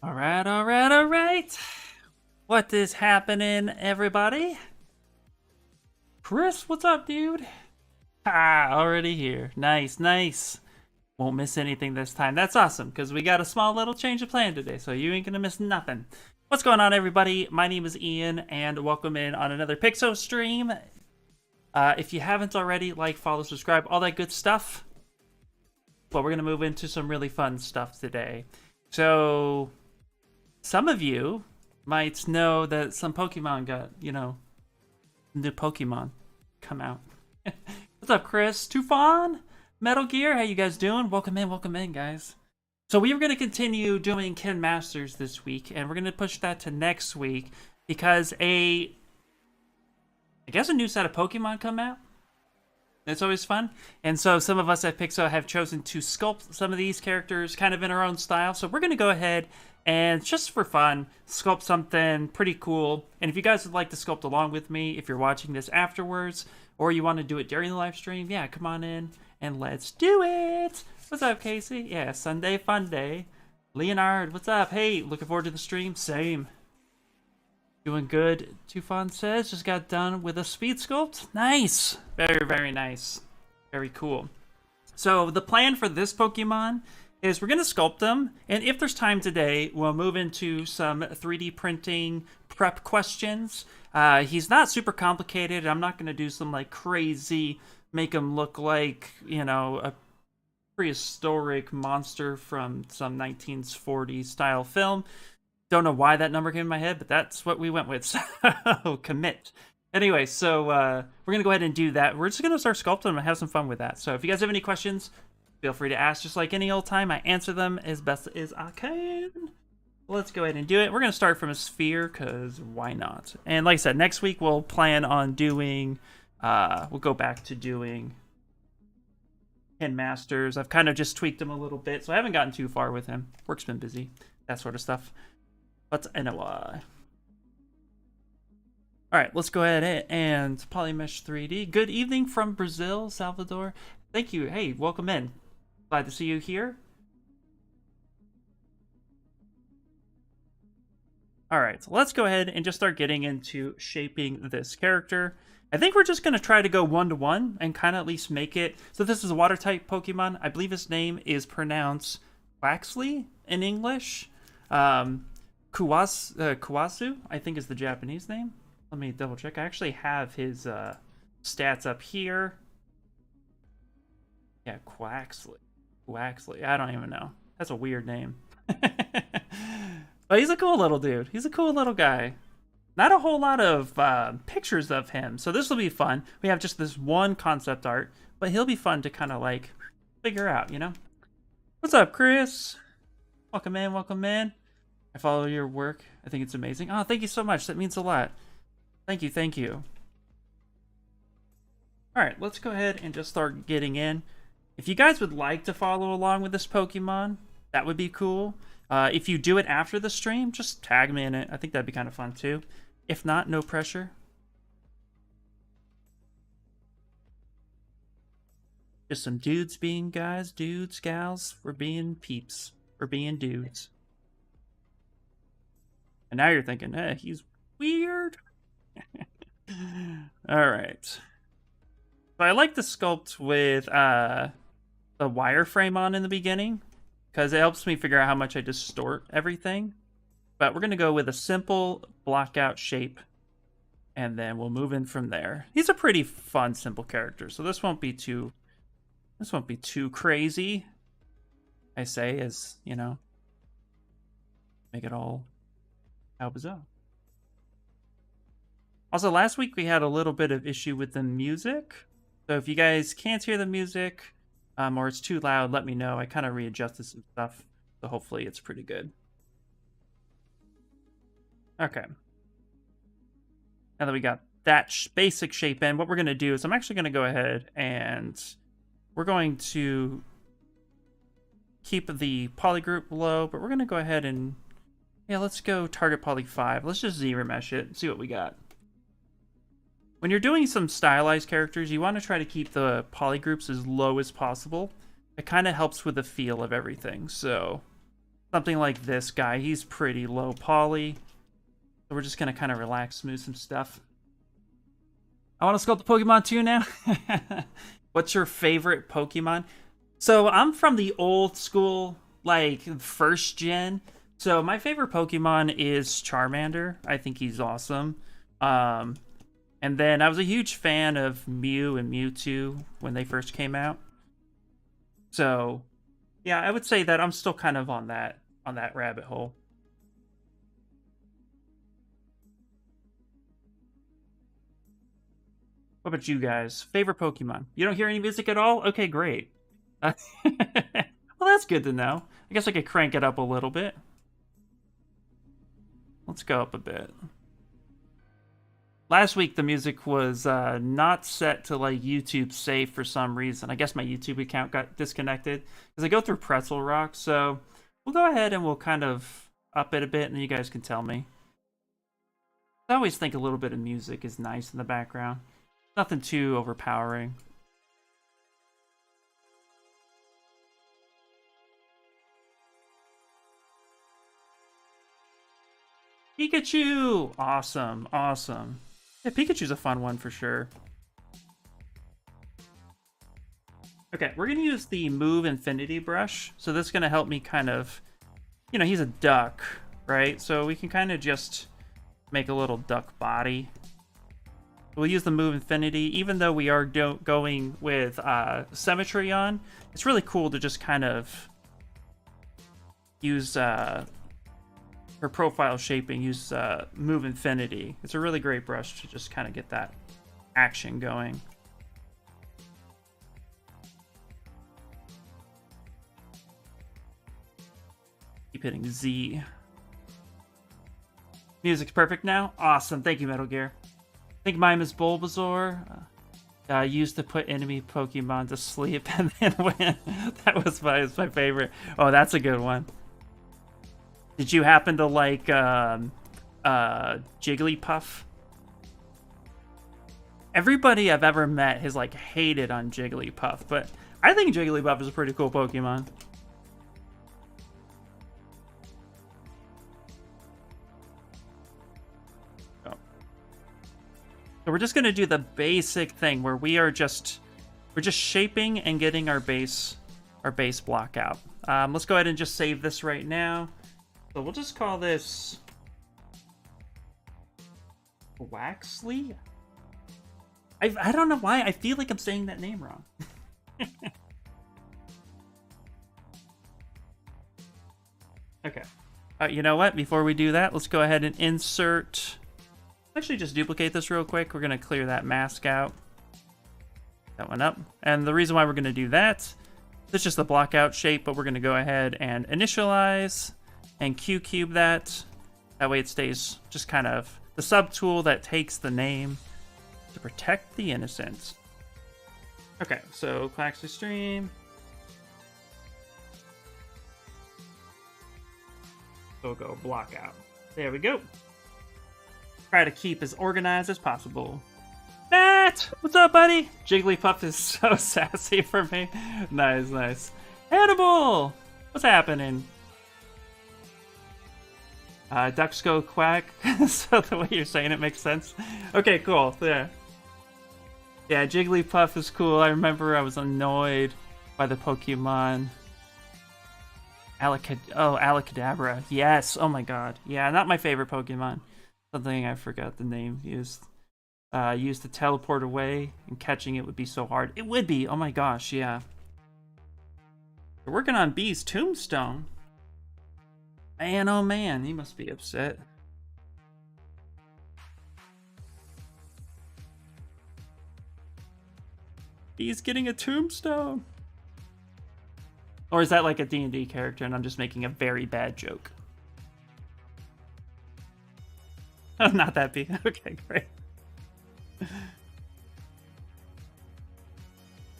All right, all right, all right. What is happening, everybody? Chris, what's up, dude? Ah, already here. Nice, nice. Won't miss anything this time. That's awesome, because we got a small little change of plan today, so you ain't gonna miss nothing. What's going on, everybody? My name is Ian, and welcome in on another Pixo stream. If you haven't already, like, follow, subscribe, all that good stuff. But we're gonna move into some really fun stuff today. So, some of you might know that some Pokemon got, new Pokemon come out. What's up, Chris? Tufan? Metal Gear? How you guys doing? Welcome in, guys. So we were going to continue doing Kin Masters this week, and we're going to push that to next week because I guess a new set of Pokemon come out. It's always fun. And so some of us at Pixo have chosen to sculpt some of these characters kind of in our own style. So we're going to go ahead and just for fun, sculpt something pretty cool. And if you guys would like to sculpt along with me, if you're watching this afterwards, or you want to do it during the live stream, yeah, come on in and let's do it. What's up, Casey? Yeah, Sunday fun day. Leonard, what's up? Hey, looking forward to the stream. Same. Doing good, Tufan says. Just got done with a speed sculpt. Nice. Very, very nice. Very cool. So the plan for this Pokemon is we're going to sculpt them, and if there's time today, we'll move into some 3D printing prep questions. He's not super complicated. I'm not going to do some like crazy, make him look like, a prehistoric monster from some 1940s style film. Don't know why that number came in my head, but that's what we went with. So, commit. Anyway, so we're going to go ahead and do that. We're just going to start sculpting and have some fun with that. So if you guys have any questions, feel free to ask just like any old time. I answer them as best as I can. Let's go ahead and do it. We're going to start from a sphere, because why not? And like I said, next week we'll plan on doing, we'll go back to doing Kin Masters. I've kind of just tweaked him a little bit, so I haven't gotten too far with him. Work's been busy, that sort of stuff. But anyway. Alright, let's go ahead and Polymesh 3D. Good evening from Brazil, Salvador. Thank you. Hey, welcome in. Glad to see you here. Alright, so let's go ahead and just start getting into shaping this character. I think we're just going to try to go one-to-one and kind of at least make it... So this is a water-type Pokemon. I believe his name is pronounced Quaxly in English. Kawasu, I think is the Japanese name. Let me double check. I actually have his stats up here. Yeah, Quaxly. I don't even know. That's a weird name. But he's a cool little dude. He's a cool little guy. Not a whole lot of pictures of him, so this will be fun. We have just this one concept art, but he'll be fun to kind of like figure out, What's up, Chris? Welcome in, welcome in. I follow your work. I think it's amazing. Oh, thank you so much. That means a lot. Thank you, thank you. Alright, let's go ahead and just start getting in. If you guys would like to follow along with this Pokemon, that would be cool. If you do it after the stream, just tag me in it. I think that'd be kind of fun too. If not, no pressure. Just some dudes being guys, dudes, gals. We're being peeps. We're being dudes. And now you're thinking, he's weird. Alright. So I like the sculpt with the wireframe on in the beginning, because it helps me figure out how much I distort everything. But we're going to go with a simple blockout shape, and then we'll move in from there. He's a pretty fun, simple character, so this won't be too crazy, I say, as, make it all how bizarre. Also, last week we had a little bit of issue with the music. So if you guys can't hear the music, or it's too loud, let me know. I kind of readjusted some stuff, so hopefully it's pretty good. Okay. Now that we got that basic shape in, what we're going to do is I'm actually going to go ahead and we're going to keep the poly group low, but we're going to go ahead and, yeah, let's go target poly 5. Let's just ZBrush it and see what we got. When you're doing some stylized characters, you want to try to keep the poly groups as low as possible. It kind of helps with the feel of everything, so something like this guy. He's pretty low poly. So we're just going to kind of relax, smooth some stuff. I want to sculpt the Pokemon too now. What's your favorite Pokemon? So I'm from the old school, like first gen. So my favorite Pokemon is Charmander. I think he's awesome. And then I was a huge fan of Mew and Mewtwo when they first came out. So yeah, I would say that I'm still kind of on that rabbit hole. What about you guys? Favorite Pokemon? You don't hear any music at all? Okay, great. Well, that's good to know. I guess I could crank it up a little bit. Let's go up a bit. Last week, the music was not set to like YouTube safe for some reason. I guess my YouTube account got disconnected because I go through Pretzel Rock. So we'll go ahead and we'll kind of up it a bit, and then you guys can tell me. I always think a little bit of music is nice in the background. Nothing too overpowering. Pikachu! Awesome, awesome. Yeah, Pikachu's a fun one for sure. Okay, we're going to use the Move Infinity brush. So this is going to help me kind of, you know, he's a duck, right? So we can kind of just make a little duck body. We'll use the Move Infinity, even though we are going with symmetry on. It's really cool to just kind of use for profile shaping, use Move Infinity. It's a really great brush to just kind of get that action going. Keep hitting Z. Music's perfect now. Awesome. Thank you, Metal Gear. I think mine is Bulbasaur. Used to put enemy Pokemon to sleep and then win. That was my favorite. Oh, that's a good one. Did you happen to like Jigglypuff? Everybody I've ever met has like hated on Jigglypuff, but I think Jigglypuff is a pretty cool Pokemon. So we're just going to do the basic thing where we're just shaping and getting our base block out. Let's go ahead and just save this right now. So we'll just call this Quaxly. I don't know why. I feel like I'm saying that name wrong. Okay. You know what? Before we do that, let's go ahead and insert... Actually, just duplicate this real quick. We're going to clear that mask out. That one up. And the reason why we're going to do that, it's just the block out shape, but we're going to go ahead and initialize and Q-cube that. That way it stays just kind of the subtool that takes the name to protect the innocent. Okay, so Quaxly stream. So we'll go block out. There we go. Try to keep as organized as possible. Matt! What's up, buddy? Jigglypuff is so sassy for me. Nice, nice. Hannibal! What's happening? Ducks go quack. So the way you're saying it makes sense. Okay, cool. Yeah. Yeah, Jigglypuff is cool. I remember I was annoyed by the Pokemon. Alakadabra. Yes. Oh my god. Yeah, not my favorite Pokemon. Something I forgot the name used. Used to teleport away, and catching it would be so hard. It would be. Oh my gosh, yeah. We're working on B's tombstone. Man, oh man, he must be upset. He's getting a tombstone. Or is that like a D&D character and I'm just making a very bad joke? Oh, not that big. Okay, great.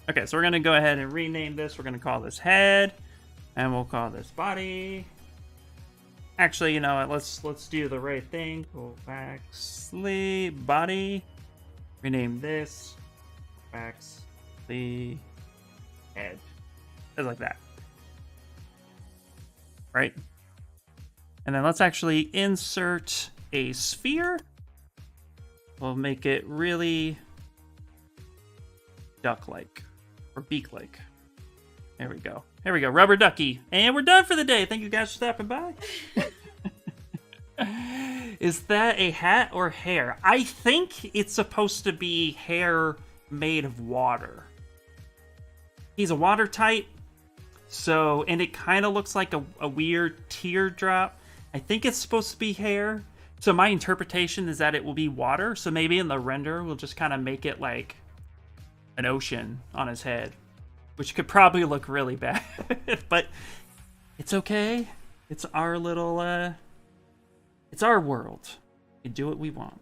Okay, so we're going to go ahead and rename this. We're going to call this head. And we'll call this body. Actually, you know what? Let's do the right thing. Quaxly body. Rename this. Quaxly head. Just like that. Right? And then let's actually insert a sphere. We'll make it really duck-like or beak-like. There we go. There we go. Rubber ducky. And we're done for the day. Thank you guys for stopping by. Is that a hat or hair? I think it's supposed to be hair made of water. He's a water type. So, and it kind of looks like a weird teardrop. I think it's supposed to be hair. So my interpretation is that it will be water. So maybe in the render, we'll just kind of make it like an ocean on his head, which could probably look really bad, but it's okay. It's our little, it's our world. We can do what we want.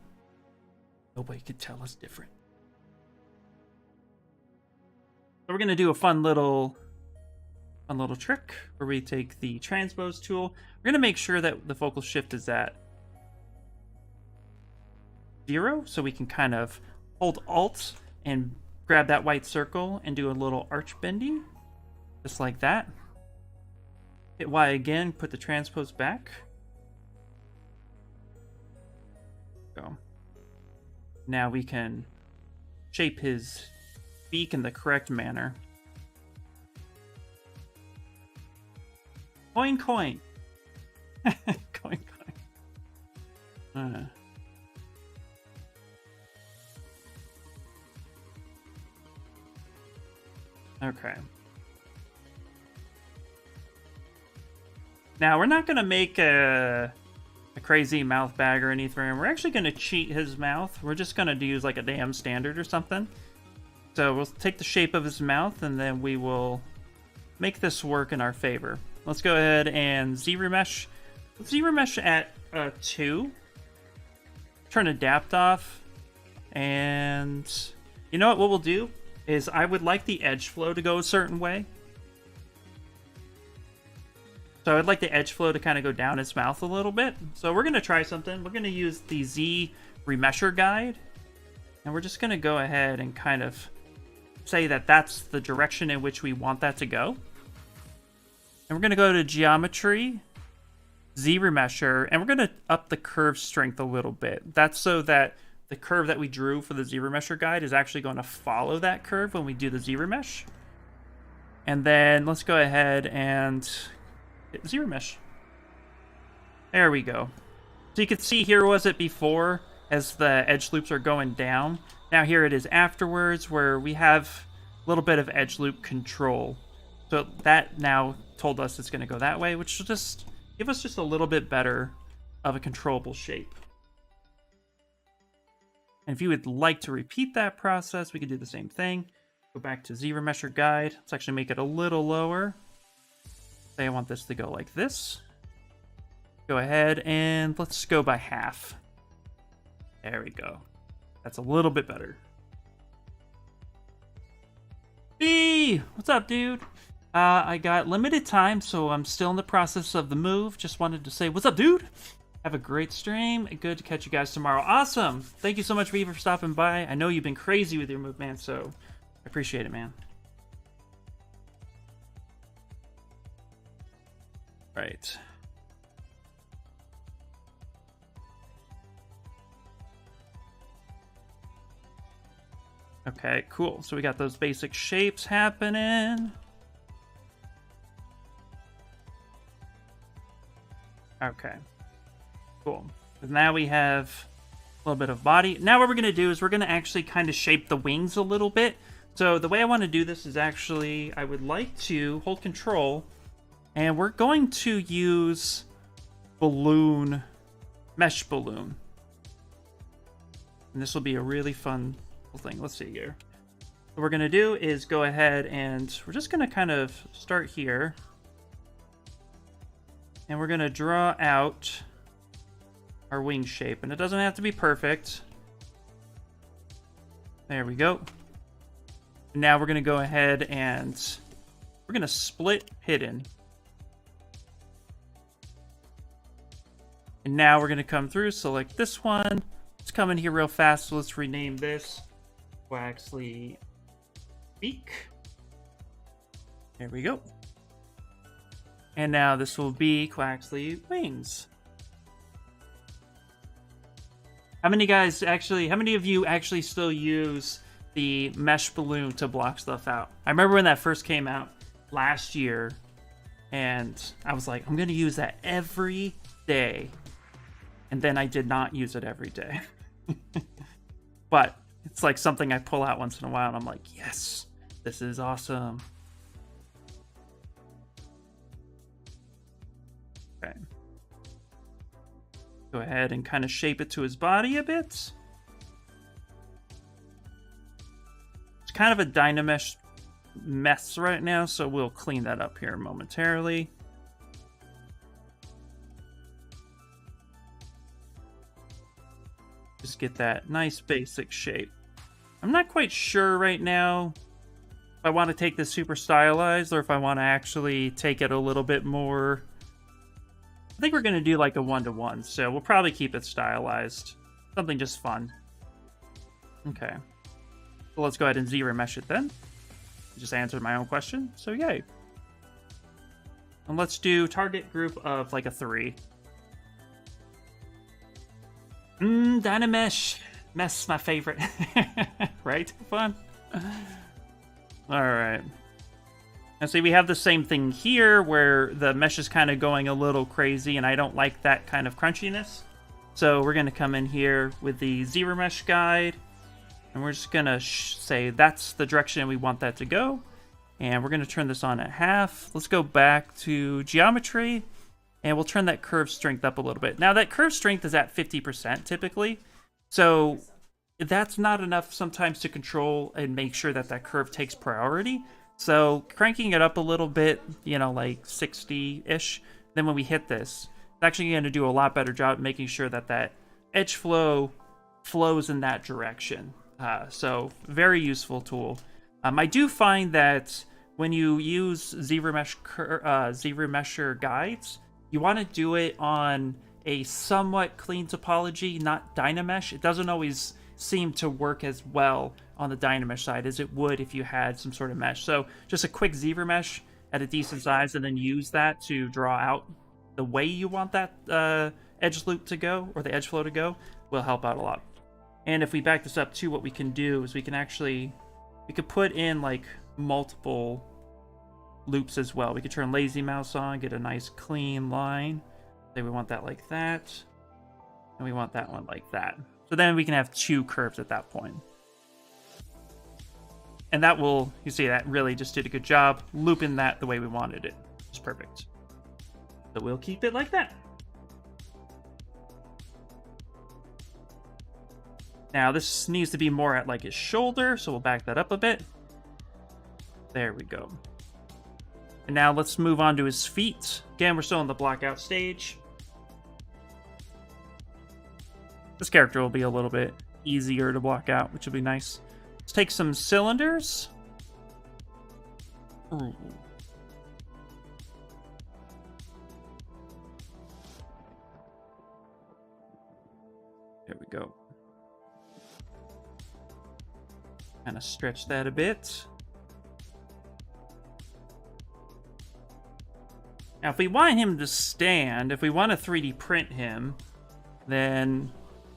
Nobody could tell us different. So we're gonna do a fun little trick where we take the transpose tool. We're gonna make sure that the focal shift is at 0, so we can kind of hold Alt and grab that white circle and do a little arch bending, just like that. Hit Y again, put the transpose back. Go. Now we can shape his beak in the correct manner. Coin, coin. Coin, coin. Okay. Now, we're not going to make a crazy mouth bag or anything. We're actually going to cheat his mouth. We're just going to use like a damn standard or something. So we'll take the shape of his mouth, and then we will make this work in our favor. Let's go ahead and ZBrush. Let's ZBrush at 2. Turn adapt off. And you know what we'll do? Is I would like the edge flow to go a certain way. So I'd like the edge flow to kind of go down his mouth a little bit. So we're going to try something. We're going to use the ZBrush guide. And we're just going to go ahead and kind of say that that's the direction in which we want that to go. And we're going to go to Geometry, ZBrush, and we're going to up the curve strength a little bit. That's so that the curve that we drew for the ZBrush guide is actually going to follow that curve when we do the ZBrush. And then let's go ahead and hit ZBrush. There we go. So you can see here was it before as the edge loops are going down. Now here it is afterwards where we have a little bit of edge loop control. So that now told us it's going to go that way, which will just give us just a little bit better of a controllable shape. And if you would like to repeat that process, we can do the same thing. Go back to ZBrush guide. Let's actually make it a little lower. Say I want this to go like this. Go ahead and let's go by half. There we go. That's a little bit better. B, what's up, dude? I got limited time, so I'm still in the process of the move. Just wanted to say, what's up, dude? Have a great stream. Good to catch you guys tomorrow. Awesome. Thank you so much, Viva, for stopping by. I know you've been crazy with your move, man, so I appreciate it, man. Right. Okay, cool. So we got those basic shapes happening. Okay. Cool. Now we have a little bit of body. Now what we're going to do is we're going to actually kind of shape the wings a little bit. So the way I want to do this is actually, I would like to hold control, and we're going to use balloon, mesh balloon. And this will be a really fun thing. Let's see here. What we're going to do is go ahead and we're just going to kind of start here. And we're going to draw out our wing shape. And it doesn't have to be perfect. There we go. Now we're going to go ahead and we're going to split hidden. And now we're going to come through, select this one. Let's come in here real fast. So let's rename this Quaxly beak. There we go. And now this will be Quaxly wings. How many of you actually still use the mesh balloon to block stuff out? I remember when that first came out last year, and I was like, I'm going to use that every day. And then I did not use it every day. But it's like something I pull out once in a while, and I'm like, yes, this is awesome. Okay. Go ahead and kind of shape it to his body a bit. It's kind of a Dynamesh mess right now, so we'll clean that up here momentarily. Just get that nice basic shape. I'm not quite sure right now if I want to take this super stylized or if I want to actually take it a little bit more. I think we're going to do like a 1-to-1, so we'll probably keep it stylized. Something just fun. Okay. So let's go ahead and ZBrush it then. Just answered my own question, so yay. And let's do target group of like a 3. Dynamesh. Mess, my favorite. Right? Fun. Alright. And see, we have the same thing here where the mesh is kind of going a little crazy, and I don't like that kind of crunchiness. So we're going to come in here with the ZBrush guide, and we're just going to say that's the direction we want that to go. And we're going to turn this on at half. Let's go back to geometry, and we'll turn that curve strength up a little bit. Now, that curve strength is at 50% typically, so that's not enough sometimes to control and make sure that that curve takes priority. So cranking it up a little bit, you know, like 60-ish, then when we hit this, it's actually going to do a lot better job making sure that that edge flow flows in that direction. So very useful tool. I do find that when you use ZBrusher guides, you want to do it on a somewhat clean topology, not Dynamesh. It doesn't always seem to work as well on the Dynamesh side as it would if you had some sort of mesh. So just a quick ZBrush at a decent size and then use that to draw out the way you want that edge loop to go, or the edge flow to go, will help out a lot. And if we back this up too, what we can do is we could put in like multiple loops as well. We could turn lazy mouse on, get a nice clean line. Say we want that like that, and we want that one like that. So then we can have 2 curves at that point. And that will, you see, that really just did a good job looping that the way we wanted it. It's perfect. So we'll keep it like that. Now this needs to be more at like his shoulder, so we'll back that up a bit. There we go. And now let's move on to his feet. Again, we're still in the blockout stage. This character will be a little bit easier to block out, which will be nice. Let's take some cylinders. Ooh. There we go. Kind of stretch that a bit. Now, if we want him to stand, if we want to 3D print him, then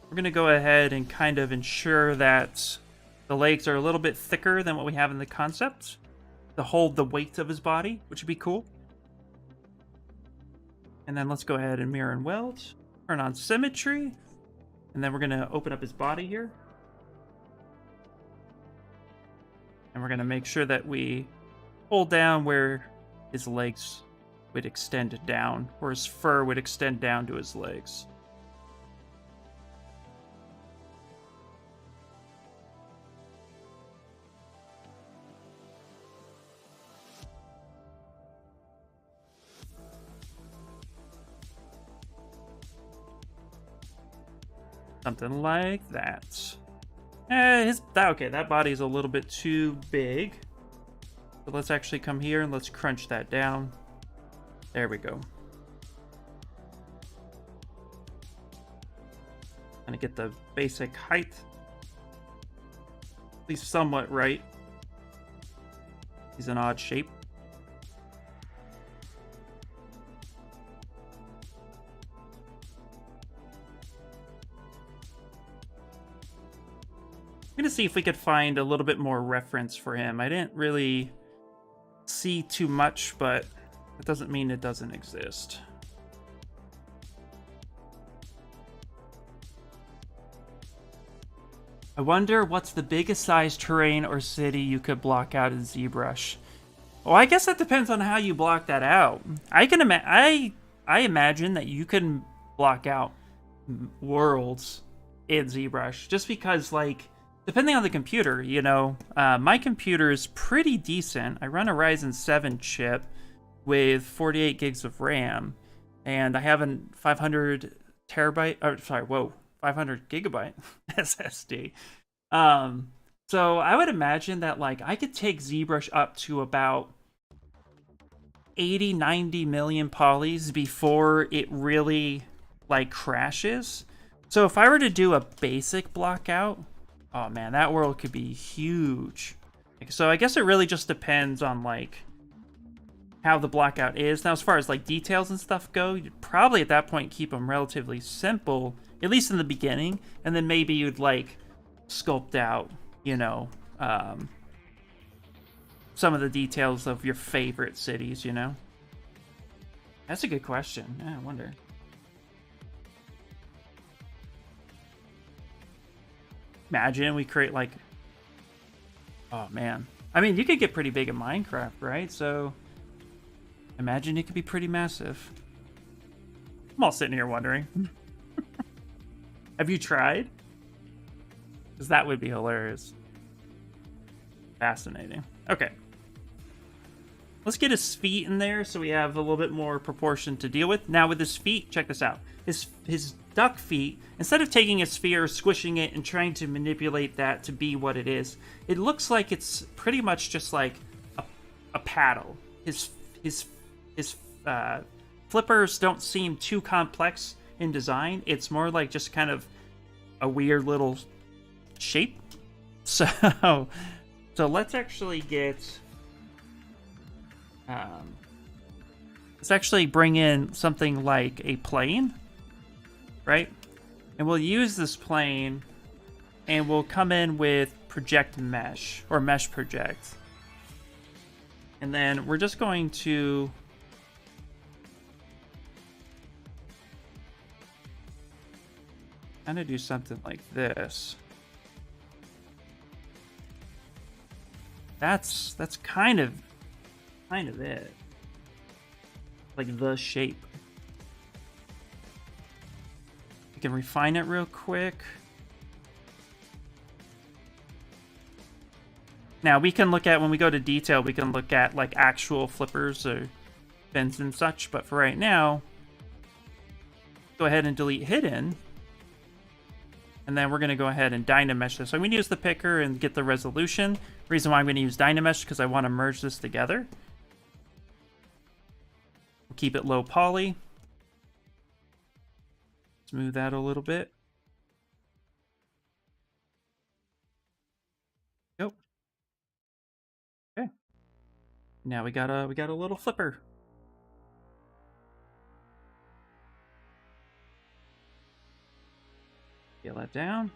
we're going to go ahead and kind of ensure that the legs are a little bit thicker than what we have in the concept to hold the weight of his body, which would be cool. And then let's go ahead and mirror and weld. Turn on symmetry. And then we're going to open up his body here. And we're going to make sure that we hold down where his legs would extend down, or his fur would extend down to his legs. Something like that. Okay, that body is a little bit too big. So let's actually come here and let's crunch that down. There we go. Kind of get the basic height at least somewhat right. He's an odd shape. I'm gonna see if we could find a little bit more reference for him. I didn't really see too much, but it doesn't mean it doesn't exist. I wonder what's the biggest size terrain or city you could block out in ZBrush. Well, I guess that depends on how you block that out. I imagine that you can block out worlds in ZBrush just because, like, depending on the computer, you know, my computer is pretty decent. I run a Ryzen 7 chip with 48 gigs of RAM, and I have a 500 gigabyte SSD. So I would imagine that, like, I could take ZBrush up to about 80, 90 million polys before it really, like, crashes. So if I were to do a basic block out, oh man, that world could be huge. So I guess it really just depends on, like, how the blockout is. Now, as far as, like, details and stuff go, you'd probably at that point keep them relatively simple, at least in the beginning, and then maybe you'd, like, sculpt out, you know, some of the details of your favorite cities, you know? That's a good question. Yeah, I wonder. Imagine we create, like... Oh, man. I mean, you could get pretty big in Minecraft, right? So, imagine it could be pretty massive. I'm all sitting here wondering. Have you tried? Because that would be hilarious. Fascinating. Okay. Let's get his feet in there so we have a little bit more proportion to deal with. Now with his feet, check this out. His duck feet, instead of taking a sphere, squishing it, and trying to manipulate that to be what it is, it looks like it's pretty much just like a paddle. His flippers don't seem too complex in design. It's more like just kind of a weird little shape. So let's actually get... let's actually bring in something like a plane, right? And we'll use this plane, and we'll come in with project mesh, or mesh project. And then we're just going to kind of do something like this. That's kind of it. Like the shape. We can refine it real quick. Now we can look at, when we go to detail, we can look at like actual flippers or fins and such, but for right now, go ahead and delete hidden. And then we're going to go ahead and Dynamesh this. So I'm going to use the picker and get the resolution. The reason why I'm going to use Dynamesh is because I want to merge this together. Keep it low poly. Smooth that a little bit. Go. Okay. Now we got a little flipper. Scale that down.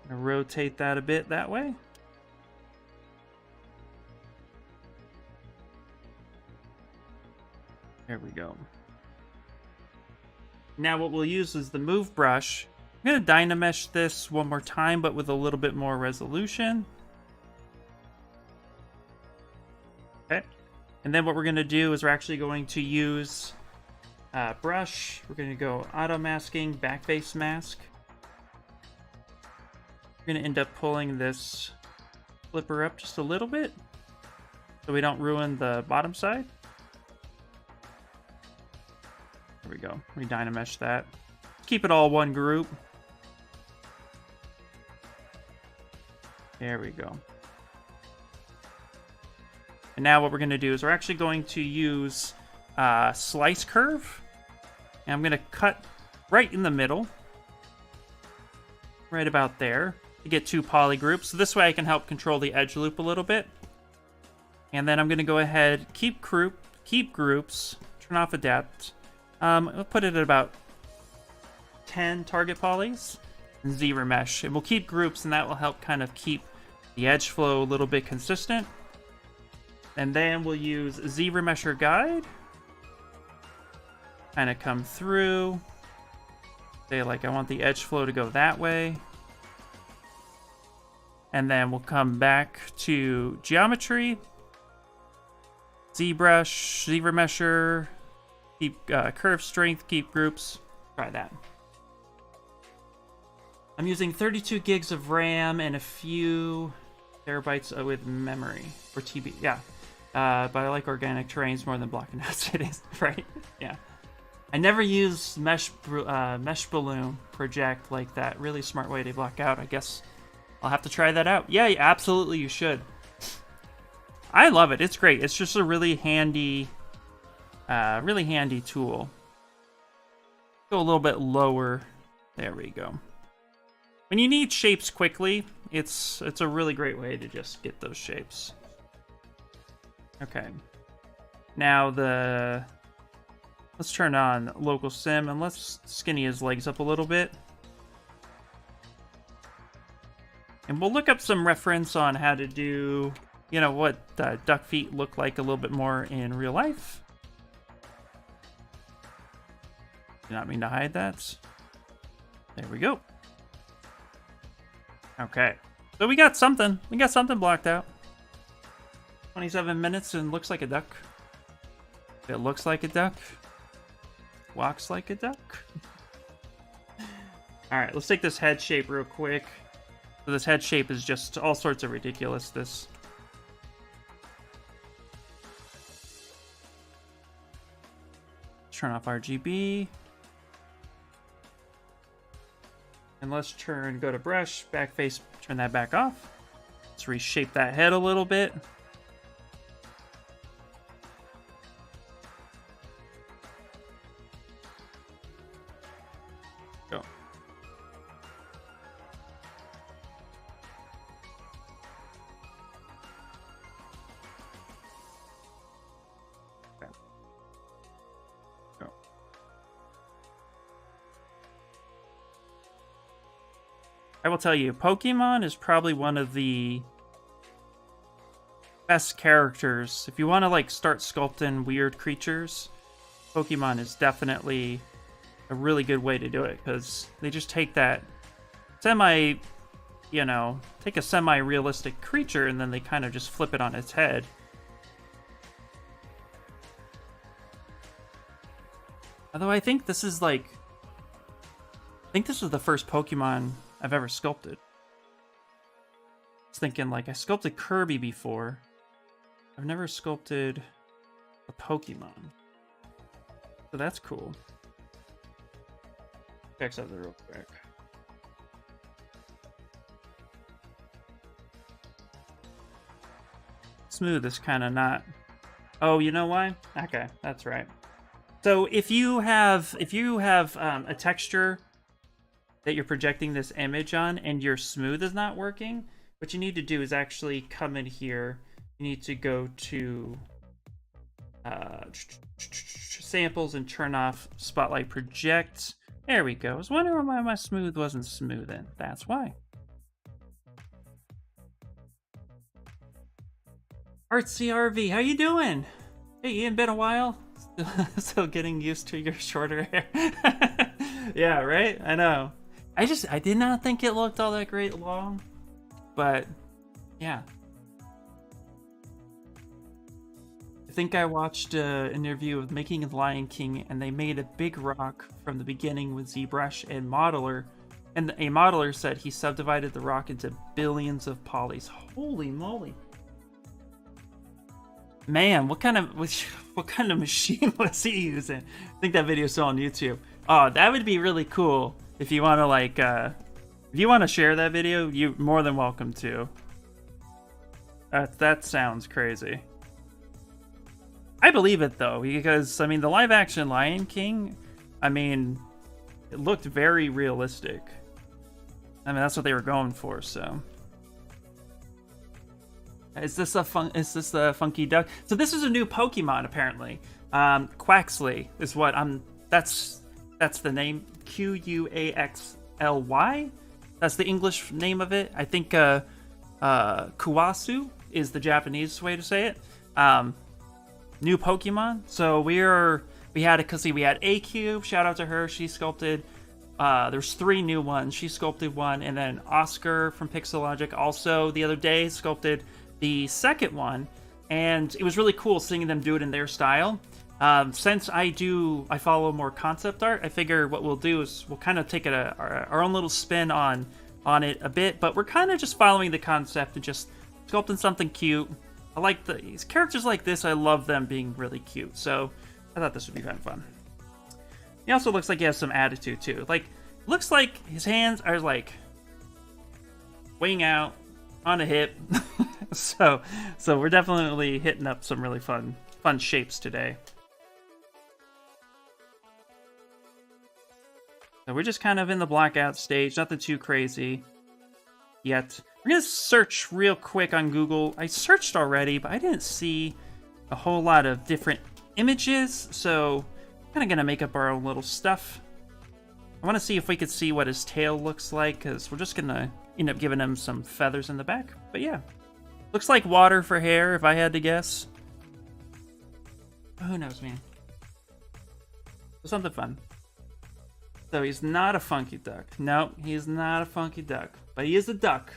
Gonna rotate that a bit that way. There we go. Now what we'll use is the move brush. I'm going to Dynamesh this one more time, but with a little bit more resolution. Okay. And then what we're going to do is we're actually going to use brush. We're going to go auto masking, backface mask. We're going to end up pulling this flipper up just a little bit so we don't ruin the bottom side. There we go. We Dynamesh that. Keep it all one group. There we go. And now what we're going to do is we're actually going to use slice curve. And I'm going to cut right in the middle. Right about there. To get two poly groups. So this way I can help control the edge loop a little bit. And then I'm going to go ahead, keep groups, turn off adapt. We'll put it at about 10 target polys, and ZBrush. And we'll keep groups, and that will help kind of keep the edge flow a little bit consistent. And then we'll use ZBrush guide. Kind of come through. Say, like, I want the edge flow to go that way. And then we'll come back to geometry. ZBrush, ZBrush, keep curve strength, keep groups. Try that. I'm using 32 gigs of RAM and a few terabytes with memory for TB. Yeah, but I like organic terrains more than block and out cities, right? Yeah. I never use mesh balloon project like that. Really smart way to block out. I guess I'll have to try that out. Yeah, absolutely, you should. I love it. It's great. It's just a really handy tool. Go a little bit lower. There we go. When you need shapes quickly, it's a really great way to just get those shapes. Okay. Now let's turn on local sim and let's skinny his legs up a little bit. And we'll look up some reference on how to do, you know, what duck feet look like a little bit more in real life. Do not mean to hide that. There we go. Okay. So we got something. We got something blocked out. 27 minutes and looks like a duck. It looks like a duck. Walks like a duck. Alright, let's take this head shape real quick. So this head shape is just all sorts of ridiculousness. Turn off RGB. And let's go to brush, back face, turn that back off. Let's reshape that head a little bit. Go. Okay. Go. I will tell you, Pokemon is probably one of the best characters. If you want to like start sculpting weird creatures, Pokemon is definitely a really good way to do it, because they just take that take a semi-realistic creature and then they kind of just flip it on its head. Although I think this is the first Pokemon I've ever sculpted. I was thinking, like, I sculpted Kirby before. I've never sculpted a Pokemon. So that's cool. Check something real quick. Smooth is kind of not... Oh, you know why? Okay, that's right. So if you have a texture that you're projecting this image on and your smooth is not working, what you need to do is actually come in here. You need to go to samples and turn off spotlight project. There we go. I was wondering why my smooth wasn't smoothing. That's why. Artsy RV, how you doing? Hey, Ian, been a while? Still getting used to your shorter hair. Yeah, right? I know. I did not think it looked all that great long, but yeah. I think I watched an interview of Making of the Lion King, and they made a big rock from the beginning with ZBrush and Modeler, and a modeler said he subdivided the rock into billions of polys. Holy moly. Man, what kind of machine was he using? I think that video's still on YouTube. Oh, that would be really cool. If you want to share that video, you're more than welcome to. That sounds crazy. I believe it though, because I mean the live action Lion King, I mean, it looked very realistic. I mean that's what they were going for, so. Is this a funky duck? So this is a new Pokemon apparently. Quaxly is what that's That's the name, Quaxly. That's the English name of it. I think Kuwasu is the Japanese way to say it. New Pokemon. So we had A Cube. Shout out to her. She sculpted. There's 3 new ones. She sculpted one, and then Oscar from Pixelogic also the other day sculpted the second one, and it was really cool seeing them do it in their style. Since I follow more concept art, I figure what we'll do is we'll kind of take our own little spin on it a bit, but we're kind of just following the concept and just sculpting something cute. I like these characters like this. I love them being really cute, so I thought this would be kind of fun. He also looks like he has some attitude too. Like, looks like his hands are like weighing out on a hip. so we're definitely hitting up some really fun shapes today. So we're just kind of in the blackout stage, nothing too crazy yet. We're gonna search real quick on Google. I searched already, but I didn't see a whole lot of different images, so I'm kind of gonna make up our own little stuff. I want to see if we could see what his tail looks like, because we're just gonna end up giving him some feathers in the back. But yeah, looks like water for hair, if I had to guess. Who knows, man? Something fun. So he's not a funky duck. Nope, he's not a funky duck. But he is a duck.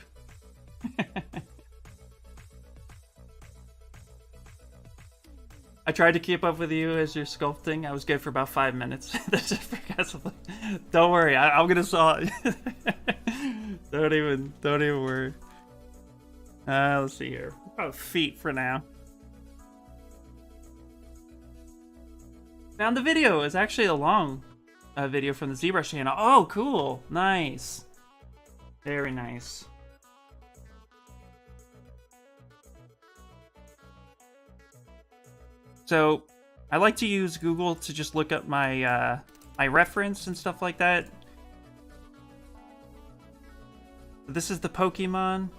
I tried to keep up with you as you're sculpting. I was good for about 5 minutes. Don't worry, I'm gonna solve it. Don't even worry. Let's see here. About feet for now. Found the video. It's actually a long video from the ZBrush channel. Oh, cool. Nice. Very nice. So, I like to use Google to just look up my my reference and stuff like that. This is the Pokemon.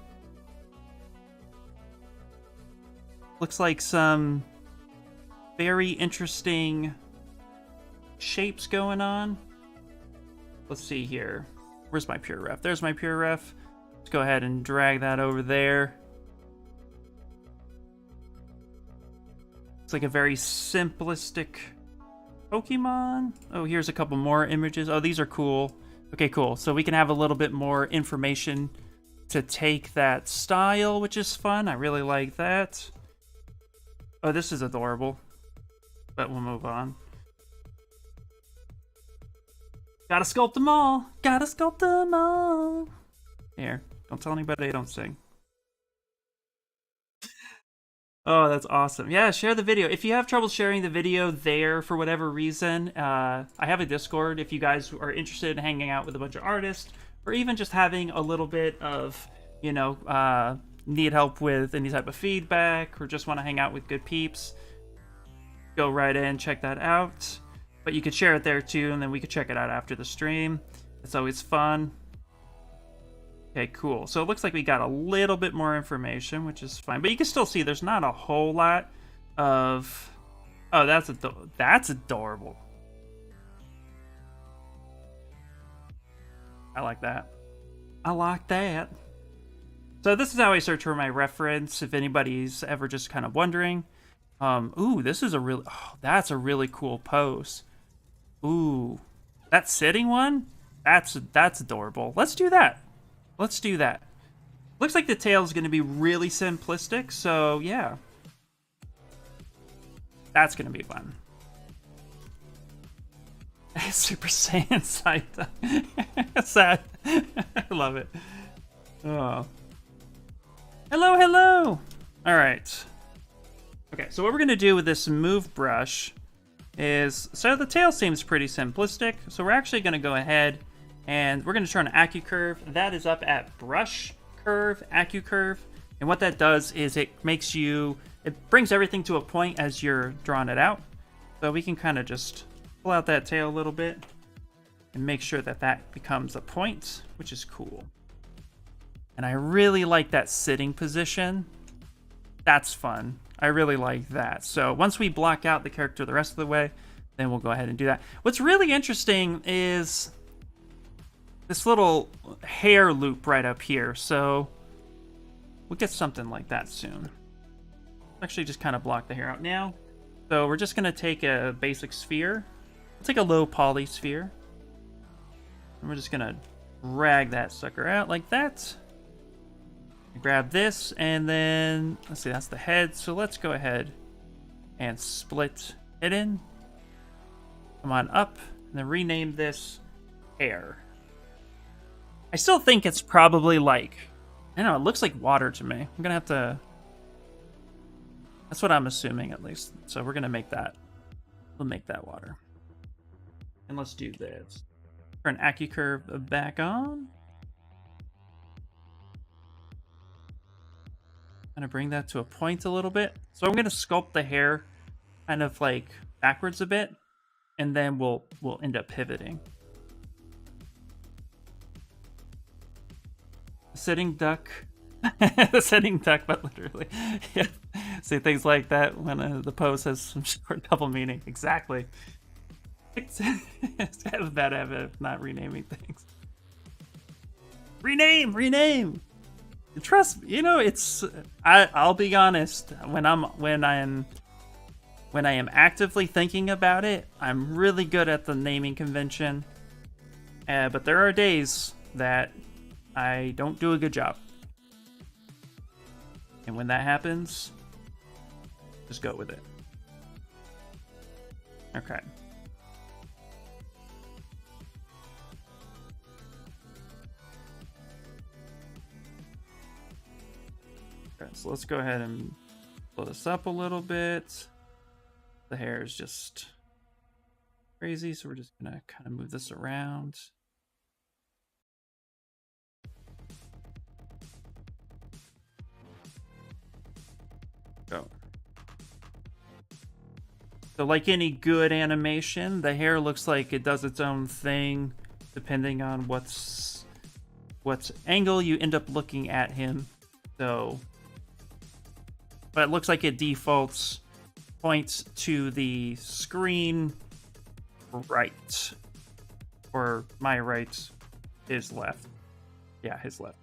Looks like some very interesting shapes going on. Let's see here. Where's my pure ref? There's my pure ref. Let's go ahead and drag that over there. It's like a very simplistic Pokemon. Oh, here's a couple more images. Oh, these are cool. Okay, cool. So we can have a little bit more information to take that style, which is fun. I really like that. Oh, this is adorable. But we'll move on. Gotta sculpt them all. Gotta sculpt them all. Here, don't tell anybody I don't sing. Oh, that's awesome. Yeah, share the video. If you have trouble sharing the video there for whatever reason, I have a Discord if you guys are interested in hanging out with a bunch of artists, or even just having a little bit of, you know, need help with any type of feedback, or just want to hang out with good peeps. Go right in, check that out. But you could share it there too, and then we could check it out after the stream. It's always fun. Okay, cool. So it looks like we got a little bit more information, which is fine. But you can still see there's not a whole lot of... Oh, that's adorable. I like that. I like that. So this is how I search for my reference, if anybody's ever just kind of wondering. Ooh, this is a really... Oh, that's a really cool pose. Ooh. That sitting one? That's adorable. Let's do that. Let's do that. Looks like the tail is going to be really simplistic, so yeah. That's going to be fun. Super Saiyan side. Sad. I love it. Oh. Hello, hello! Alright. Okay, so what we're going to do with this move brush is... So the tail seems pretty simplistic, so we're actually going to go ahead and we're going to turn AccuCurve. That is up at Brush Curve, AccuCurve. And what that does is it makes you... It brings everything to a point as you're drawing it out. So we can kind of just pull out that tail a little bit and make sure that that becomes a point, which is cool. And I really like that sitting position. That's fun. I really like that. So once we block out the character the rest of the way, then we'll go ahead and do that. What's really interesting is this little hair loop right up here. So we'll get something like that soon. Actually, just kind of block the hair out now. So we're just going to take a basic sphere. We'll take a low poly sphere. And we're just going to drag that sucker out like that. Grab this, and then, let's see, that's the head. So let's go ahead and split it in. Come on up, and then rename this hair. I still think it's probably like, I don't know, it looks like water to me. I'm going to have to, that's what I'm assuming at least. So we're going to make that, we'll make that water. And let's do this. Turn AccuCurve back on. Kind of bring that to a point a little bit. So I'm going to sculpt the hair kind of like backwards a bit, and then we'll end up pivoting. Sitting duck. The sitting duck, but literally. Yeah. Say things like that when the pose has some short double meaning. Exactly. It's kind of a bad habit of not renaming things. Rename! Trust me, you know, it's I'll be honest, when I am actively thinking about it, I'm really good at the naming convention. But there are days that I don't do a good job. And when that happens, just go with it. Okay. Okay, so let's go ahead and blow this up a little bit. The hair is just crazy, so we're just gonna kind of move this around. Go. So like any good animation, the hair looks like it does its own thing depending on what angle you end up looking at him. So, but it looks like it defaults points to the screen right, or my right, his left. Yeah, his left.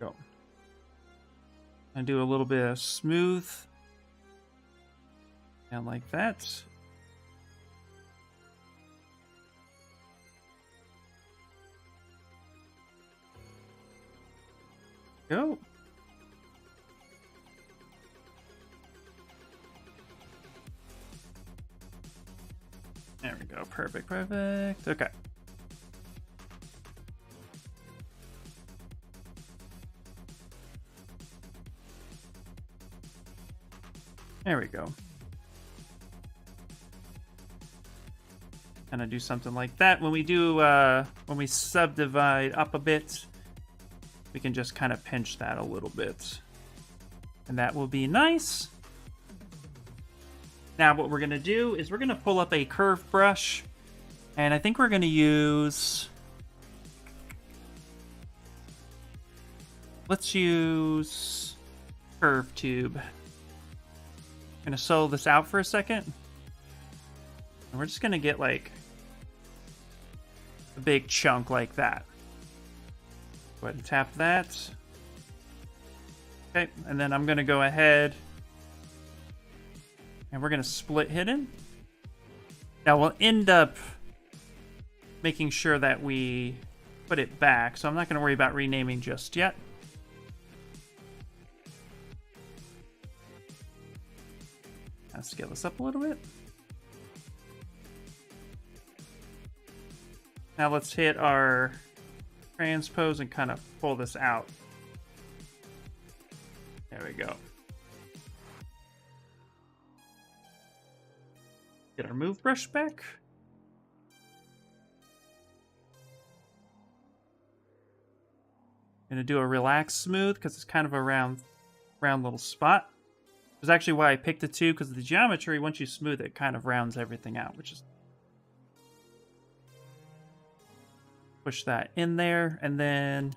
Go. And do a little bit of smooth, and like that. Go. There we go. Perfect. Okay. There we go. Kind of do something like that. When we do, when we subdivide up a bit, we can just kind of pinch that a little bit. And that will be nice. Now what we're going to do is we're going to pull up a curve brush. And I think we're going to use... Let's use curve tube. I'm going to sew this out for a second. And we're just going to get like a big chunk like that. Go ahead and tap that. Okay, and then I'm going to go ahead and we're going to split hidden. Now we'll end up making sure that we put it back, so I'm not going to worry about renaming just yet. Let's scale this up a little bit. Now let's hit our transpose and kind of pull this out. There we go. Get our move brush back. Gonna do a relax smooth because it's kind of a round little spot. That's actually why I picked the two, because of the geometry. Once you smooth it, it kind of rounds everything out, which is... Push that in there, and then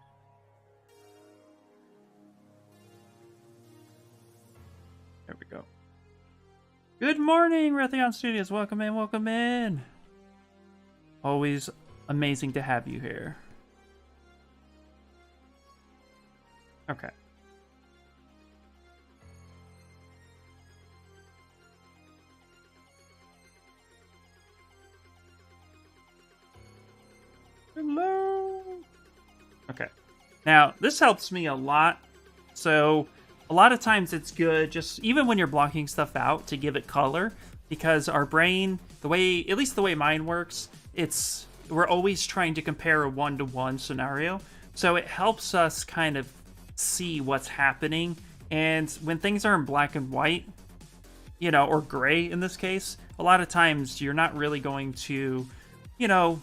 morning, Raytheon Studios. Welcome in, welcome in. Always amazing to have you here. Okay. Hello. Okay. Now, this helps me a lot. So, a lot of times it's good, just even when you're blocking stuff out, to give it color, because our brain, the way, at least the way mine works, we're always trying to compare a one-to-one scenario. So it helps us kind of see what's happening. And when things are in black and white, you know, or gray in this case, a lot of times you're not really going to, you know,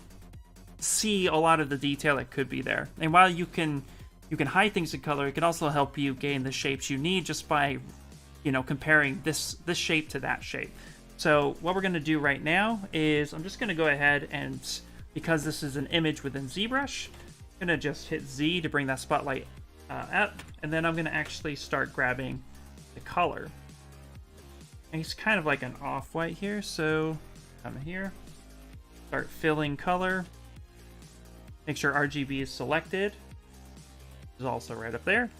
see a lot of the detail that could be there. And while you can hide things in color, it can also help you gain the shapes you need just by, you know, comparing this shape to that shape. So what we're going to do right now is I'm just going to go ahead and, because this is an image within ZBrush, I'm going to just hit Z to bring that spotlight up, and then I'm going to actually start grabbing the color. And it's kind of like an off-white here, so come here, start filling color. Make sure RGB is selected. Is also right up there. And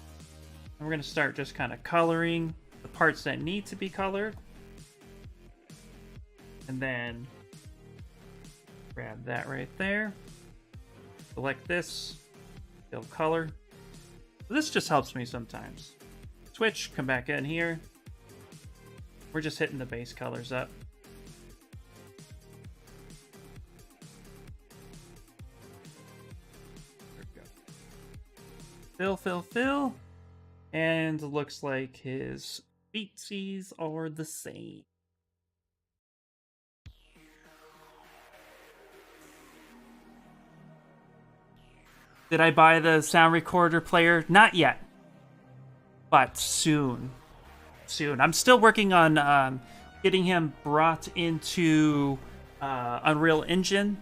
we're going to start just kind of coloring the parts that need to be colored. And then grab that right there. Select this. Fill color. So this just helps me sometimes. Switch, come back in here. We're just hitting the base colors up. Fill. And looks like his feetsies are the same. Did I buy the sound recorder player? Not yet. But soon. Soon. I'm still working on getting him brought into Unreal Engine.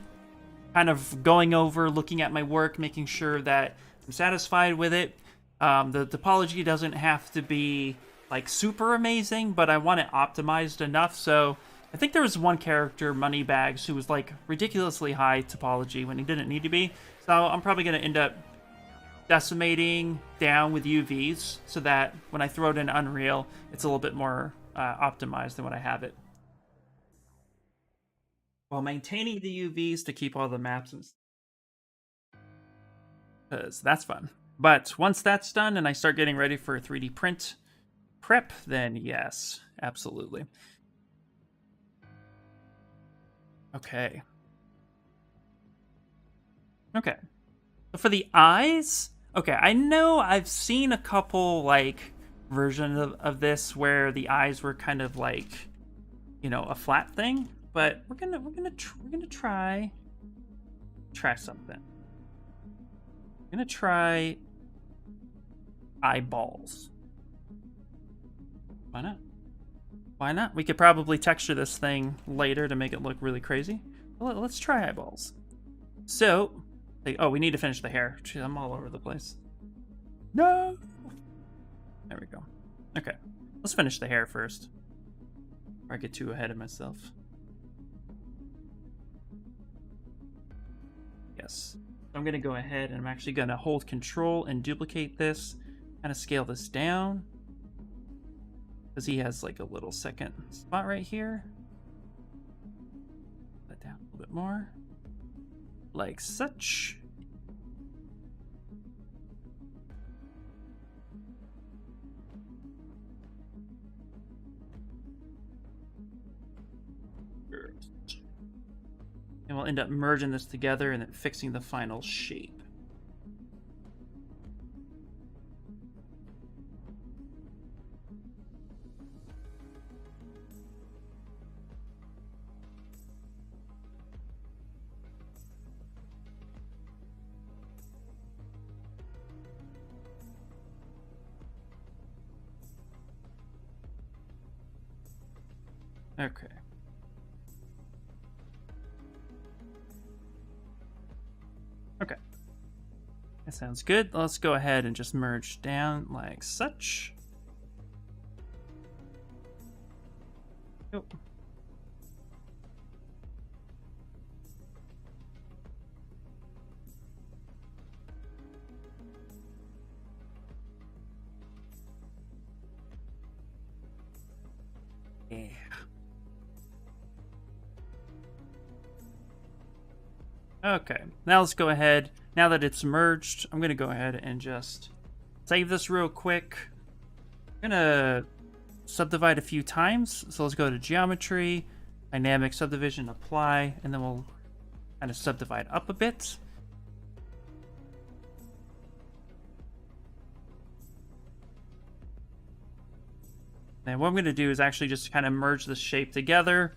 Kind of going over, looking at my work, making sure that I'm satisfied with it. The topology doesn't have to be like super amazing, but I want it optimized enough. So I think there was one character, Moneybags, who was like ridiculously high topology when he didn't need to be. So I'm probably going to end up decimating down with UVs so that when I throw it in Unreal, it's a little bit more optimized than what I have it. While maintaining the UVs to keep all the maps and stuff. Because that's fun. But once that's done and I start getting ready for a 3D print prep, then yes, absolutely. Okay. Okay. So for the eyes, okay, I know I've seen a couple like versions of this where the eyes were kind of like, you know, a flat thing, but we're gonna try something. I'm gonna try eyeballs. Why not? Why not? We could probably texture this thing later to make it look really crazy. Well, let's try eyeballs. So, oh, we need to finish the hair. Jeez, I'm all over the place. No! There we go. Okay, let's finish the hair first. Before I get too ahead of myself. Yes. I'm going to go ahead and I'm actually going to hold control and duplicate this, kind of scale this down, because he has like a little second spot right here. Put that down a little bit more, like such. And we'll end up merging this together and then fixing the final shape. Okay. Okay. That sounds good. Let's go ahead and just merge down like such. Oh. Yeah. Okay, now let's go ahead. Now that it's merged, I'm going to go ahead and just save this real quick. I'm going to subdivide a few times. So let's go to Geometry, Dynamic Subdivision, Apply, and then we'll kind of subdivide up a bit. And what I'm going to do is actually just kind of merge the shape together.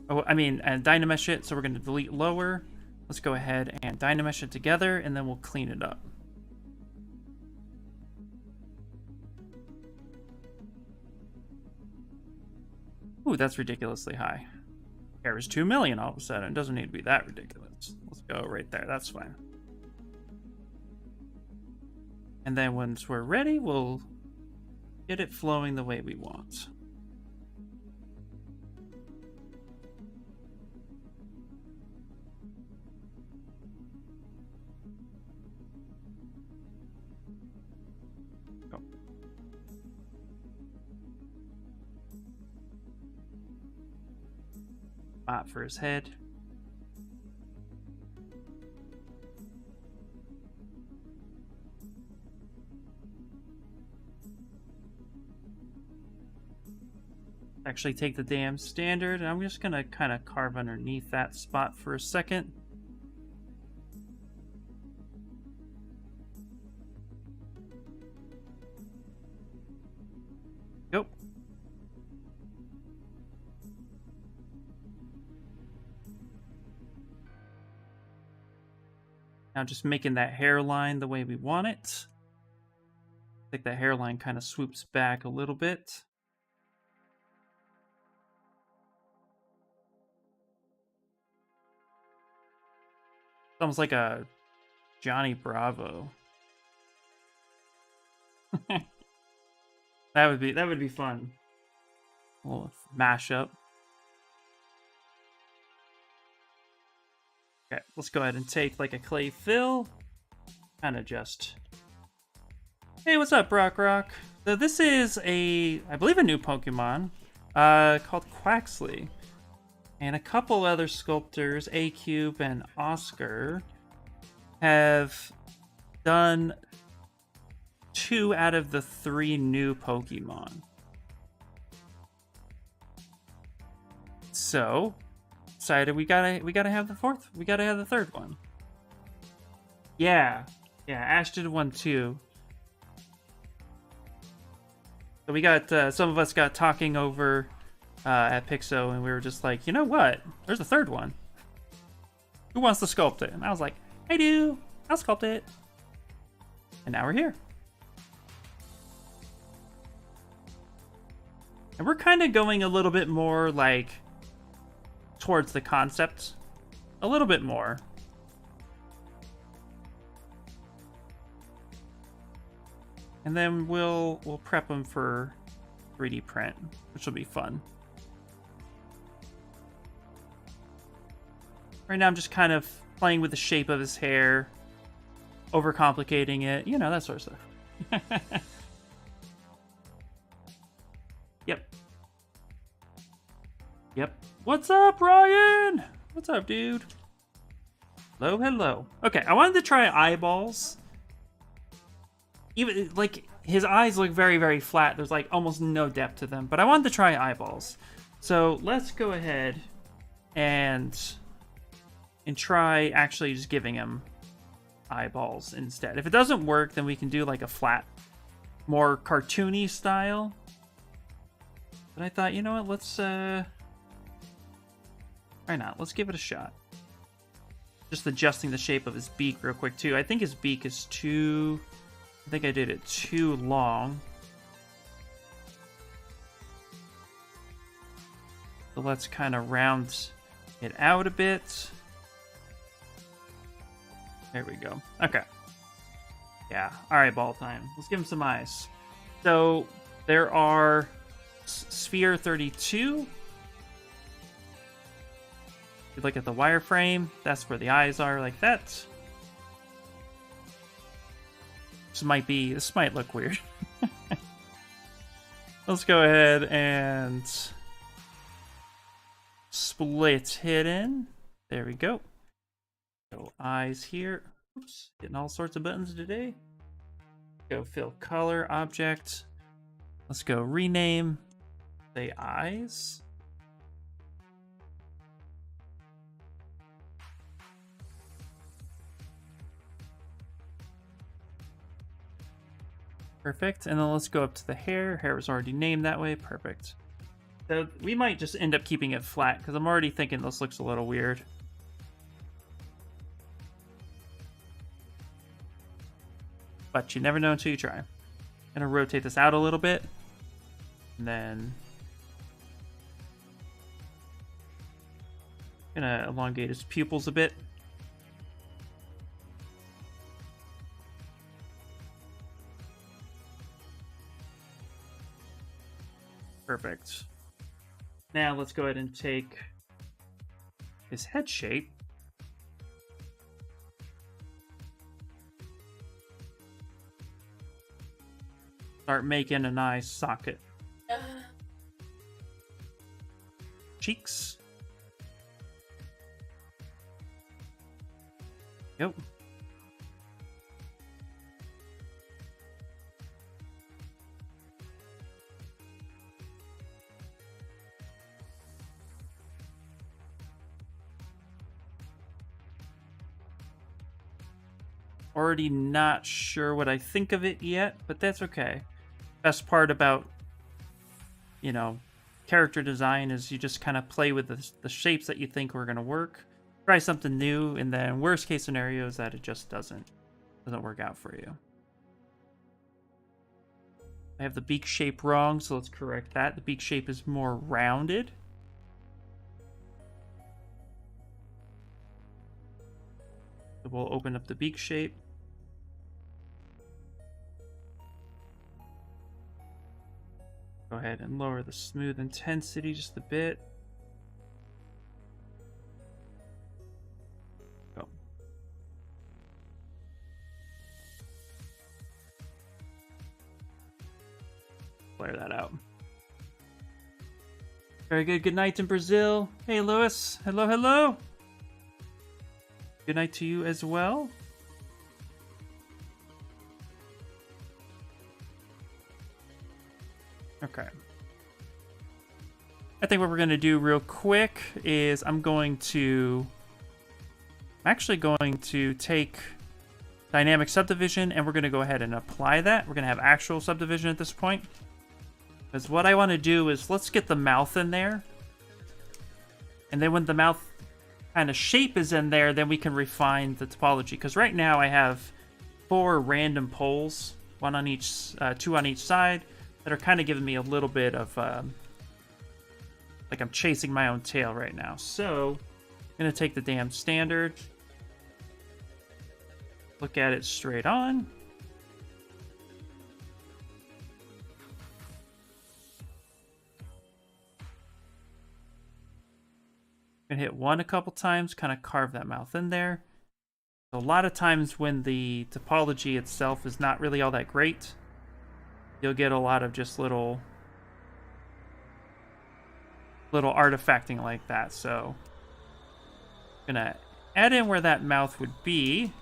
And Dynamesh it, so we're going to delete lower. Let's go ahead and Dynamesh it together, and then we'll clean it up. Ooh, that's ridiculously high. Error is 2 million all of a sudden. It doesn't need to be that ridiculous. Let's go right there. That's fine. And then once we're ready, we'll get it flowing the way we want. Go. Spot for his head. Actually take the damn standard, and I'm just gonna kind of carve underneath that spot for a second. Go. Now just making that hairline the way we want it. I think that hairline kind of swoops back a little bit. Almost like a Johnny Bravo. That would be fun. A little mashup. Okay, let's go ahead and take like a clay fill. Kind of just. Hey, what's up, Brock Rock? So this is I believe a new Pokemon called Quaxly. And a couple other sculptors, A-Cube and Oscar, have done 2 out of the 3 new Pokemon. So, decided we gotta have the 4th. We gotta have the 3rd one. Yeah, Ash did one too. So we got some of us got talking over at Pixo, and we were just like, you know what? There's a 3rd one. Who wants to sculpt it? And I was like, I do. I'll sculpt it. And now we're here. And we're kind of going a little bit more like towards the concept. A little bit more. And then we'll prep them for 3D print, which will be fun. Right now I'm just kind of playing with the shape of his hair, overcomplicating it, you know, that sort of stuff. Yep. What's up, Ryan? What's up, dude? Hello. Okay, I wanted to try eyeballs. Even, like, his eyes look very, very flat. There's, like, almost no depth to them. But I wanted to try eyeballs. So, let's go ahead and try actually just giving him eyeballs instead. If it doesn't work, then we can do, like, a flat, more cartoony style. But I thought, you know what, let's, why not? Let's give it a shot. Just adjusting the shape of his beak real quick, too. I think his beak is too... I think I did it too long. So let's kind of round it out a bit. There we go. Okay. Yeah. All right, ball time. Let's give him some eyes. So there are Sphere 32. If you look at the wireframe, that's where the eyes are, like that. This might look weird. Let's go ahead and split hidden. There we go. Go eyes here. Oops, getting all sorts of buttons today. Go fill color object. Let's go rename. Say eyes. Perfect. And then let's go up to the hair. Hair was already named that way. Perfect. So we might just end up keeping it flat because I'm already thinking this looks a little weird. But you never know until you try. I'm gonna rotate this out a little bit. And then gonna elongate his pupils a bit. Perfect. Now let's go ahead and take his head shape. Start making a nice socket. Cheeks. Yep. Already not sure what I think of it yet, but that's okay. Best part about, you know, character design is you just kind of play with the shapes that you think are going to work. Try something new, and then worst case scenario is that it just doesn't work out for you. I have the beak shape wrong, so let's correct that. The beak shape is more rounded. So we'll open up the beak shape. Go ahead and lower the smooth intensity just a bit. Go. Flare that out. Very good. Good night in Brazil. Hey, Lewis. Hello, hello. Good night to you as well. Okay. I think what we're going to do real quick is I'm actually going to take dynamic subdivision and we're going to go ahead and apply that. We're going to have actual subdivision at this point. Because what I want to do is let's get the mouth in there. And then when the mouth kind of shape is in there, then we can refine the topology. Because right now I have 4 random poles, 2 on each side, that are kind of giving me a little bit of, like I'm chasing my own tail right now. So, I'm going to take the damn standard, look at it straight on. I'm going to hit 1 a couple times, kind of carve that mouth in there. A lot of times when the topology itself is not really all that great, you'll get a lot of just little artifacting like that. So I'm gonna add in where that mouth would be,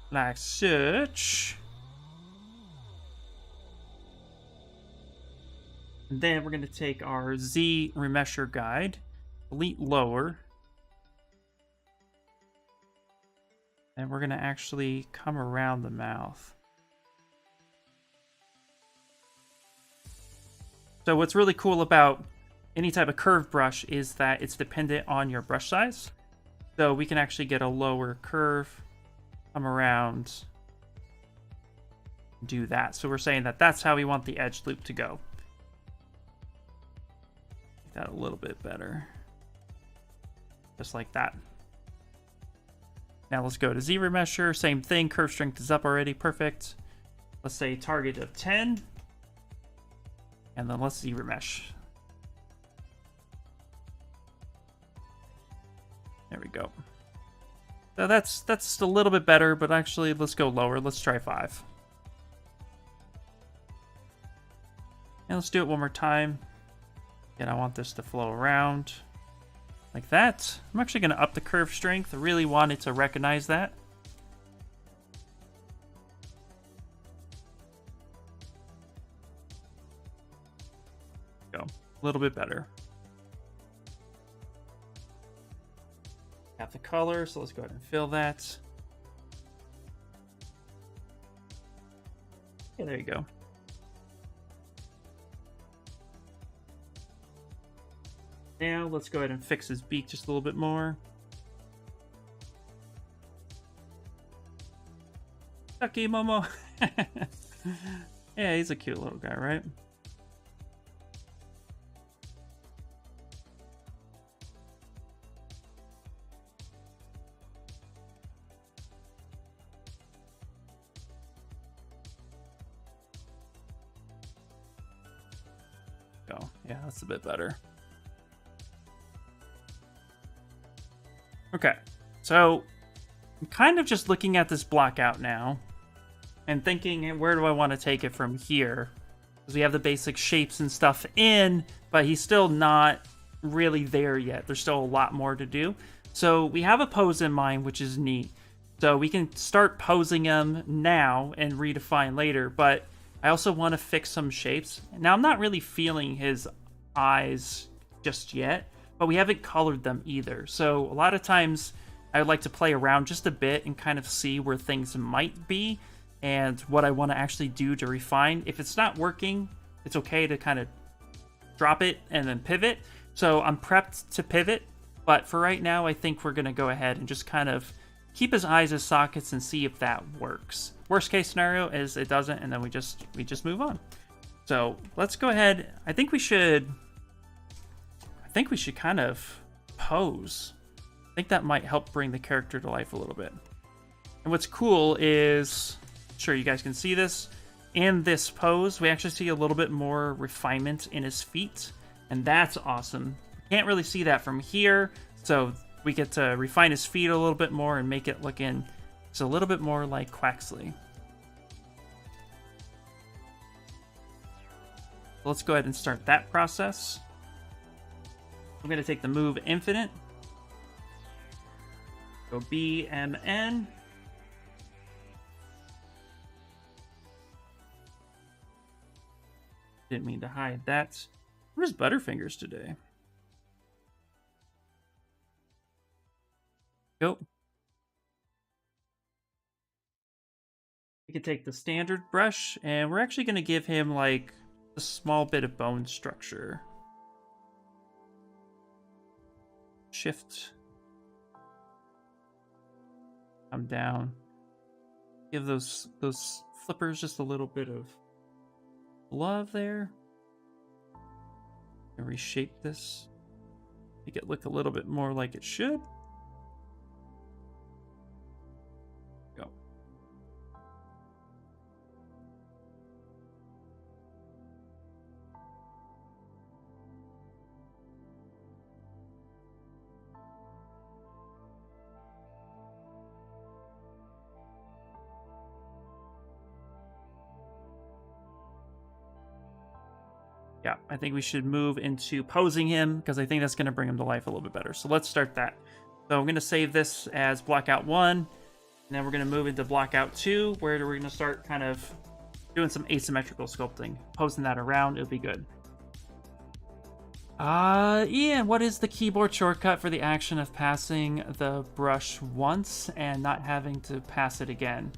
like such. And then we're gonna take our Z remesher guide, delete lower, and we're gonna actually come around the mouth. So what's really cool about any type of curved brush is that it's dependent on your brush size. So we can actually get a lower curve, come around, do that. So we're saying that that's how we want the edge loop to go. Make that a little bit better. Just like that. Now let's go to Z remesher. Same thing, curve strength is up already, perfect. Let's say target of 10. And then let's Z remesh. There we go. So that's a little bit better, but actually let's go lower. Let's try 5. And let's do it one more time. And I want this to flow around. like that. I'm actually going to up the curve strength. I really wanted to recognize that. Go. A little bit better. Have the color, so let's go ahead and fill that. Yeah, there you go. Now let's go ahead and fix his beak just a little bit more. Ducky Momo. Yeah, he's a cute little guy, right? Oh, yeah, that's a bit better. Okay, so I'm kind of just looking at this block out now and thinking, where do I want to take it from here? Because we have the basic shapes and stuff in, but he's still not really there yet. There's still a lot more to do. So we have a pose in mind, which is neat. So we can start posing him now and redefine later, but I also want to fix some shapes. Now, I'm not really feeling his eyes just yet, but we haven't colored them either. So a lot of times I would like to play around just a bit and kind of see where things might be and what I want to actually do to refine. If it's not working, it's okay to kind of drop it and then pivot. So I'm prepped to pivot, but for right now, I think we're going to go ahead and just kind of keep his eyes as sockets and see if that works. Worst case scenario is it doesn't, and then we just move on. So let's go ahead. I think we should kind of pose. I think that might help bring the character to life a little bit. And what's cool is, sure, you guys can see this, in this pose, we actually see a little bit more refinement in his feet, and that's awesome. Can't really see that from here, so we get to refine his feet a little bit more and make it look in just a little bit more like Quaxly. Let's go ahead and start that process. I'm going to take the move infinite. Go BMN. Didn't mean to hide that. Where's Butterfingers today? Go. We can take the standard brush, and we're actually going to give him like a small bit of bone structure. Shift. Come down. Give those flippers just a little bit of love there. And reshape this. Make it look a little bit more like it should. Go. Yeah, I think we should move into posing him because I think that's going to bring him to life a little bit better. So let's start that. So I'm going to save this as blockout 1, and then we're going to move into blockout 2, where we're going to start kind of doing some asymmetrical sculpting. Posing that around, it'll be good. Ian, what is the keyboard shortcut for the action of passing the brush once and not having to pass it again?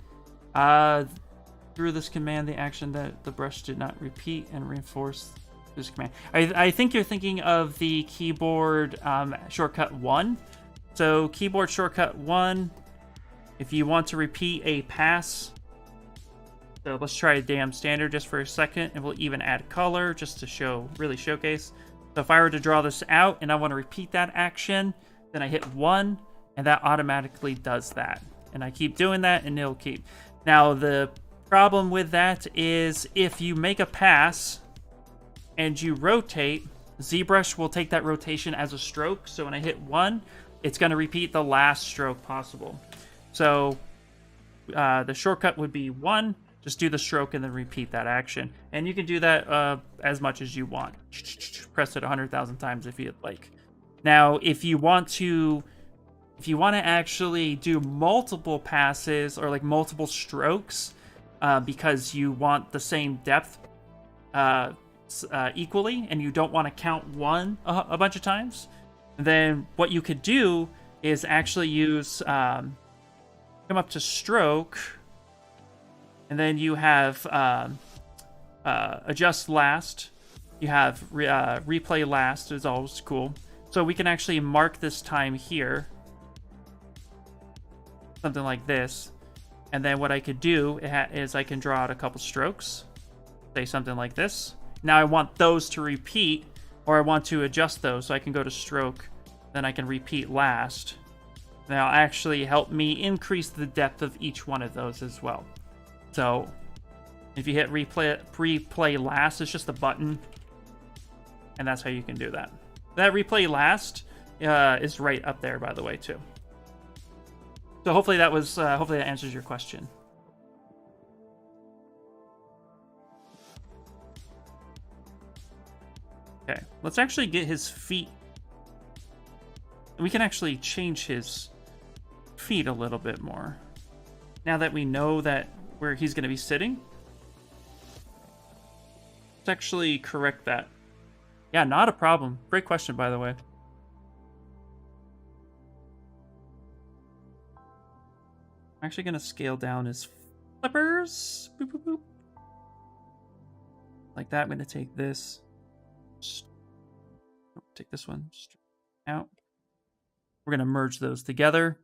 Through this command, the action that the brush did not repeat and reinforce this command. I think you're thinking of the keyboard shortcut 1. So keyboard shortcut 1, if you want to repeat a pass, so let's try a damn standard just for a second, and we'll even add color just to really showcase. So if I were to draw this out and I want to repeat that action, then I hit 1, and that automatically does that. And I keep doing that, and it'll keep. Now, the problem with that is if you make a pass and you rotate, ZBrush will take that rotation as a stroke. So when I hit 1, it's going to repeat the last stroke possible. So the shortcut would be 1. Just do the stroke and then repeat that action. And you can do that as much as you want. Press it 100,000 times if you'd like. Now, if you want to actually do multiple passes or like multiple strokes, because you want the same depth equally, and you don't want to count one a bunch of times, then what you could do is actually use come up to stroke, and then you have adjust last. You have replay last is always cool. So we can actually mark this time here, something like this. And then what I could do is I can draw out a couple strokes, say something like this. Now I want those to repeat, or I want to adjust those, so I can go to stroke, then I can repeat last. That'll actually help me increase the depth of each one of those as well. So if you hit replay last, it's just a button, and that's how you can do that. That replay last is right up there, by the way, too. So hopefully that was hopefully that answers your question. Okay, let's actually get his feet. We can actually change his feet a little bit more now that we know that where he's going to be sitting. Let's actually correct that. Yeah, not a problem. Great question, by the way. I'm actually going to scale down his flippers. Boop, boop, boop. Like that. I'm going to take this. Take this one out. We're going to merge those together.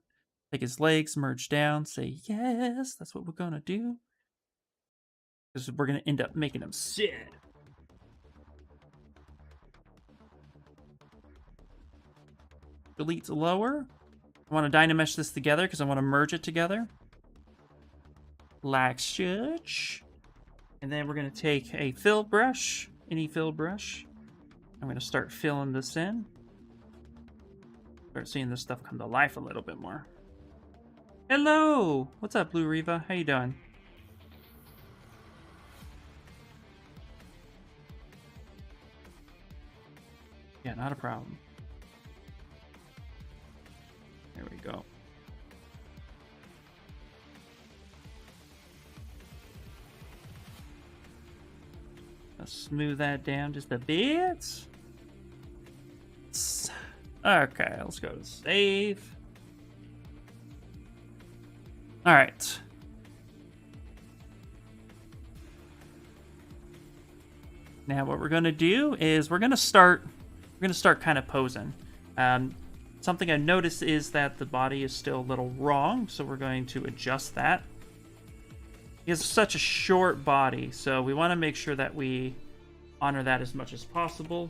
Take his legs, merge down, say yes. That's what we're going to do. Because we're going to end up making him sit. Delete lower. I want to dynamesh this together because I want to merge it together. Like such. And then we're going to take a fill brush, any fill brush. I'm going to start filling this in. Start seeing this stuff come to life a little bit more. Hello! What's up, Blue Reva? How you doing? Yeah, not a problem. There we go. Let's smooth that down just a bit. Okay, let's go to save. All right. Now what we're going to do is we're going to start kind of posing. Something I noticed is that the body is still a little wrong, so we're going to adjust that. He has such a short body, so we want to make sure that we honor that as much as possible.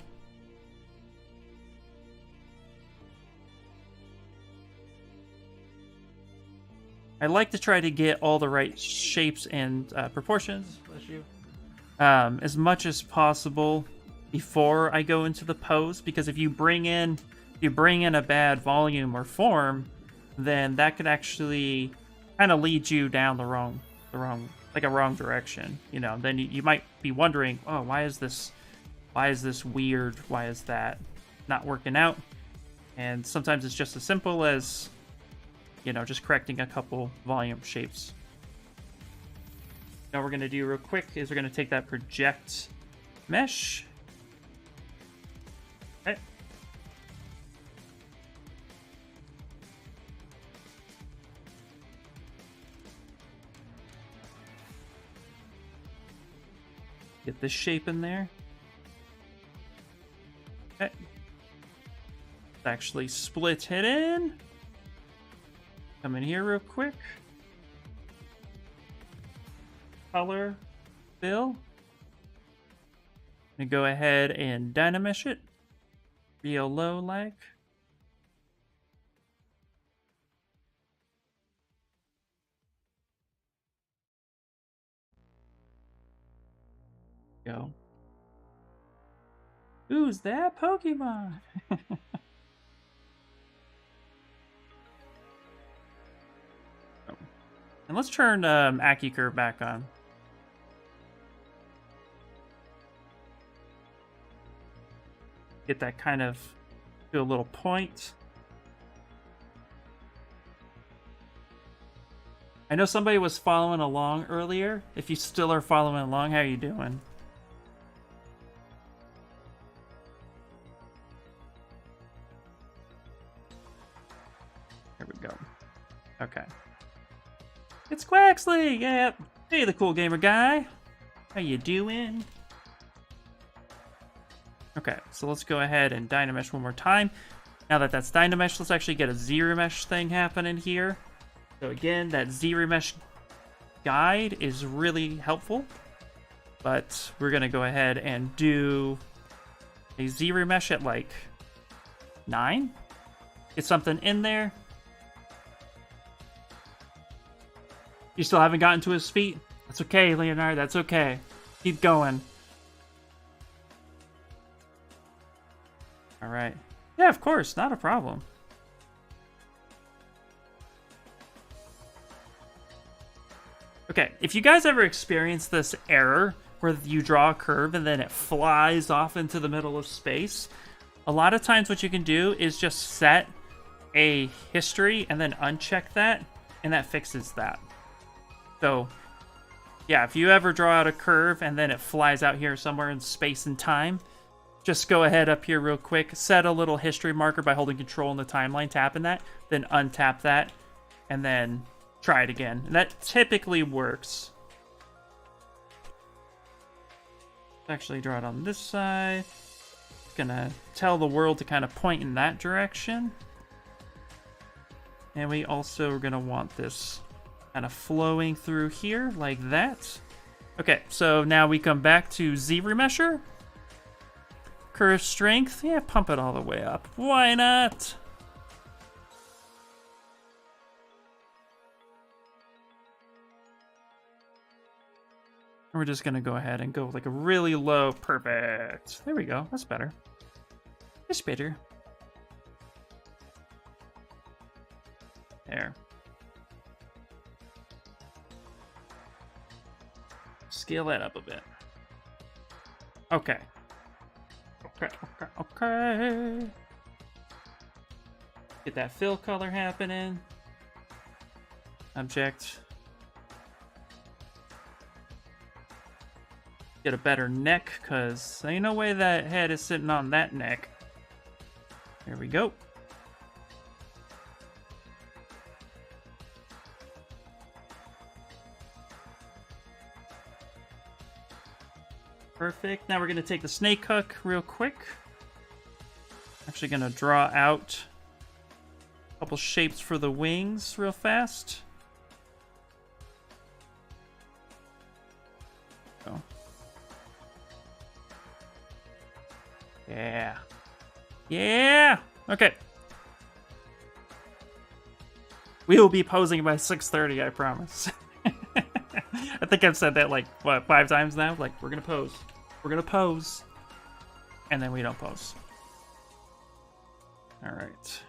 I like to try to get all the right shapes and proportions as much as possible before I go into the pose, because if you bring in a bad volume or form, then that could actually kind of lead you down the wrong direction. You know, then you might be wondering, oh, why is this weird? Why is that not working out? And sometimes it's just as simple as, you know, just correcting a couple volume shapes. Now what we're going to do real quick is we're going to take that project mesh. Okay. Get this shape in there. Okay. Let's actually split it in. Come in here real quick. Color fill. And go ahead and dynamesh it. Real low like. Go. Who's that Pokemon? And let's turn AccuCurve back on. Get that kind of Do a little point. I know somebody was following along earlier. If you still are following along, how are you doing? Here we go. Okay. It's Quaxly! Yeah. Hey, the cool gamer guy. How you doing? Okay, so let's go ahead and Dynamesh one more time. Now that that's Dynamesh, let's actually get a ZBrush thing happening here. So again, that ZBrush guide is really helpful. But we're going to go ahead and do a ZBrush at like 9. Get something in there. You still haven't gotten to his feet? That's okay, Leonard. That's okay. Keep going. All right. Yeah, of course. Not a problem. Okay, if you guys ever experience this error where you draw a curve and then it flies off into the middle of space, a lot of times what you can do is just set a history and then uncheck that, and that fixes that. So, yeah, if you ever draw out a curve and then it flies out here somewhere in space and time, just go ahead up here real quick, set a little history marker by holding control in the timeline, tapping that, then untap that, and then try it again. And that typically works. Actually draw it on this side. Gonna tell the world to kind of point in that direction. And we also are gonna want this kind of flowing through here like that. Okay, so now we come back to ZBrush. Curve strength, yeah, pump it all the way up. Why not? We're just gonna go ahead and go like a really low, perfect. There we go, that's better. It's better. There. Scale that up a bit. Okay. Okay. Get that fill color happening. Object. Get a better neck, because there ain't no way that head is sitting on that neck. There we go. Perfect. Now we're going to take the snake hook real quick. Actually going to draw out a couple shapes for the wings real fast. Oh. Yeah. Yeah! Okay. We will be posing by 6:30, I promise. I think I've said that like, what, 5 times now? Like, we're gonna pose. We're gonna pose. And then we don't pose. Alright.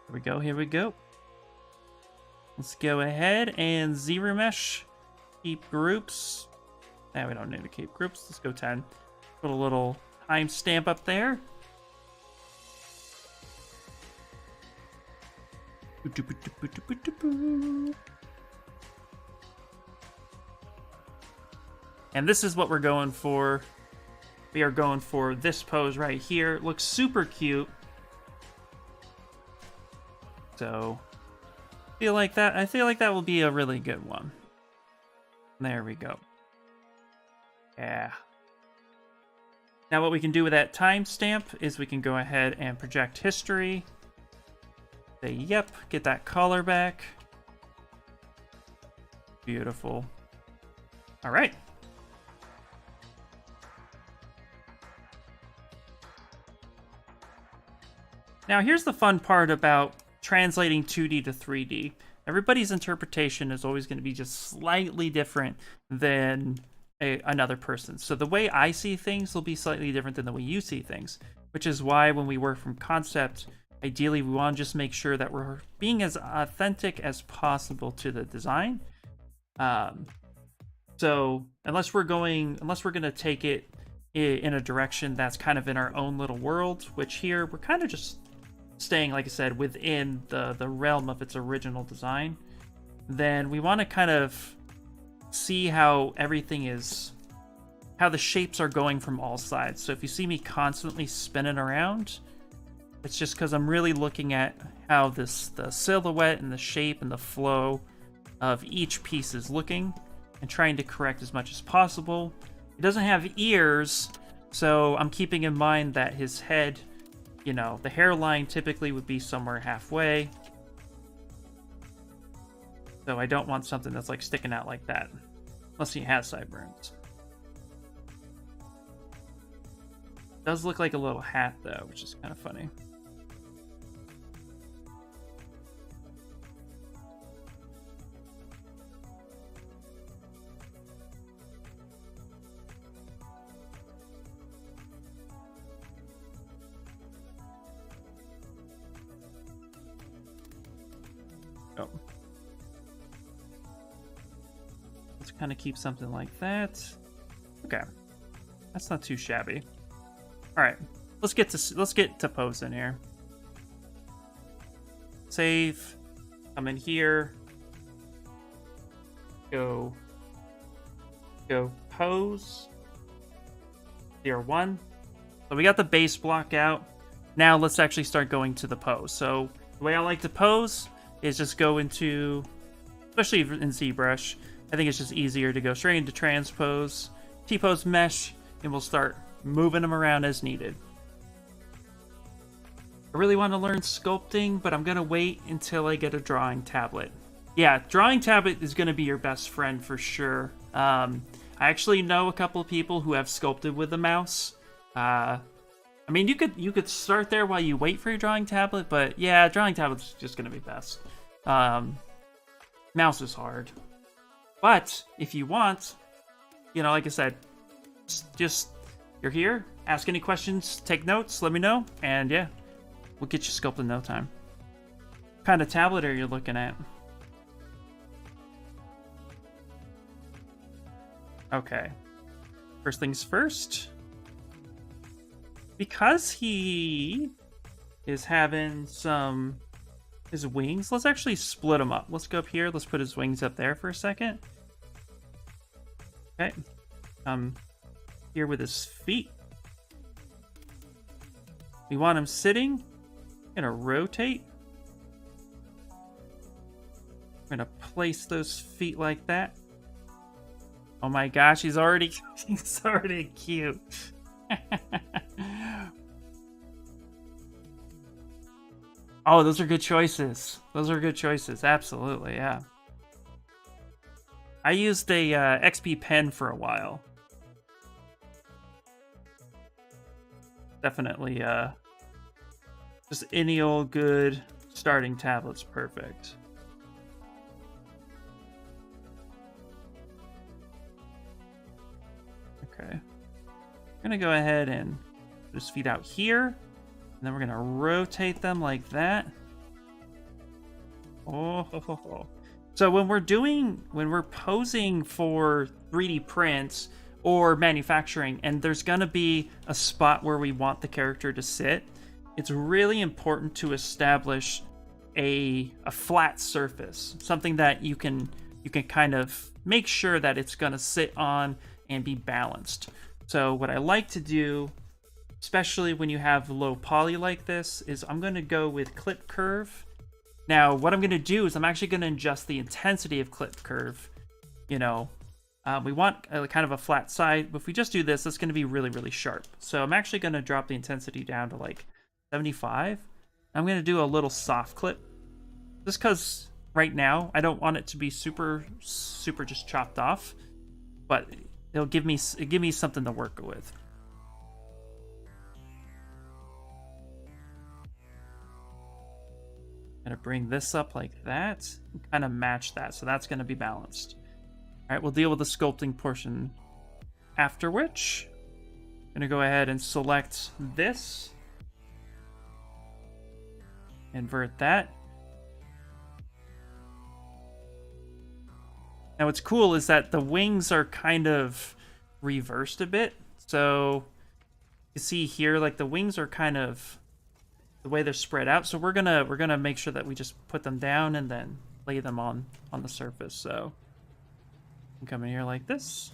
Here we go, here we go. Let's go ahead and ZBrush. Keep groups. Now we don't need to keep groups. Let's go 10. Put a little timestamp up there. And this is what we're going for. We are going for this pose right here. It looks super cute. So I feel like that will be a really good one. There we go. Yeah. Now what we can do with that timestamp is we can go ahead and project history. Say yep, get that color back. Beautiful. All right. Now here's the fun part about translating 2D to 3D. Everybody's interpretation is always going to be just slightly different than another person. So the way I see things will be slightly different than the way you see things, which is why when we work from concept, ideally we want to just make sure that we're being as authentic as possible to the design. So unless we're going to take it in a direction that's kind of in our own little world, which here we're kind of just staying, like I said, within the realm of its original design, then we want to kind of see how everything is, how the shapes are going from all sides. So if you see me constantly spinning around, it's just because I'm really looking at how the silhouette and the shape and the flow of each piece is looking and trying to correct as much as possible. It doesn't have ears, so I'm keeping in mind that his head, you know, the hairline typically would be somewhere halfway. So I don't want something that's like sticking out like that, unless he has sideburns. Does look like a little hat though, which is kind of funny. Oh. Let's kind of keep something like that. Okay. That's not too shabby. All right. Let's get to posing here. Save. Come in here. Go pose. 0-1. So we got the base block out. Now let's actually start going to the pose. So the way I like to pose is just go into, especially in ZBrush, I think it's just easier to go straight into transpose, T-pose mesh, and we'll start moving them around as needed. I really want to learn sculpting, but I'm going to wait until I get a drawing tablet. Yeah, drawing tablet is going to be your best friend for sure. I actually know a couple of people who have sculpted with a mouse. I mean, you could start there while you wait for your drawing tablet, but yeah, drawing tablet's just going to be best. Mouse is hard. But if you want, you know, like I said, just you're here, ask any questions, take notes, let me know, and yeah, we'll get you sculpted in no time. What kind of tablet are you looking at? Okay. First things first. Because he is having his wings, let's actually split them up. Let's go up here. Let's put his wings up there for a second. Okay. Here with his feet. We want him sitting. Gonna rotate. We're gonna place those feet like that. Oh my gosh, he's already cute. Oh, those are good choices. Those are good choices. Absolutely, yeah. I used a XP pen for a while. Definitely, just any old good starting tablet's perfect. Okay. I'm gonna go ahead and put his feet out here. And then we're gonna rotate them like that. Oh. So when we're posing for 3D prints or manufacturing, and there's gonna be a spot where we want the character to sit, it's really important to establish a flat surface, something that you can kind of make sure that it's gonna sit on and be balanced. So what I like to do, especially when you have low poly like this, is I'm going to go with clip curve. Now, what I'm going to do is I'm actually going to adjust the intensity of clip curve. You know, we want kind of a flat side, but if we just do this, it's going to be really, really sharp. So I'm actually going to drop the intensity down to like 75. I'm going to do a little soft clip, just because right now I don't want it to be super just chopped off, but it'll give me something to work with. Gonna bring this up like that and kind of match that, so that's gonna be balanced. All right, we'll deal with the sculpting portion after which I'm gonna go ahead and select this, invert that. Now what's cool is that the wings are kind of reversed a bit, So you see here, like the wings are kind of the way they're spread out. So we're gonna make sure that we just put them down and then lay them on the surface. So you come in here like this.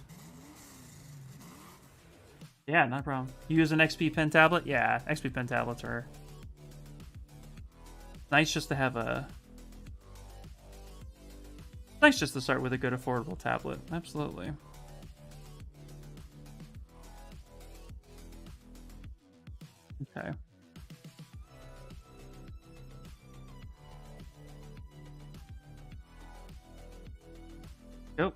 Yeah, no problem. You use an XP pen tablet? Yeah, XP pen tablets are nice just to have a... Nice just to start with a good affordable tablet. Absolutely. Okay. Yep.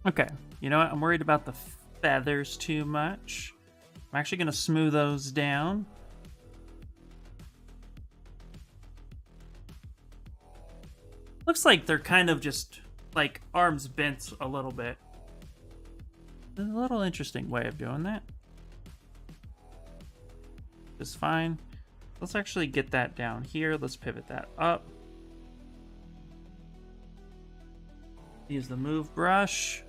Okay, you know what? I'm worried about the feathers too much. I'm actually going to smooth those down. Looks like they're kind of just, like, arms bent a little bit. There's a little interesting way of doing that. Just fine. Let's actually get that down here. Let's pivot that up. Use the move brush.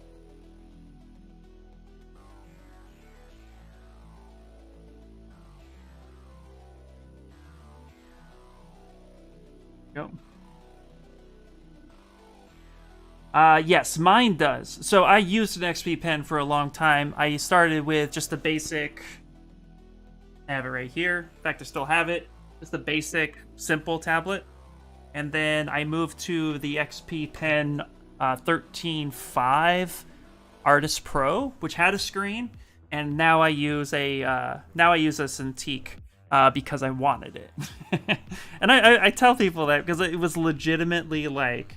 Go. Yes, mine does. So I used an XP pen for a long time. I started with just the basic. I have it right here. In fact, I still have it. Just the basic, simple tablet. And then I moved to the XP pen 13.5 Artist Pro, which had a screen. And now I use a Cintiq. Because I wanted it. And I tell people that because it was legitimately like,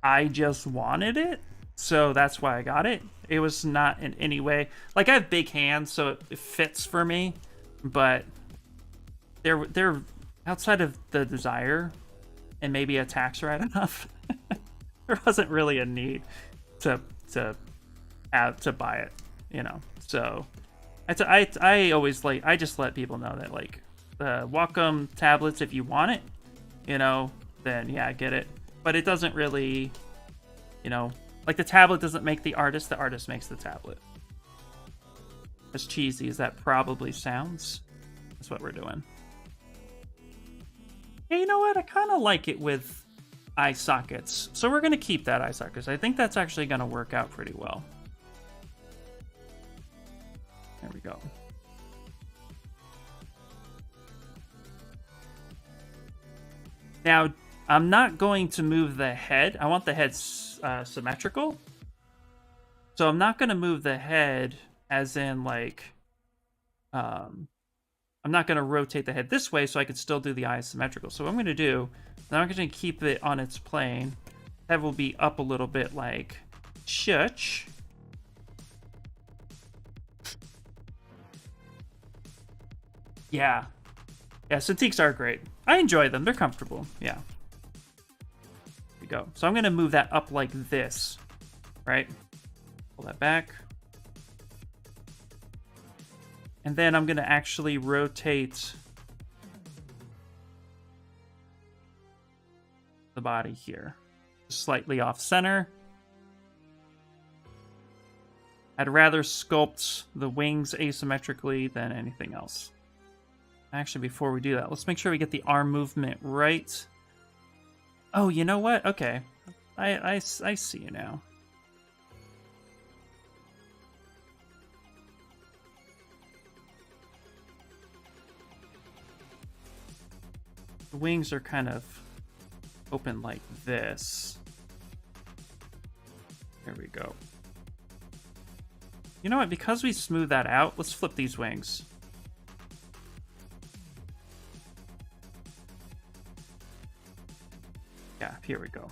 I just wanted it. So that's why I got it. It was not in any way, like I have big hands, so it fits for me, but they're outside of the desire and maybe a tax write-off. There wasn't really a need to buy it, you know? So I always like, I just let people know that like, the Wacom tablets, if you want it, you know, then yeah, get it. But it doesn't really, you know, like the tablet doesn't make the artist makes the tablet. As cheesy as that probably sounds, that's what we're doing. Hey, you know what? I kind of like it with eye sockets. So we're going to keep that eye sockets. I think that's actually going to work out pretty well. There we go. Now, I'm not going to move the head. I want the head symmetrical. So I'm not going to move the head as in like... I'm not going to rotate the head this way so I can still do the eyes symmetrical. So what I'm going to do, I'm going to keep it on its plane. Head will be up a little bit like such. Yeah. Yeah, Cintiqs are great. I enjoy them. They're comfortable. Yeah. There we go. So I'm going to move that up like this, right? Pull that back. And then I'm going to actually rotate the body here. Slightly off center. I'd rather sculpt the wings asymmetrically than anything else. Actually, before we do that, let's make sure we get the arm movement right. Oh, you know what? Okay. I see you now. The wings are kind of open like this. There we go. You know what? Because we smooth that out, let's flip these wings. Yeah, here we go.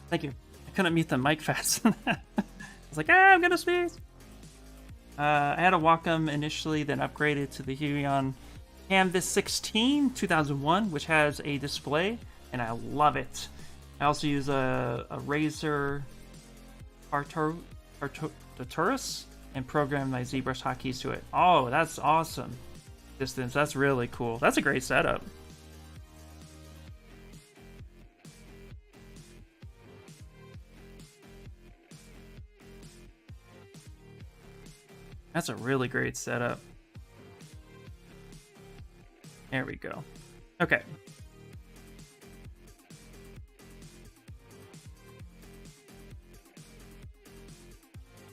Thank you. I couldn't mute the mic fast. I was like, I'm gonna sneeze. I had a Wacom initially, then upgraded to the Huion Canvas 16 2001, which has a display, and I love it. I also use a Razer Arturus and program my ZBrush hotkeys to it. Oh, that's awesome. Distance, that's really cool. That's a great setup. That's a really great setup. There we go. Okay.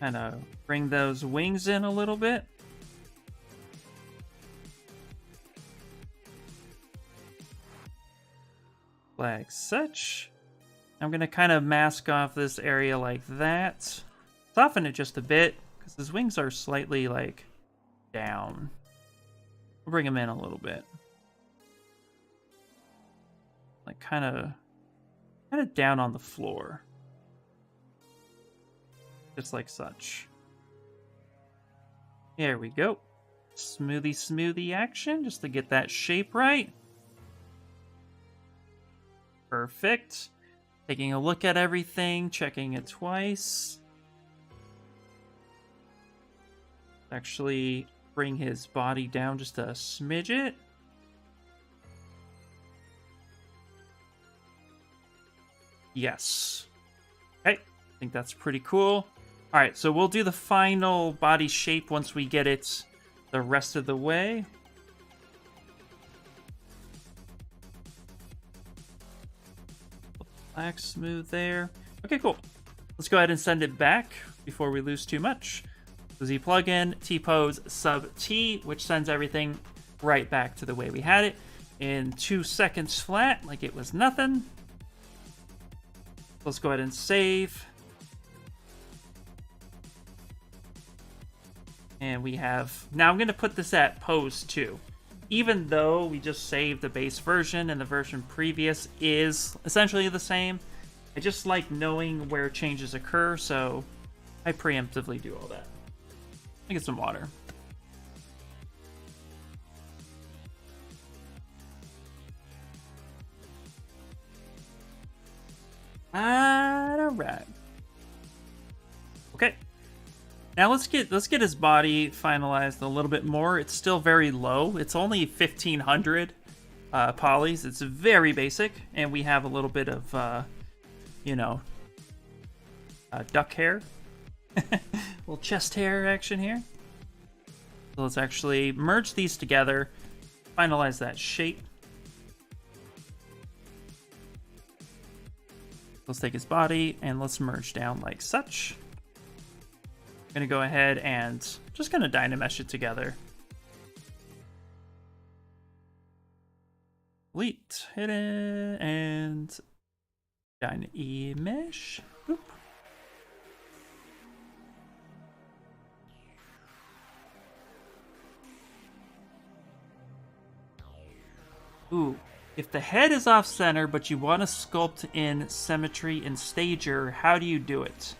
Kind of bring those wings in a little bit. Like such. I'm going to kind of mask off this area like that. Soften it just a bit, because his wings are slightly, like, down. We'll bring him in a little bit. Like, kind of down on the floor. Just like such. There we go. Smoothie action, just to get that shape right. Perfect. Taking a look at everything, checking it twice. Actually bring his body down just a smidget. Yes. Okay, I think that's pretty cool. All right, so we'll do the final body shape once we get it the rest of the way. Black smooth there. Okay, cool. Let's go ahead and send it back before we lose too much. So Z plugin, T-pose, sub T, which sends everything right back to the way we had it in 2 seconds flat, like it was nothing. Let's go ahead and save. And we have, now I'm going to put this at pose 2. Even though we just saved the base version and the version previous is essentially the same, I just like knowing where changes occur, so I preemptively do all that. Let me get some water. Alright. Okay. Now let's get his body finalized a little bit more. It's still very low. It's only 1500 polys. It's very basic, and we have a little bit of, you know, duck hair, little chest hair action here. So let's actually merge these together, finalize that shape. Let's take his body and let's merge down like such. I'm gonna go ahead and just gonna Dynamesh it together. Delete, hit it, and Dynamesh. Boop. Ooh, if the head is off center, but you want to sculpt in symmetry and stager, how do you do it?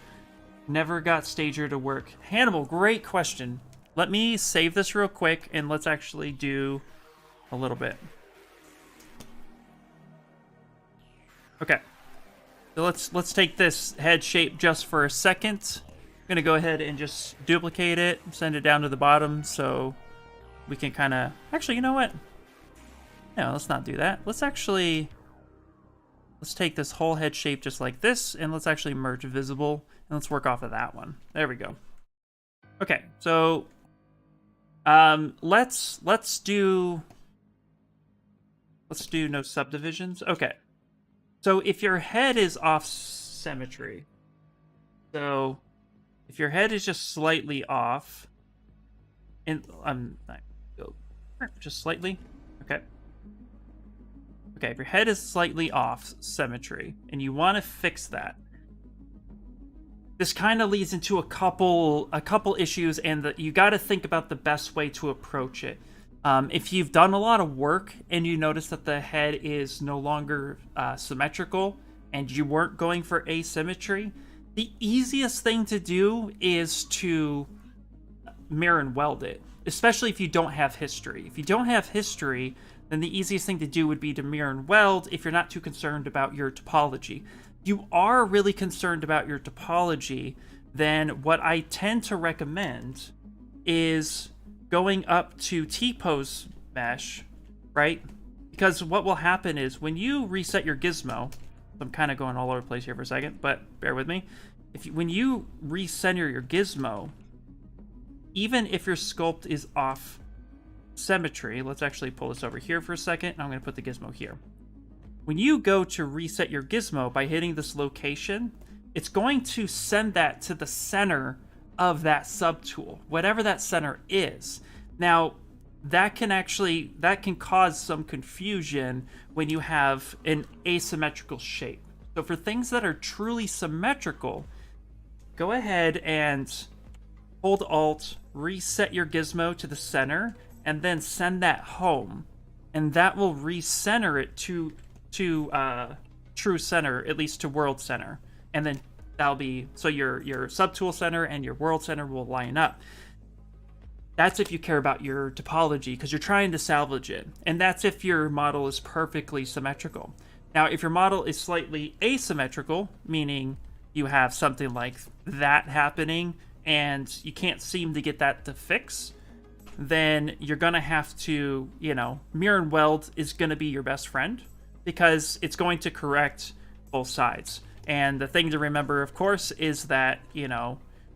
Never got stager to work. Hannibal, great question. Let me save this real quick, and let's actually do a little bit. Okay. So let's take this head shape just for a second. I'm gonna go ahead and just duplicate it, send it down to the bottom, so we can kind of... Actually, you know what? No, let's not do that. Let's take this whole head shape just like this, and let's actually merge visible, and let's work off of that one. There we go. Okay, so let's do no subdivisions. Okay, so if your head is off symmetry, so if your head is just slightly off, and just slightly, okay. Okay, if your head is slightly off symmetry and you want to fix that, this kind of leads into a couple issues, and you got to think about the best way to approach it. If you've done a lot of work and you notice that the head is no longer symmetrical and you weren't going for asymmetry, the easiest thing to do is to mirror and weld it, especially if you don't have history. If you don't have history, then the easiest thing to do would be to mirror and weld if you're not too concerned about your topology. You are really concerned about your topology then what I tend to recommend is going up to T-pose mesh, right? Because what will happen is when you reset your gizmo, I'm kind of going all over the place here for a second, but bear with me. When you recenter your gizmo, even if your sculpt is off symmetry, let's actually pull this over here for a second. I'm going to put the gizmo here. When you go to reset your gizmo by hitting this location, it's going to send that to the center of that subtool, whatever that center is. Now, that can cause some confusion when you have an asymmetrical shape. So for things that are truly symmetrical, go ahead and hold Alt, reset your gizmo to the center, and then send that home. And that will recenter it to true center, at least to world center. And then that'll be, so your subtool center and your world center will line up. That's if you care about your topology, because you're trying to salvage it. And that's if your model is perfectly symmetrical. Now, if your model is slightly asymmetrical, meaning you have something like that happening and you can't seem to get that to fix, then you're going to have to, mirror and weld is going to be your best friend, because it's going to correct both sides. And the thing to remember, of course, is that,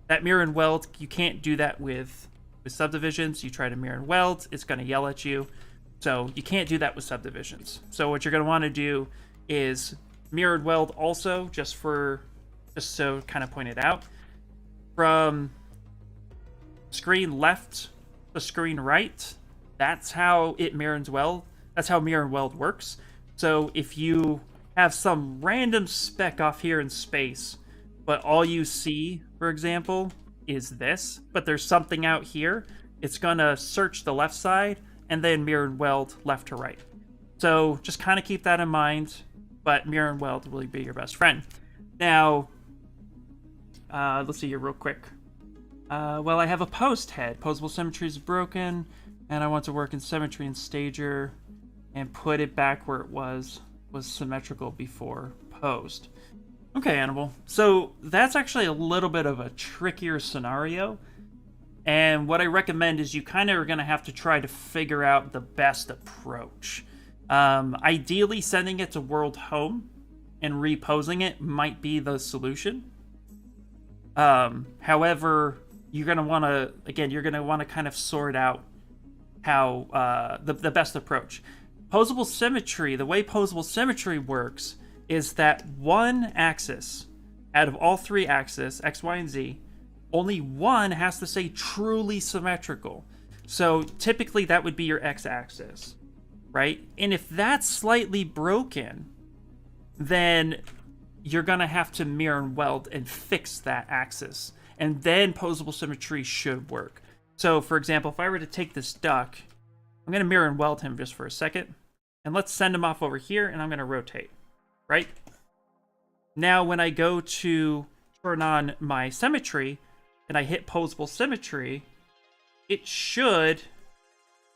that mirror and weld, you can't do that with subdivisions. You try to mirror and weld, it's going to yell at you. So you can't do that with subdivisions. So what you're going to want to do is mirror and weld also, just so kind of point it out, from screen left to screen right. That's how it mirrors weld. That's how mirror and weld works. So if you have some random speck off here in space, but all you see, for example, is this, but there's something out here, it's gonna search the left side and then mirror and weld left to right. So just kind of keep that in mind, but mirror and weld will be your best friend. Now, let's see here real quick. Well, I have a post head. Posable symmetry is broken, and I want to work in symmetry and stager and put it back where it was symmetrical before posed. Okay, Animal. So that's actually a little bit of a trickier scenario. And what I recommend is you kind of are going to have to try to figure out the best approach. Ideally, sending it to world home and reposing it might be the solution. However, you're going to want to, kind of sort out how the best approach. Posable symmetry, the way posable symmetry works is that one axis out of all three axes, X, Y, and Z, only one has to say truly symmetrical. So typically that would be your X-axis, right? And if that's slightly broken, then you're going to have to mirror and weld and fix that axis. And then posable symmetry should work. So for example, if I were to take this duck, I'm going to mirror and weld him just for a second. And let's send him off over here, and I'm going to rotate. Right? Now, when I go to turn on my symmetry and I hit posable symmetry, it should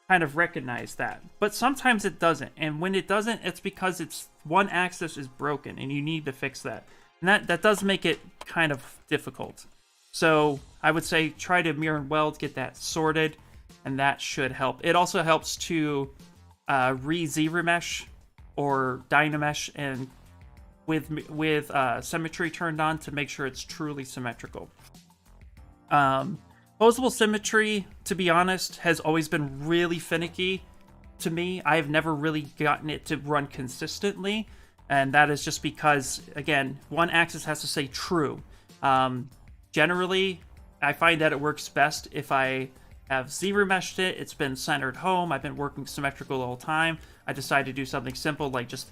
kind of recognize that. But sometimes it doesn't. And when it doesn't, it's because it's one axis is broken and you need to fix that. And that does make it kind of difficult. So I would say try to mirror and weld, get that sorted, and that should help. It also helps to ZBrush or Dynamesh and with symmetry turned on to make sure it's truly symmetrical. Posable symmetry, to be honest, has always been really finicky to me. I've never really gotten it to run consistently, and that is just because, again, one axis has to say true. Generally, I find that it works best if I have ZBrushed it, it's been centered home, I've been working symmetrical the whole time, I decide to do something simple like just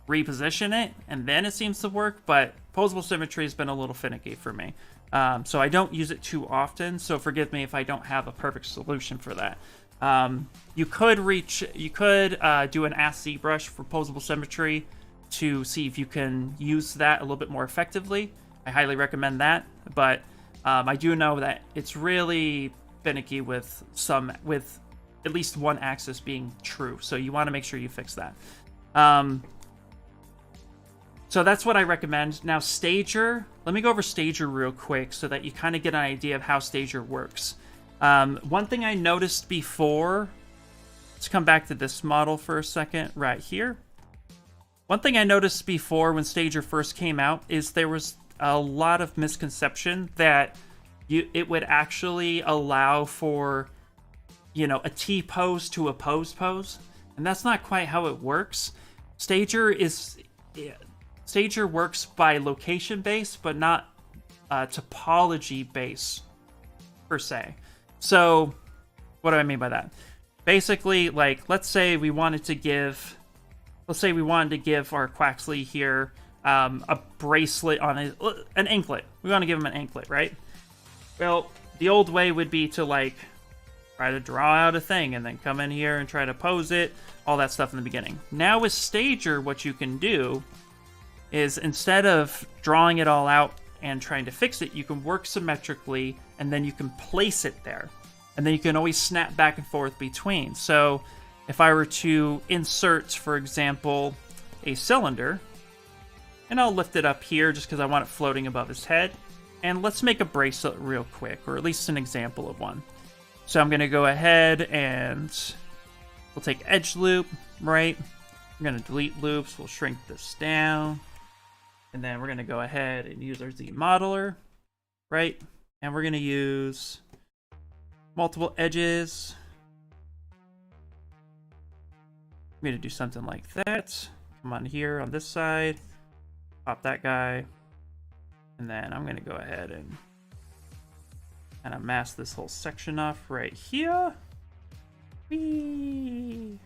reposition it, and then it seems to work, but posable symmetry has been a little finicky for me. So I don't use it too often, so forgive me if I don't have a perfect solution for that. You could do an Ask ZBrush for posable symmetry to see if you can use that a little bit more effectively. I highly recommend that, but I do know that it's really finicky with at least one axis being true, so you want to make sure you fix that. So that's what I recommend. Now, Stager, let me go over Stager real quick so that you kind of get an idea of how Stager works. One thing I noticed before, let's come back to this model for a second right here. One thing I noticed before when Stager first came out is there was a lot of misconception that it would actually allow for, you know, a T-pose to a pose. And that's not quite how it works. Stager works by location base, but not topology base per se. So what do I mean by that? Basically, like, let's say we wanted to give our Quaxly here a bracelet on an anklet. We want to give him an anklet, right? Well, the old way would be to, like, try to draw out a thing and then come in here and try to pose it, all that stuff in the beginning. Now with Stager, what you can do is, instead of drawing it all out and trying to fix it, you can work symmetrically, and then you can place it there. And then you can always snap back and forth between. So if I were to insert, for example, a cylinder, and I'll lift it up here just because I want it floating above his head. And let's make a bracelet real quick, or at least an example of one. So I'm going to go ahead and we'll take edge loop, right? We're going to delete loops. We'll shrink this down. And then we're going to go ahead and use our Z modeler, right? And we're going to use multiple edges. I'm going to do something like that. Come on here on this side. Pop that guy. And then I'm going to go ahead and kind of mask this whole section off right here. Whee!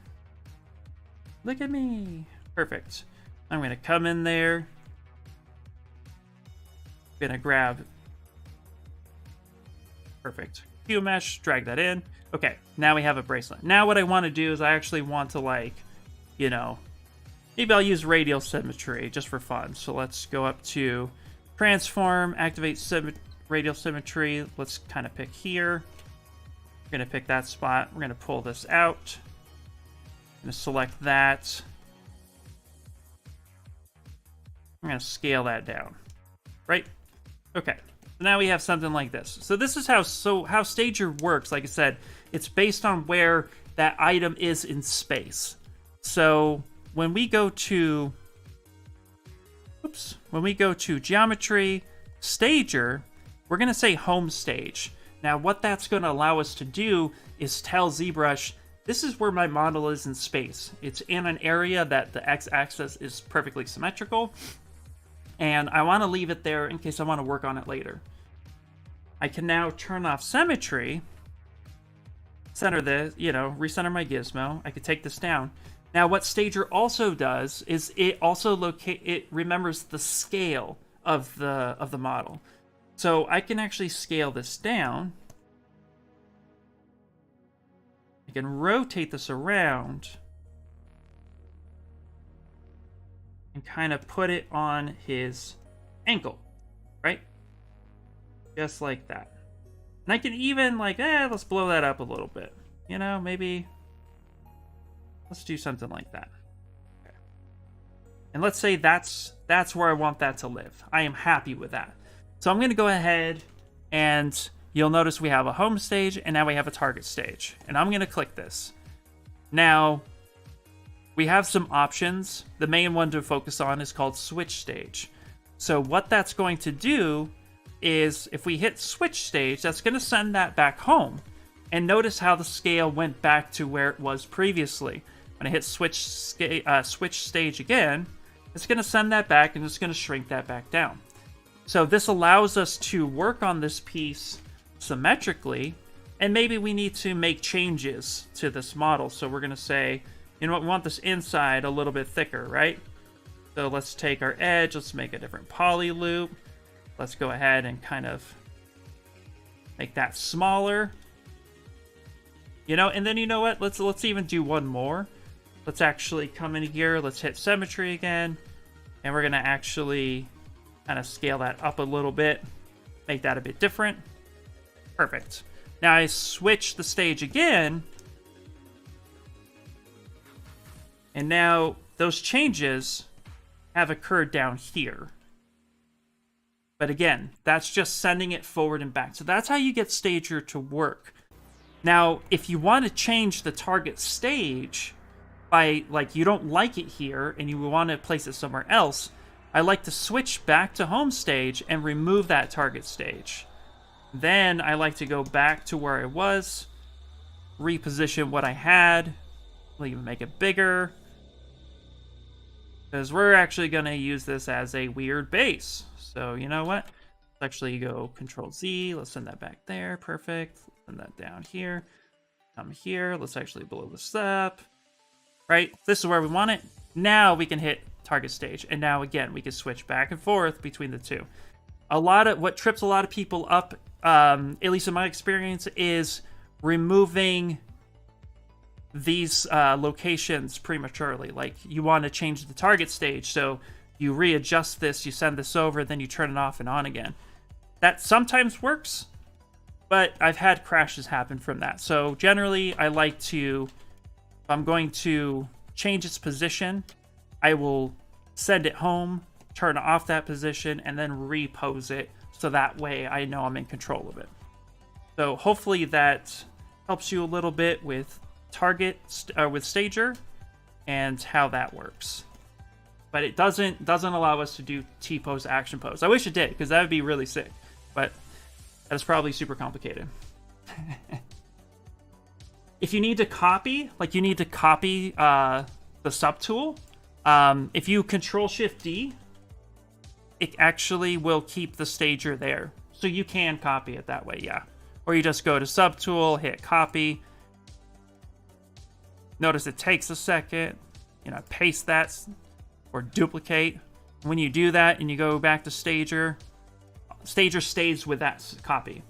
Look at me. Perfect. I'm going to come in there. I'm going to grab. Perfect. Q mesh, drag that in. Okay, now we have a bracelet. Now what I want to do is I actually want to, like, you know, maybe I'll use radial symmetry just for fun. So let's go up to transform, activate radial symmetry. Let's kind of pick here. We're going to pick that spot. We're going to pull this out. I'm going to select that. I'm going to scale that down. Right? Okay. So now we have something like this. So this is how Stager works. Like I said, it's based on where that item is in space. So when we go to geometry, Stager, we're going to say home stage. Now what that's going to allow us to do is tell ZBrush, this is where my model is in space. It's in an area that the x-axis is perfectly symmetrical, and I want to leave it there in case I want to work on it later. I can now turn off symmetry, center this, you know, recenter my gizmo. I could take this down. Now what Stager also does is it remembers the scale of the model. So I can actually scale this down. I can rotate this around and kind of put it on his ankle, right? Just like that. And I can even, like, let's blow that up a little bit. You know, maybe let's do something like that. Okay. And let's say that's where I want that to live. I am happy with that. So I'm going to go ahead, and you'll notice we have a home stage, and now we have a target stage. And I'm going to click this. Now, we have some options. The main one to focus on is called switch stage. So what that's going to do is, if we hit switch stage, that's going to send that back home. And notice how the scale went back to where it was previously. When I hit switch stage again, it's going to send that back, and it's going to shrink that back down. So this allows us to work on this piece symmetrically, and maybe we need to make changes to this model. So we're going to say, you know what, we want this inside a little bit thicker, right? So let's take our edge, let's make a different poly loop. Let's go ahead and kind of make that smaller. You know, and then you know what? Let's even do one more. Let's actually come in here, let's hit symmetry again, and we're going to actually kind of scale that up a little bit, make that a bit different. Perfect. Now I switch the stage again, and now those changes have occurred down here. But again, that's just sending it forward and back. So that's how you get Stager to work. Now, if you want to change the target stage by, like, you don't like it here and you want to place it somewhere else, I like to switch back to home stage and remove that target stage. Then I like to go back to where I was, reposition what I had, even make it bigger, because we're actually going to use this as a weird base. So you know what? Let's actually go Control Z. Let's send that back there. Perfect. Send that down here. Come here. Let's actually blow this up. Right? This is where we want it. Now we can hit target stage. And now again, we can switch back and forth between the two. What trips a lot of people up, at least in my experience, is removing these locations prematurely. Like, you want to change the target stage, so you readjust this, you send this over, then you turn it off and on again. That sometimes works, but I've had crashes happen from that. So generally, I like to, if I'm going to change its position, I will send it home, turn off that position, and then repose it, so that way I know I'm in control of it. So hopefully that helps you a little bit with with Stager and how that works. But it doesn't allow us to do T-pose, action pose. I wish it did, because that would be really sick. But that's probably super complicated. If you need to copy, the subtool, if you Control-Shift-D, it actually will keep the Stager there. So you can copy it that way, yeah. Or you just go to Subtool, hit Copy. Notice it takes a second. Paste that or duplicate. When you do that and you go back to Stager, Stager stays with that copy.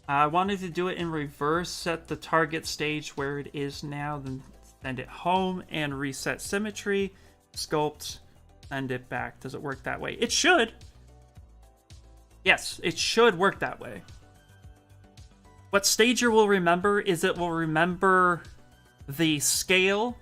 I wanted to do it in reverse, set the target stage where it is now, then send it home and reset symmetry, sculpt, send it back. Does it work that way? It should. Yes, it should work that way. What Stager will remember is it will remember the scale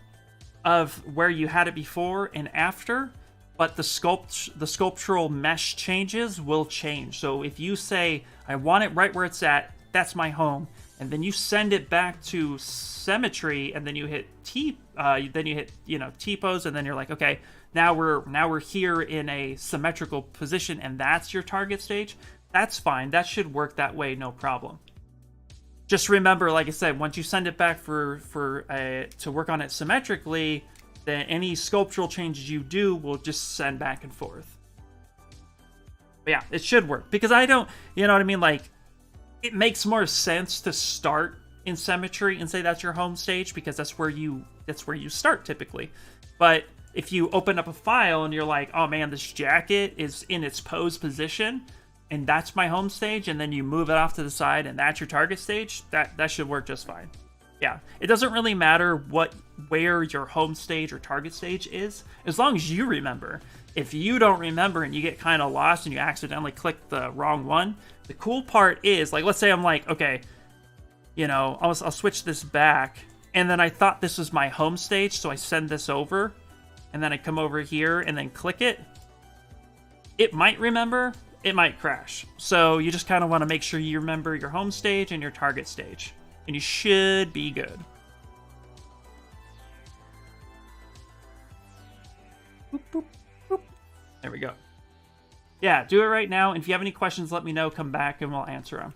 of where you had it before and after, but the sculptural mesh changes will change. So if you say, I want it right where it's at, that's my home, and then you send it back to symmetry, and then you hit T-pose, and then you're like, okay, now we're here in a symmetrical position, and that's your target stage. That's fine. That should work that way, no problem. Just remember, like I said, once you send it back to work on it symmetrically, then any sculptural changes you do will just send back and forth. But yeah, it should work, because I don't, you know what I mean? Like, it makes more sense to start in symmetry and say that's your home stage, because that's where you start typically. But if you open up a file and you're like, oh man, this jacket is in its pose position, and that's my home stage, and then you move it off to the side and that's your target stage, that should work just fine. Yeah, it doesn't really matter where your home stage or target stage is, as long as you remember. If you don't remember and you get kind of lost and you accidentally click the wrong one, the cool part is, like, let's say I'm like, okay, I'll switch this back, and then I thought this was my home stage, so I send this over, and then I come over here and then click it. It might remember, it might crash. So you just kind of want to make sure you remember your home stage and your target stage, and you should be good. Boop, boop, boop. There we go. Yeah, do it right now. And if you have any questions, let me know. Come back and we'll answer them.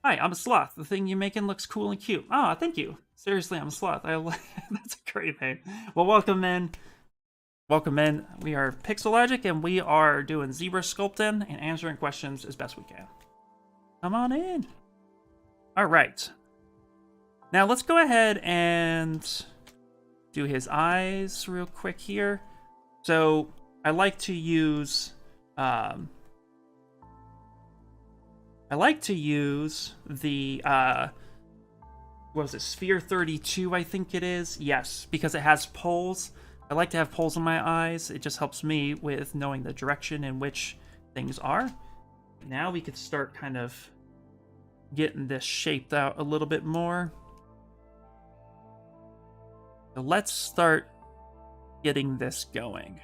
Hi, I'm a sloth. The thing you're making looks cool and cute. Oh, thank you. Seriously, I'm a sloth. That's a great name. Well, welcome in. Welcome in. We are Pixelogic, and we are doing ZBrush sculpting and answering questions as best we can. Come on in. All right. Now let's go ahead and do his eyes real quick here. So I like to use the what was it, Sphere 32, I think it is. Yes, because it has poles. I like to have poles in my eyes. It just helps me with knowing the direction in which things are. now we could start kind of getting this shaped out a little bit more. So let's start getting this going.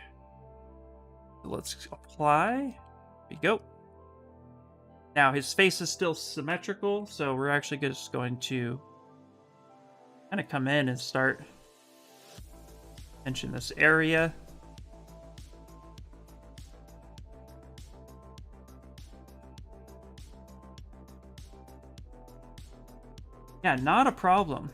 So let's apply. There we go. Now his face is still symmetrical, so we're actually just going to kind of come in and start pinching this area. Yeah, not a problem.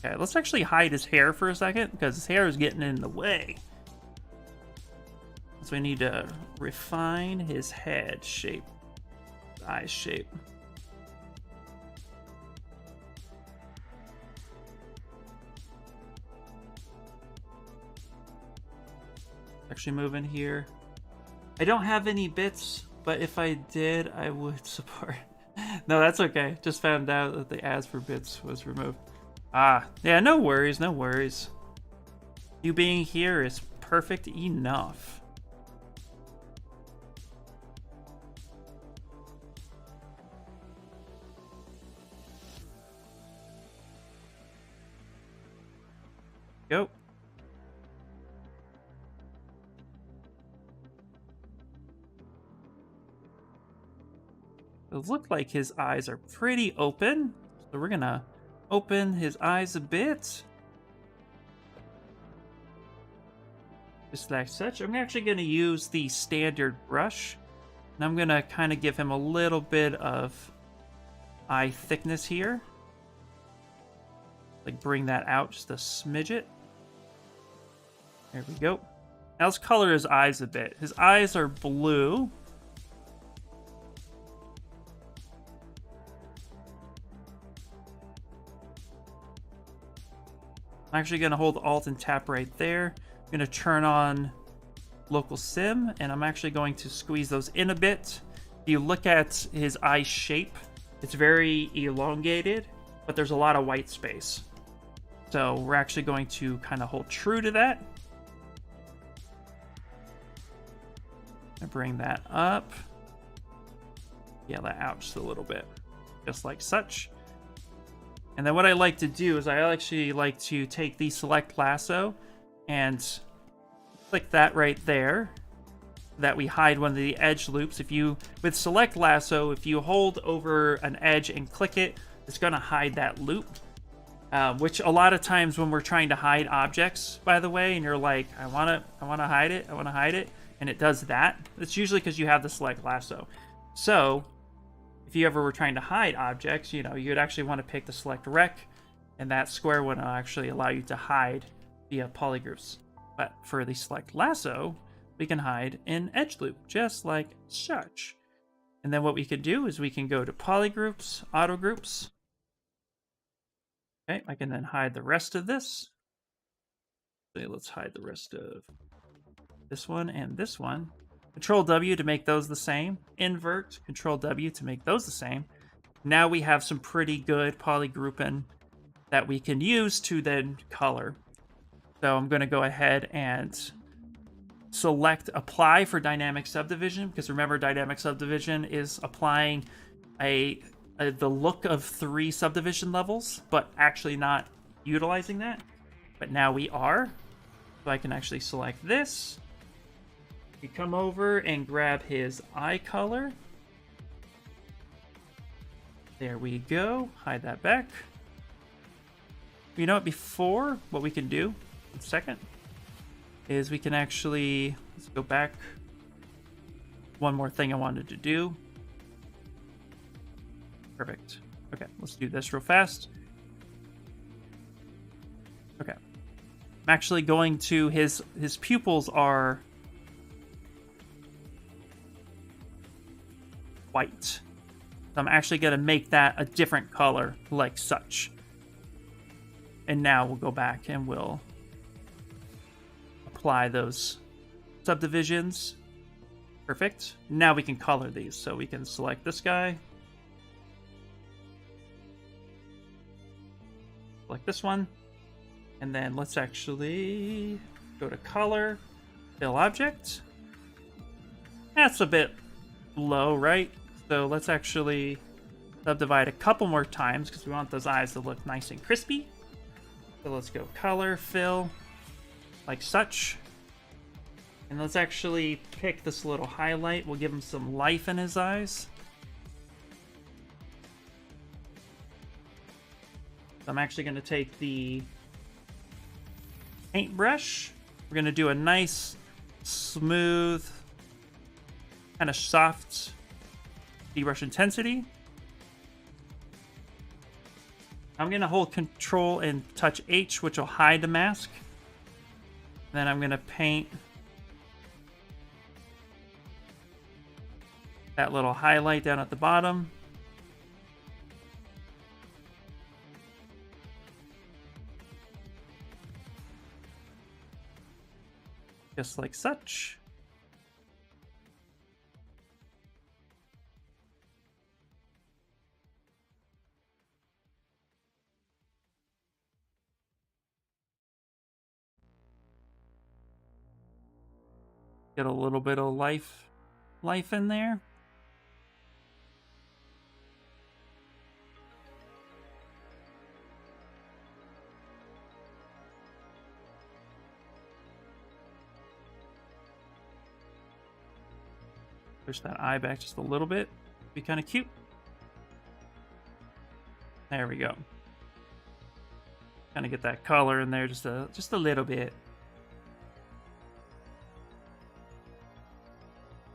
Okay, let's actually hide his hair for a second, because his hair is getting in the way. So we need to refine his head shape, his eye shape. Actually move in here. I don't have any bits, but if I did, I would support. No, that's okay. Just found out that the ads for bits was removed. Ah, yeah, no worries, no worries. You being here is perfect enough. Go. It looks like his eyes are pretty open, so we're gonna open his eyes a bit. Just like such. I'm actually gonna use the standard brush, and I'm gonna kind of give him a little bit of eye thickness here. Like bring that out just a smidget. There we go. Now let's color his eyes a bit. His eyes are blue. I'm actually going to hold Alt and tap right there. I'm going to turn on local sim, and I'm actually going to squeeze those in a bit. If you look at his eye shape, it's very elongated, but there's a lot of white space. So we're actually going to kind of hold true to that. And bring that up. Yeah, that out just a little bit. Just like such. And then what I like to do is I actually like to take the select lasso and click that right there. That we hide one of the edge loops. With select lasso, if you hold over an edge and click it, it's going to hide that loop. Which a lot of times when we're trying to hide objects, by the way, and you're like, I want to hide it, and it does that. It's usually because you have the select lasso. So if you ever were trying to hide objects, you'd actually want to pick the select rec, and that square would actually allow you to hide via polygroups. But for the select lasso, we can hide in edge loop, just like such. And then what we can do is we can go to polygroups, auto groups. Okay, I can then hide the rest of this. Okay, let's hide the rest of this one and this one. Control W to make those the same. Invert, Control W to make those the same. Now we have some pretty good polygrouping that we can use to then color. So I'm going to go ahead and select Apply for Dynamic Subdivision, because remember, Dynamic Subdivision is applying the look of 3 subdivision levels, but actually not utilizing that. But now we are. So I can actually select this. We come over and grab his eye color. There we go. Hide that back. You know what? Before, what we can do, in a second, is we can actually, let's go back. One more thing I wanted to do. Perfect. Okay, let's do this real fast. Okay. I'm actually going to, his pupils are white. So I'm actually going to make that a different color, like such. And now we'll go back and we'll apply those subdivisions. Perfect. Now we can color these. So we can select this guy. Select this one. And then let's actually go to color, fill object. That's a bit low, right? So let's actually subdivide a couple more times because we want those eyes to look nice and crispy. So let's go color, fill, like such. And let's actually pick this little highlight. We'll give him some life in his eyes. So I'm actually going to take the paintbrush. We're going to do a nice, smooth, kind of soft ZBrush intensity. I'm going to hold Control and touch H, which will hide the mask. Then I'm going to paint that little highlight down at the bottom. Just like such. Get a little bit of life in there. Push that eye back just a little bit. Be kind of cute. There we go. Kind of get that color in there just a little bit.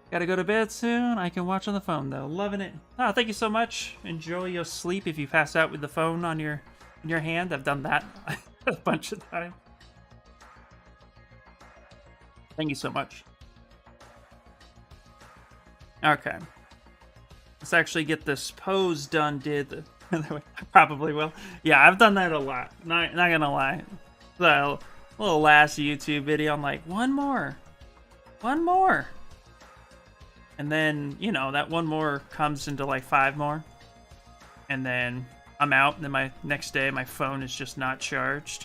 Gotta go to bed soon. I can watch on the phone though. Loving it. Oh, thank you so much. Enjoy your sleep if you pass out with the phone on your hand. I've done that a bunch of times. Thank you so much. Okay. Let's actually get this pose done. I probably will. Yeah, I've done that a lot. Not gonna lie. So, little last YouTube video, I'm like, one more. And then, you know, that one more comes into like 5 more. And then I'm out. And then my next day, my phone is just not charged.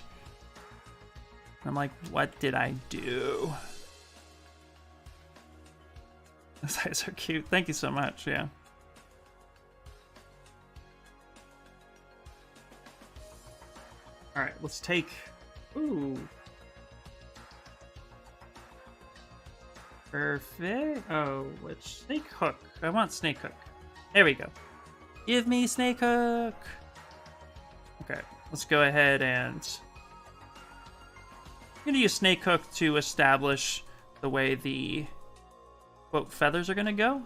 I'm like, what did I do? Those eyes are cute. Thank you so much. Yeah. All right, let's take. Ooh. Perfect. Oh, which snake hook? I want snake hook. There we go. Give me snake hook. Okay, let's go ahead and. I'm gonna use snake hook to establish the way the quote feathers are gonna go.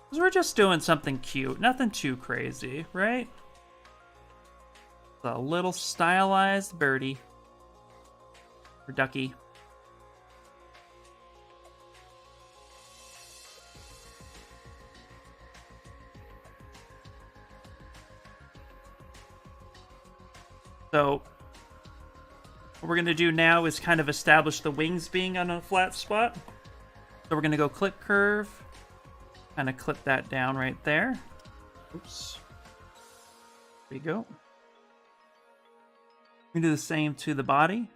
Because we're just doing something cute, nothing too crazy, right? A little stylized birdie. Or ducky. So, what we're going to do now is kind of establish the wings being on a flat spot. So we're going to go clip curve. Kind of clip that down right there. Oops. There you go. We do the same to the body.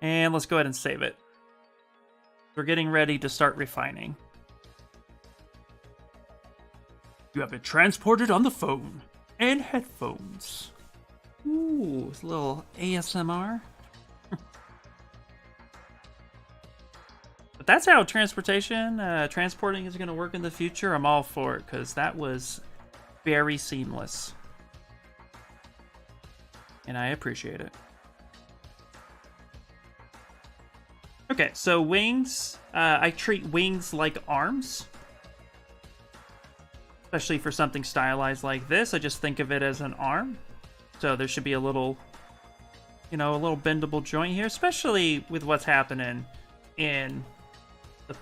And let's go ahead and save it. We're getting ready to start refining. You have been transported on the phone and headphones. Ooh, it's a little ASMR. But that's how transporting is going to work in the future. I'm all for it because that was very seamless. And I appreciate it. Okay, so wings. I treat wings like arms. Especially for something stylized like this. I just think of it as an arm. So there should be a little, a little bendable joint here. Especially with what's happening in the,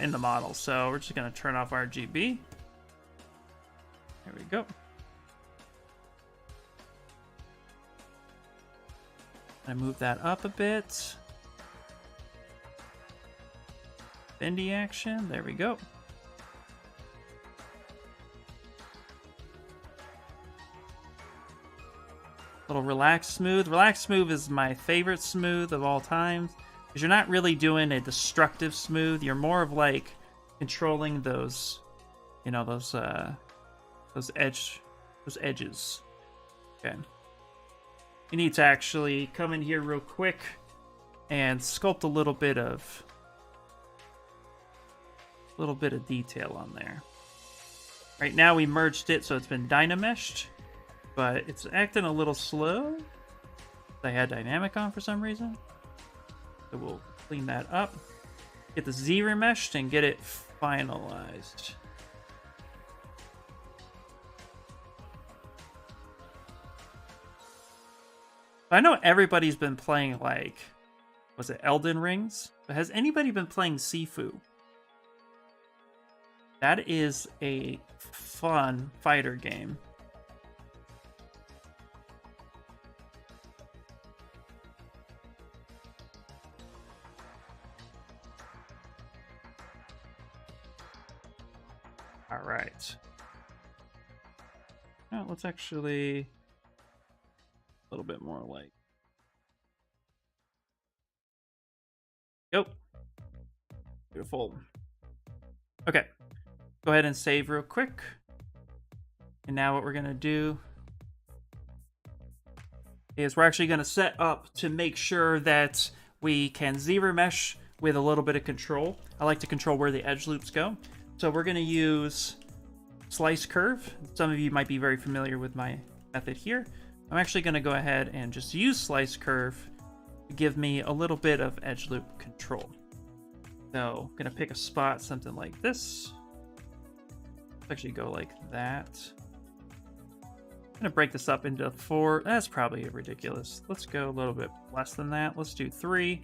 in the model. So we're just going to turn off RGB. There we go. I move that up a bit. Bendy action. There we go. Little relax smooth. Relax smooth is my favorite smooth of all time. Because you're not really doing a destructive smooth. You're more of like controlling those, you know, those edges. Okay. You need to actually come in here real quick and sculpt a little bit of detail on there. Right now we merged it, so it's been dynameshed, but it's acting a little slow. I had dynamic on for some reason. So we'll clean that up. Get the Z remeshed and get it finalized. I know everybody's been playing, like, was it Elden Rings? But has anybody been playing Sifu? That is a fun fighter game. All right. Now let's actually a little bit more like. Yep. Beautiful. Okay. Go ahead and save real quick. And now what we're going to do is we're actually going to set up to make sure that we can Z-remesh with a little bit of control. I like to control where the edge loops go. So we're going to use slice curve. Some of you might be very familiar with my method here. I'm actually going to go ahead and just use slice curve to give me a little bit of edge loop control. So I'm going to pick a spot, something like this. Let's actually go like that. I'm going to break this up into 4. That's probably ridiculous. Let's go a little bit less than that. Let's do 3.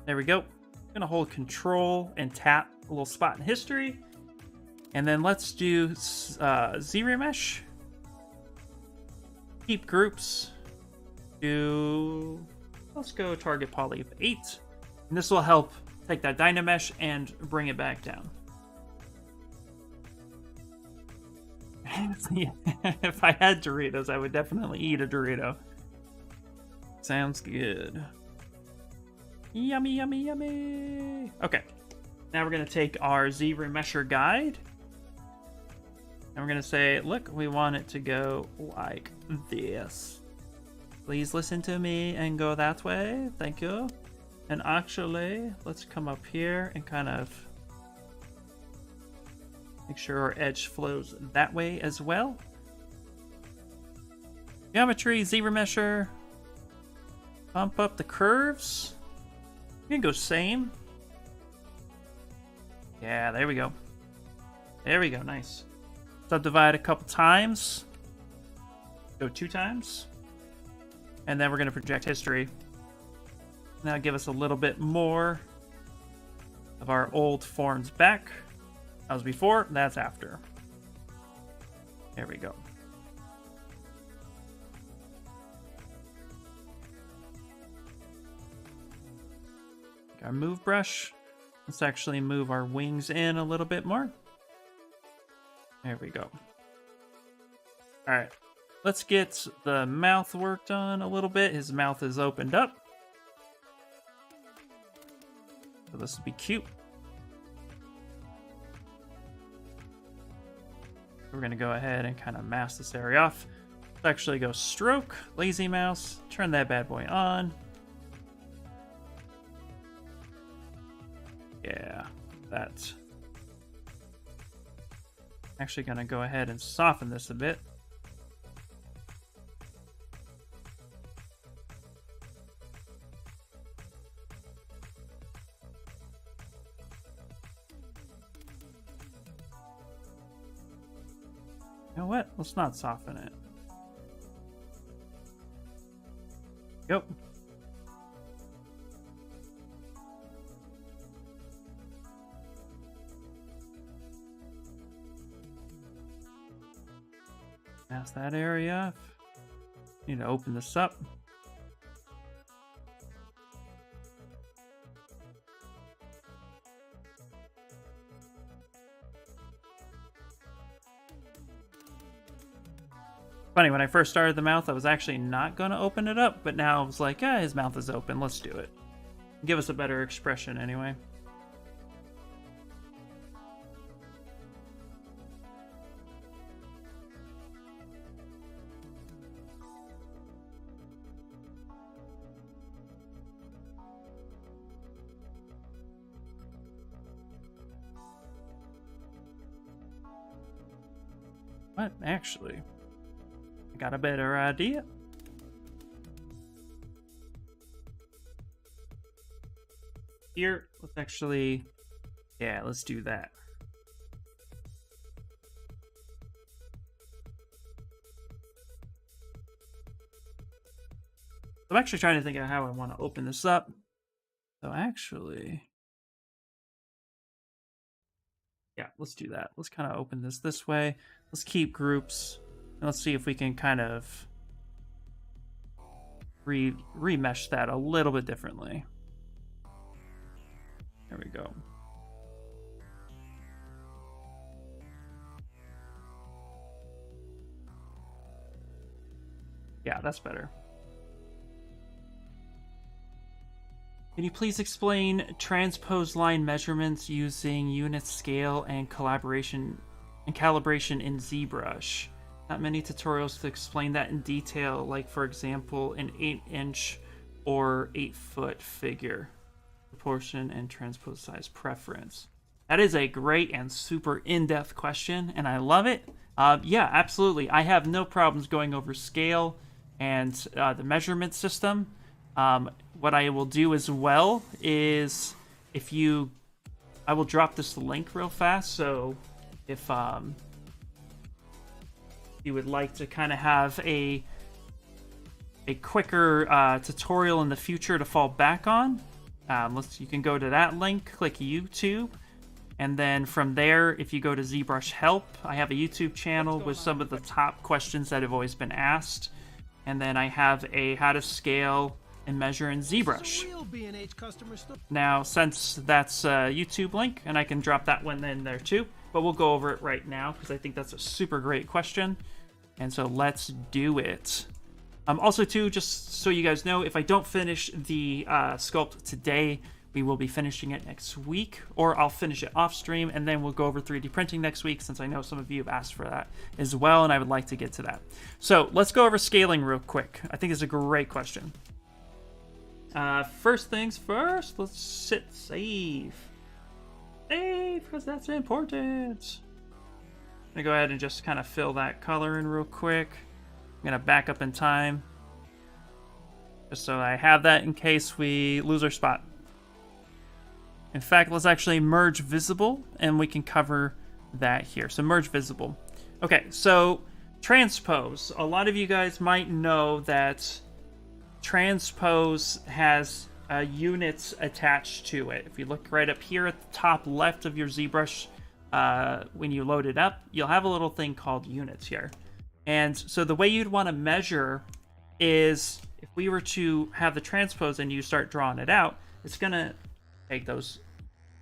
There we go. I'm going to hold control and tap a little spot in history. And then let's do Z-remesh. Keep groups. Let's go target poly of 8. And this will help take that dynamesh and bring it back down. If I had Doritos, I would definitely eat a Dorito. Sounds good. Yummy, yummy, yummy. Okay. Now we're going to take our Z-remesher guide. And we're going to say, look, we want it to go like this. Please listen to me and go that way. Thank you. And actually, let's come up here and kind of make sure our edge flows that way as well. Geometry, Z-remesher. Bump up the curves. You can go same. Yeah, there we go. There we go, nice. Subdivide a couple times. Go 2 times. And then we're going to project history. That'll give us a little bit more of our old forms back. That was before, that's after. There we go. Our move brush. Let's actually move our wings in a little bit more. There we go. All right. Let's get the mouth worked on a little bit. His mouth is opened up. So this will be cute. We're going to go ahead and kind of mask this area off. Let's actually go stroke, lazy mouse, turn that bad boy on. Yeah, that. Actually going to go ahead and soften this a bit. You know what? Let's not soften it. Yep. Mask that area. Need to open this up. Funny, when I first started the mouth, I was actually not going to open it up, but now I was like, his mouth is open, let's do it. Give us a better expression anyway. What? Actually, I got a better idea. Here, let's actually, yeah, let's do that. I'm actually trying to think of how I want to open this up. So actually, yeah, let's do that. Let's kind of open this way. Let's keep groups, and let's see if we can kind of remesh that a little bit differently. There we go. Yeah, that's better. Can you please explain transpose line measurements using unit scale and calibration in ZBrush? Not many tutorials to explain that in detail, like for example, an 8-inch or 8-foot figure. Proportion and transpose size preference. That is a great and super in-depth question, and I love it. Yeah, absolutely. I have no problems going over scale and the measurement system. What I will do as well is I will drop this link real fast, so if you would like to kind of have a quicker tutorial in the future to fall back on, you can go to that link, click YouTube, and then from there, if you go to ZBrush Help, I have a YouTube channel with some of the top questions that have always been asked, and then I have a how to scale and measure in ZBrush. Now, since that's a YouTube link, and I can drop that one in there too, but we'll go over it right now because I think that's a super great question, and so let's do it. Also, too, just so you guys know, if I don't finish the sculpt today, we will be finishing it next week, or I'll finish it off stream, and then we'll go over 3D printing next week, since I know some of you have asked for that as well, and I would like to get to that. So let's go over scaling real quick. I think it's a great question. First things first, let's save. Save, because that's important. I'm gonna go ahead and just kind of fill that color in real quick. I'm gonna back up in time, just so I have that in case we lose our spot. In fact, let's actually merge visible, and we can cover that here. So merge visible. Okay, so transpose. A lot of you guys might know that transpose has units attached to it. If you look right up here at the top left of your ZBrush, when you load it up, you'll have a little thing called units here. And so the way you'd want to measure is, if we were to have the transpose and you start drawing it out, it's going to take those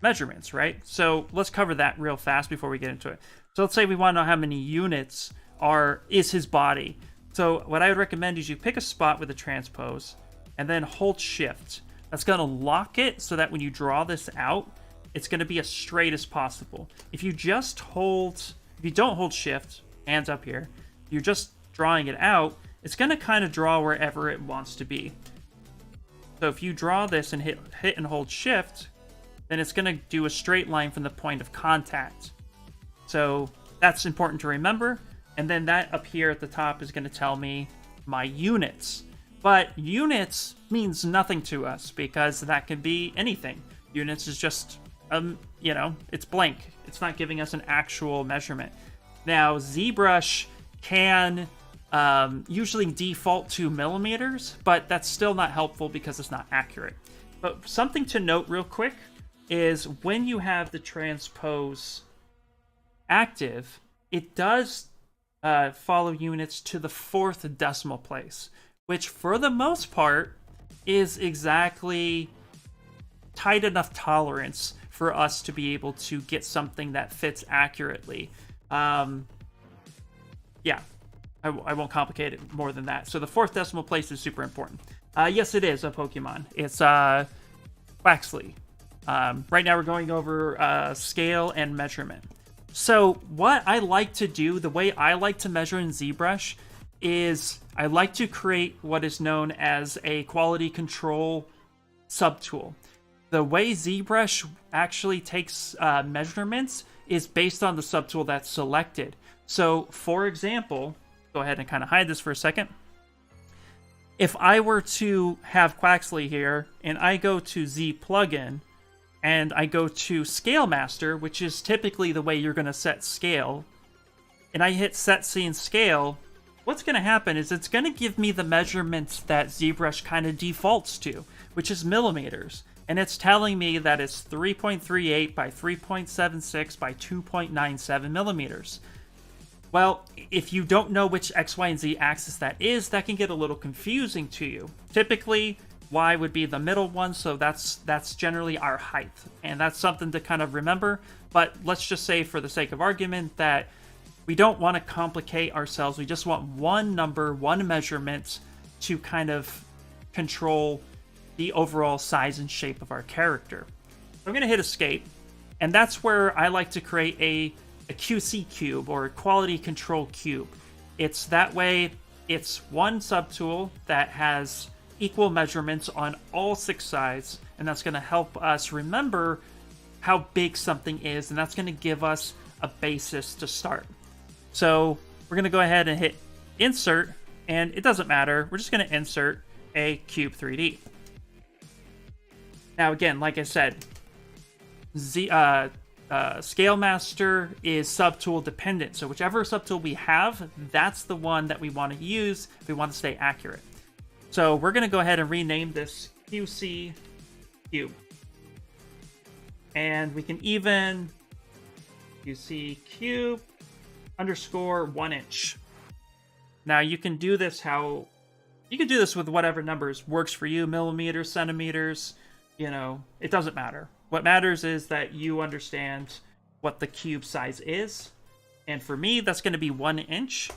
measurements, right? So let's cover that real fast before we get into it. So let's say we want to know how many units is his body. So what I would recommend is you pick a spot with a transpose and then hold shift. That's going to lock it so that when you draw this out, it's going to be as straight as possible. If you don't hold shift, hands up here, you're just drawing it out, it's going to kind of draw wherever it wants to be. So if you draw this and hit and hold shift, then it's going to do a straight line from the point of contact. So that's important to remember. And then that up here at the top is going to tell me my units. But units means nothing to us because that can be anything. Units is just, it's blank. It's not giving us an actual measurement. Now, ZBrush can usually default to millimeters, but that's still not helpful because it's not accurate. But something to note real quick is when you have the transpose active, it does follow units to the 4th decimal place, which for the most part is exactly tight enough tolerance for us to be able to get something that fits accurately. Yeah, I won't complicate it more than that. So the 4th decimal place is super important. Yes, it is a Pokemon. It's Quaxly. Right now we're going over scale and measurement. So what I like to do, the way I like to measure in ZBrush, is I like to create what is known as a quality control subtool. The way ZBrush actually takes measurements is based on the subtool that's selected. So, for example, go ahead and kind of hide this for a second. If I were to have Quaxly here, and I go to Z plugin, and I go to Scale Master, which is typically the way you're going to set scale, and I hit Set Scene Scale, what's going to happen is it's going to give me the measurements that ZBrush kind of defaults to, which is millimeters. And it's telling me that it's 3.38 by 3.76 by 2.97 millimeters. Well, if you don't know which X, Y, and Z axis that is, that can get a little confusing to you. Typically, Y would be the middle one, so that's generally our height. And that's something to kind of remember. But let's just say, for the sake of argument, that we don't want to complicate ourselves. We just want one number, one measurement to kind of control the overall size and shape of our character. I'm going to hit escape, and that's where I like to create a QC cube, or a quality control cube. It's that way, it's one subtool that has equal measurements on all 6 sides, and that's going to help us remember how big something is, and that's going to give us a basis to start. So we're going to go ahead and hit insert, and it doesn't matter, we're just going to insert a cube 3D. Now again, like I said, Scale Master is subtool dependent, so whichever subtool we have, that's the one that we want to use if we want to stay accurate. So we're going to go ahead and rename this QC cube. And we can even QC cube underscore 1 inch. Now you can do this with whatever numbers works for you, millimeters, centimeters, you know, it doesn't matter. What matters is that you understand what the cube size is. And for me, that's going to be 1 inch.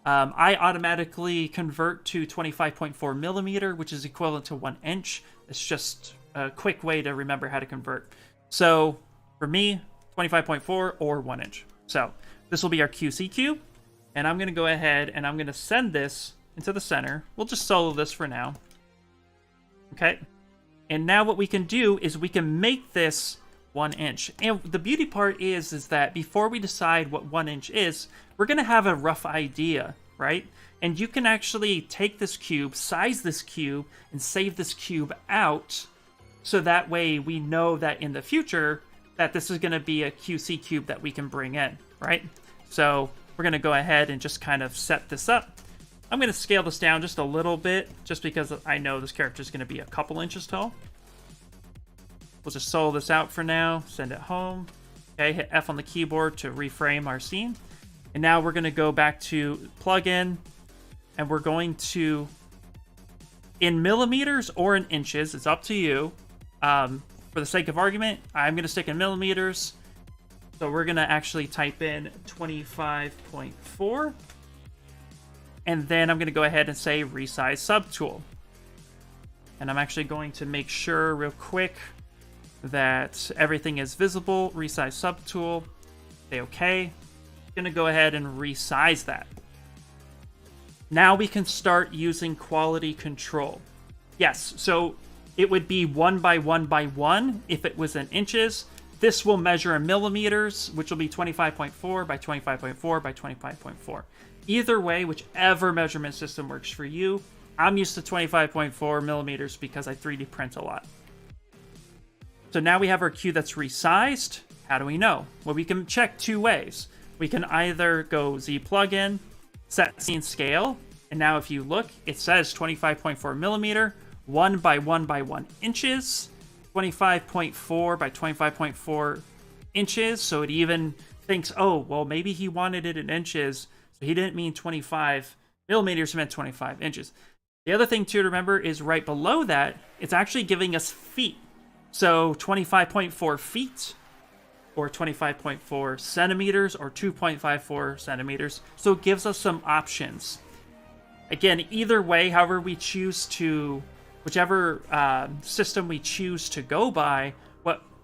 I automatically convert to 25.4 millimeter, which is equivalent to 1 inch. It's just a quick way to remember how to convert. So for me, 25.4 or 1 inch. So this will be our QC cube. And I'm going to go ahead and I'm going to send this into the center. We'll just solo this for now. Okay. And now what we can do is we can make this 1 inch. And the beauty part is that before we decide what 1 inch is, we're going to have a rough idea, right? And you can actually take this cube, size this cube, and save this cube out. So that way we know that in the future that this is going to be a QC cube that we can bring in, right? So we're going to go ahead and just kind of set this up. I'm going to scale this down just a little bit, just because I know this character is going to be a couple inches tall. We'll just solo this out for now, send it home. Okay, hit F on the keyboard to reframe our scene. And now we're going to go back to plugin, and we're going to, in millimeters or in inches, it's up to you. For the sake of argument, I'm going to stick in millimeters. So we're going to actually type in 25.4. And then I'm going to go ahead and say resize subtool. And I'm actually going to make sure real quick that everything is visible. Resize subtool. Say OK. I'm going to go ahead and resize that. Now we can start using quality control. Yes, so it would be 1 by 1 by 1 if it was in inches. This will measure in millimeters, which will be 25.4 by 25.4 by 25.4. Either way, whichever measurement system works for you. I'm used to 25.4 millimeters because I 3D print a lot. So now we have our cube that's resized. How do we know? Well, we can check 2 ways. We can either go Z plugin, set scene scale, and now if you look, it says 25.4 millimeter, 1 by 1 by 1 inches, 25.4 by 25.4 inches. So it even thinks, oh, well, maybe he wanted it in inches. He didn't mean 25 millimeters, he meant 25 inches. The other thing to remember is right below that, it's actually giving us feet. So 25.4 feet, or 25.4 centimeters, or 2.54 centimeters. So it gives us some options. Again, either way, however we choose to whichever system we choose to go by,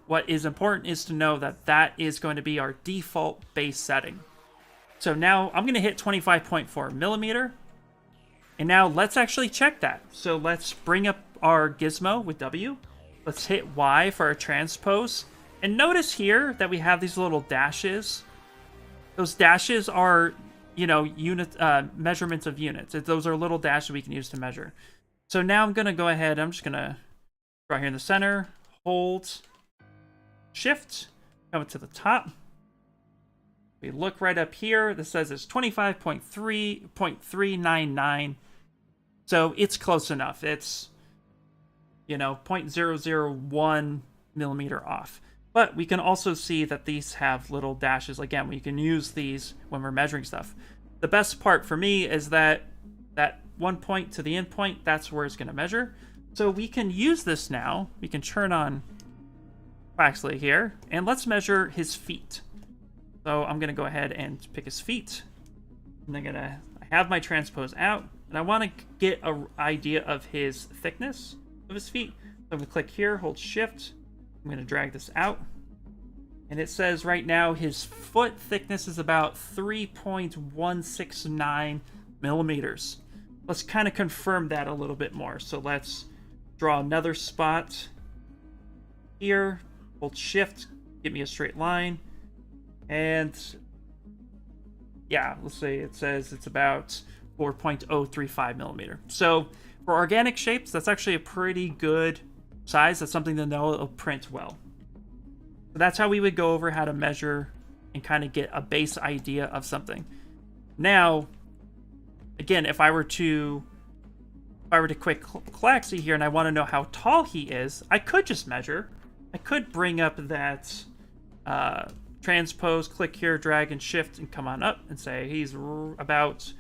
what is important is to know that that is going to be our default base setting. So now I'm going to hit 25.4 millimeter. And now let's actually check that. So let's bring up our gizmo with W. Let's hit Y for our transpose. And notice here that we have these little dashes. Those dashes are, you know, measurements of units. Those are little dashes we can use to measure. So now I'm going to go ahead. I'm just going to draw here in the center, hold, shift, come up to the top. We look right up here. This says it's 25.3.399. So it's close enough. It's, you know, 0.001 millimeter off. But we can also see that these have little dashes. Again, we can use these when we're measuring stuff. The best part for me is that one point to the end point, that's where it's going to measure. So we can use this now. We can turn on Quaxly here, and let's measure his feet. So I'm going to go ahead and pick his feet. And I have my transpose out, and I want to get an idea of his thickness of his feet. So I'm going to click here, hold shift. I'm going to drag this out. And it says right now his foot thickness is about 3.169 millimeters. Let's kind of confirm that a little bit more. So let's draw another spot here. Hold shift, give me a straight line. And yeah, let's say it says it's about 4.035 millimeter. So for organic shapes, that's actually a pretty good size. That's something to know it'll print well. So that's how we would go over how to measure and kind of get a base idea of something. Now, again, if I were to click Quaxly here and I want to know how tall he is, I could just measure. I could bring up that transpose, click here, drag and shift, and come on up and say he's about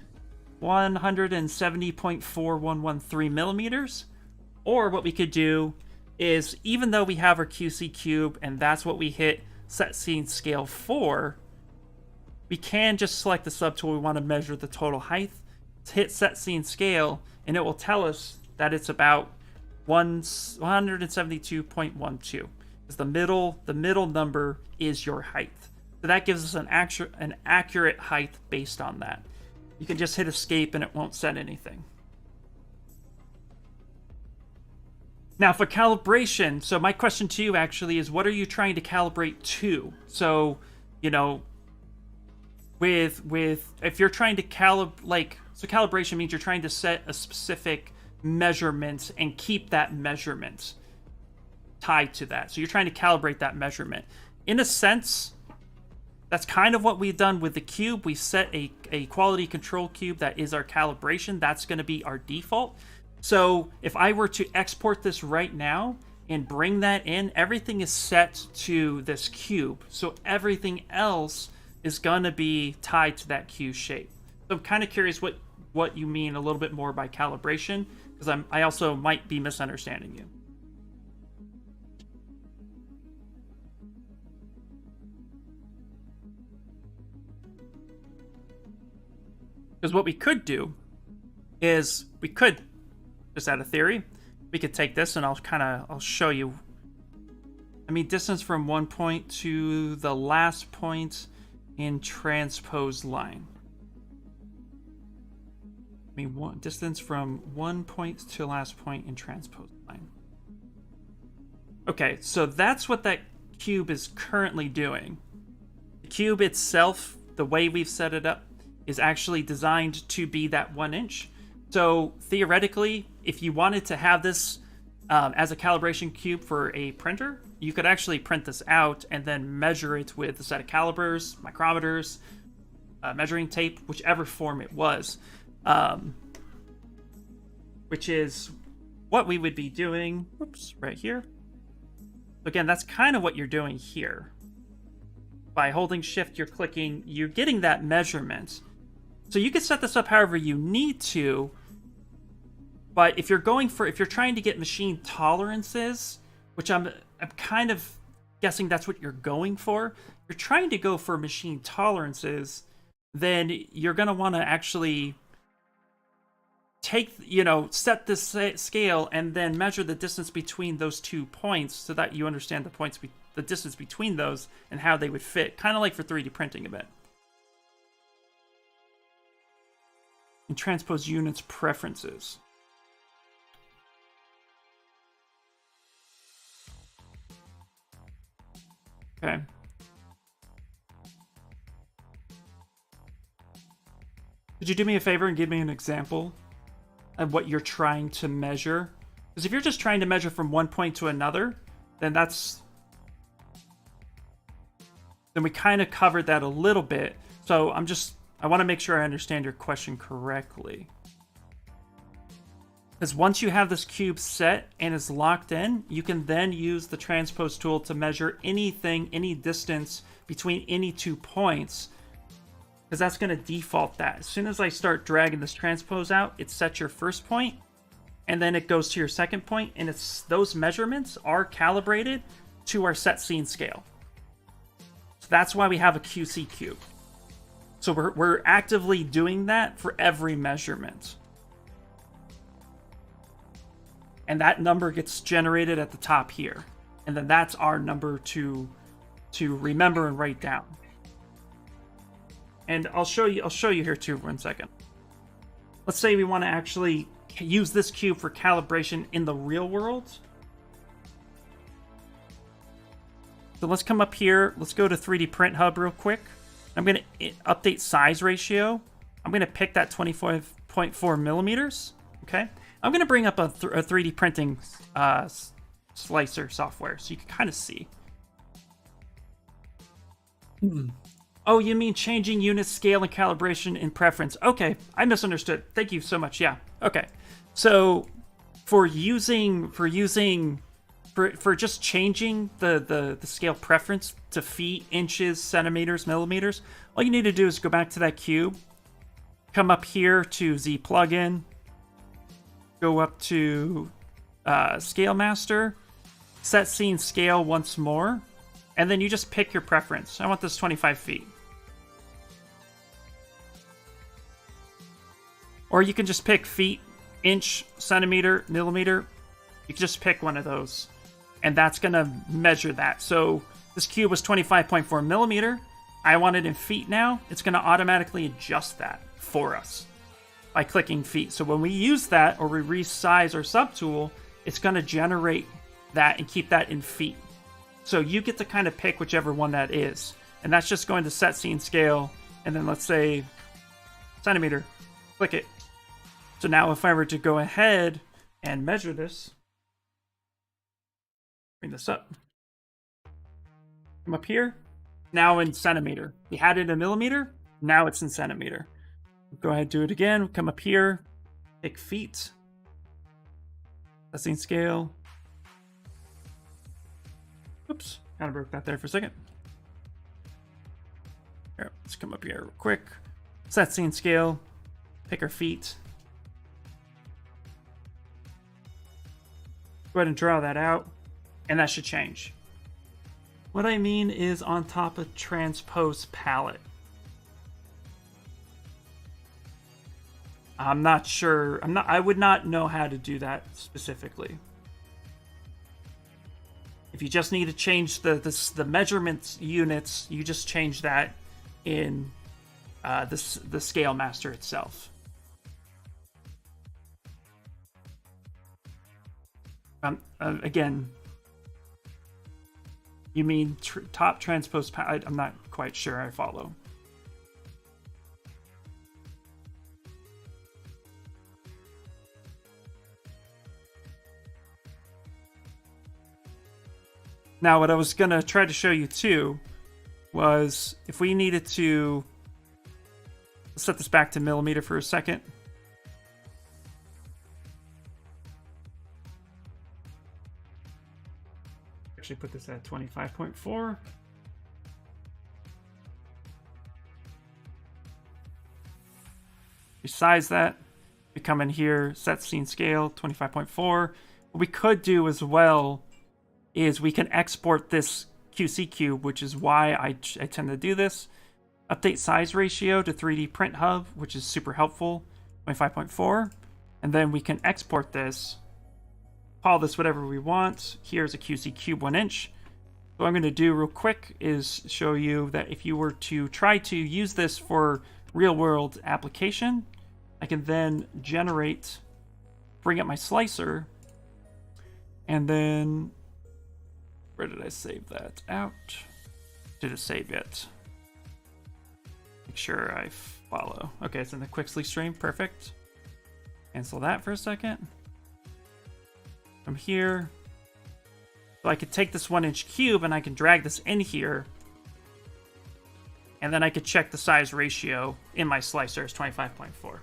170.4113 millimeters. Or what we could do is, even though we have our QC cube and that's what we hit set scene scale for, we can just select the subtool we want to measure the total height, hit set scene scale, and it will tell us that it's about 172.12. Because the middle number is your height. So that gives us an accurate height based on that. You can just hit escape and it won't set anything. Now for calibration, so my question to you actually is, what are you trying to calibrate to? So, you know, if you're trying to calibration means you're trying to set a specific measurement and keep that measurement tied to that. So you're trying to calibrate that measurement. In a sense, that's kind of what we've done with the cube. We set a quality control cube that is our calibration. That's going to be our default. So if I were to export this right now and bring that in, everything is set to this cube. So everything else is going to be tied to that cube shape. So I'm kind of curious what you mean a little bit more by calibration, because I also might be misunderstanding you. Because what we could do is we could just add a theory. We could take this and I'll show you. I mean, distance from one point to the last point in transpose line. I mean, distance from one point to last point in transpose line. Okay, so that's what that cube is currently doing. The cube itself, the way we've set it up, is actually designed to be that 1 inch. So theoretically, if you wanted to have this as a calibration cube for a printer, you could actually print this out and then measure it with a set of calipers, micrometers, measuring tape, whichever form it was, which is what we would be doing. Whoops, right here. Again, that's kind of what you're doing here. By holding shift, you're clicking, you're getting that measurement. So you can set this up however you need to, but if you're trying to get machine tolerances, which I'm kind of guessing that's what you're going for, if you're trying to go for machine tolerances, then you're going to want to actually take, set this scale and then measure the distance between those 2 points so that you understand the distance between those and how they would fit, kind of like for 3D printing a bit. And transpose units preferences. Okay. Could you do me a favor and give me an example of what you're trying to measure? Because if you're just trying to measure from one point to another, then we kind of covered that a little bit. So I want to make sure I understand your question correctly. Because once you have this cube set and is locked in, you can then use the transpose tool to measure anything, any distance between any 2 points. Because that's going to default that. As soon as I start dragging this transpose out, it sets your first point, and then it goes to your second point, and those measurements are calibrated to our set scene scale. So that's why we have a QC cube. So we're actively doing that for every measurement. And that number gets generated at the top here. And then that's our number to remember and write down. And I'll show you here too for 1 second. Let's say we want to actually use this cube for calibration in the real world. So let's come up here. Let's go to 3D Print Hub real quick. I'm going to update size ratio. I'm going to pick that 25.4 millimeters. Okay. I'm going to bring up a 3D printing slicer software so you can kind of see. Oh, you mean changing unit scale and calibration in preference. Okay, I misunderstood. Thank you so much. Yeah. Okay. So for just changing the scale preference to feet, inches, centimeters, millimeters, all you need to do is go back to that cube, come up here to Z plugin, go up to Scale Master, set scene scale once more, and then you just pick your preference. I want this 25 feet. Or you can just pick feet, inch, centimeter, millimeter. You can just pick one of those. And that's going to measure that. So this cube was 25.4 millimeter. I want it in feet now. It's going to automatically adjust that for us by clicking feet. So when we use that or we resize our subtool, it's going to generate that and keep that in feet. So you get to kind of pick whichever one that is. And that's just going to set scene scale. And then let's say centimeter. Click it. So now if I were to go ahead and measure this, bring this up, come up here, now in centimeter. We had it in millimeter, now it's in centimeter. Go ahead, do it again, come up here, pick feet, testing scale. Oops, kind of broke that there for a second. Here, let's come up here real quick. Set scene scale, pick our feet. Go ahead and draw that out, and that should change. What I mean is on top of transpose palette. I'm not sure. I would not know how to do that specifically. If you just need to change the measurements units, you just change that in the Scale Master itself. Again, you mean top transpose palette? I'm not quite sure I follow. Now, what I was going to try to show you too was if we needed to, let's set this back to millimeter for a second. Actually put this at 25.4. Resize that. We come in here, set scene scale, 25.4. What we could do as well is we can export this QC cube, which is why I tend to do this. Update size ratio to 3D Print Hub, which is super helpful, 25.4. And then we can export this, call this whatever we want. Here's a QC cube 1 inch. So what I'm going to do real quick is show you that if you were to try to use this for real world application, I can then generate, bring up my slicer, and then, where did I save that out? Did it save yet? Make sure I follow. Okay, it's in the Quaxly stream, perfect. Cancel that for a second. From here, so I could take this 1 inch cube and I can drag this in here, and then I could check the size ratio in my slicer is 25.4.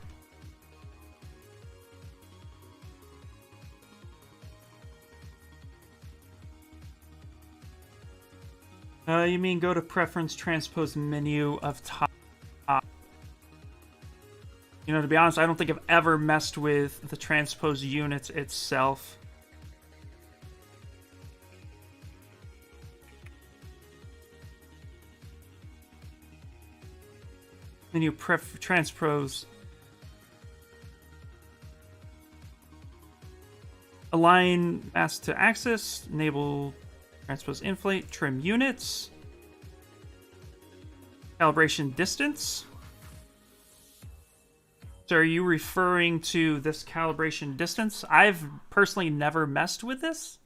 You mean go to preference, transpose menu of top. You know, to be honest, I don't think I've ever messed with the transpose units itself. Then you transpose. Align mask to axis, enable transpose inflate, trim units, calibration distance. So are you referring to this calibration distance? I've personally never messed with this,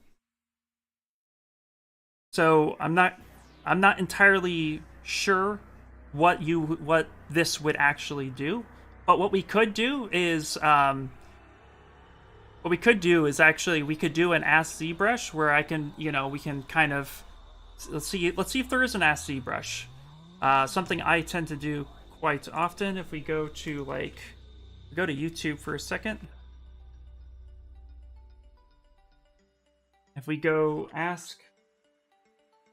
so I'm not entirely sure what this would actually do. But what we could do is actually we could do an Ask ZBrush where I can, you know, we can kind of let's see if there is an Ask ZBrush. Something I tend to do quite often. If we go to go to YouTube for a second. If we go ask,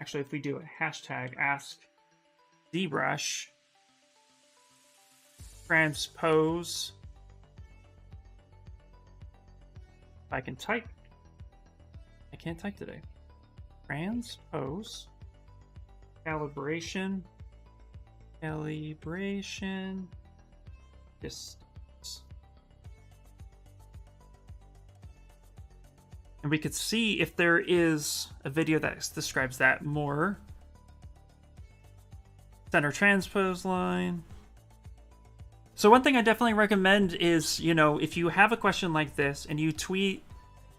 actually, if we do a hashtag ask ZBrush transpose, I can type. I can't type today. Transpose calibration distance. And we could see if there is a video that describes that more. Center transpose line. So one thing I definitely recommend is, you know, if you have a question like this and you tweet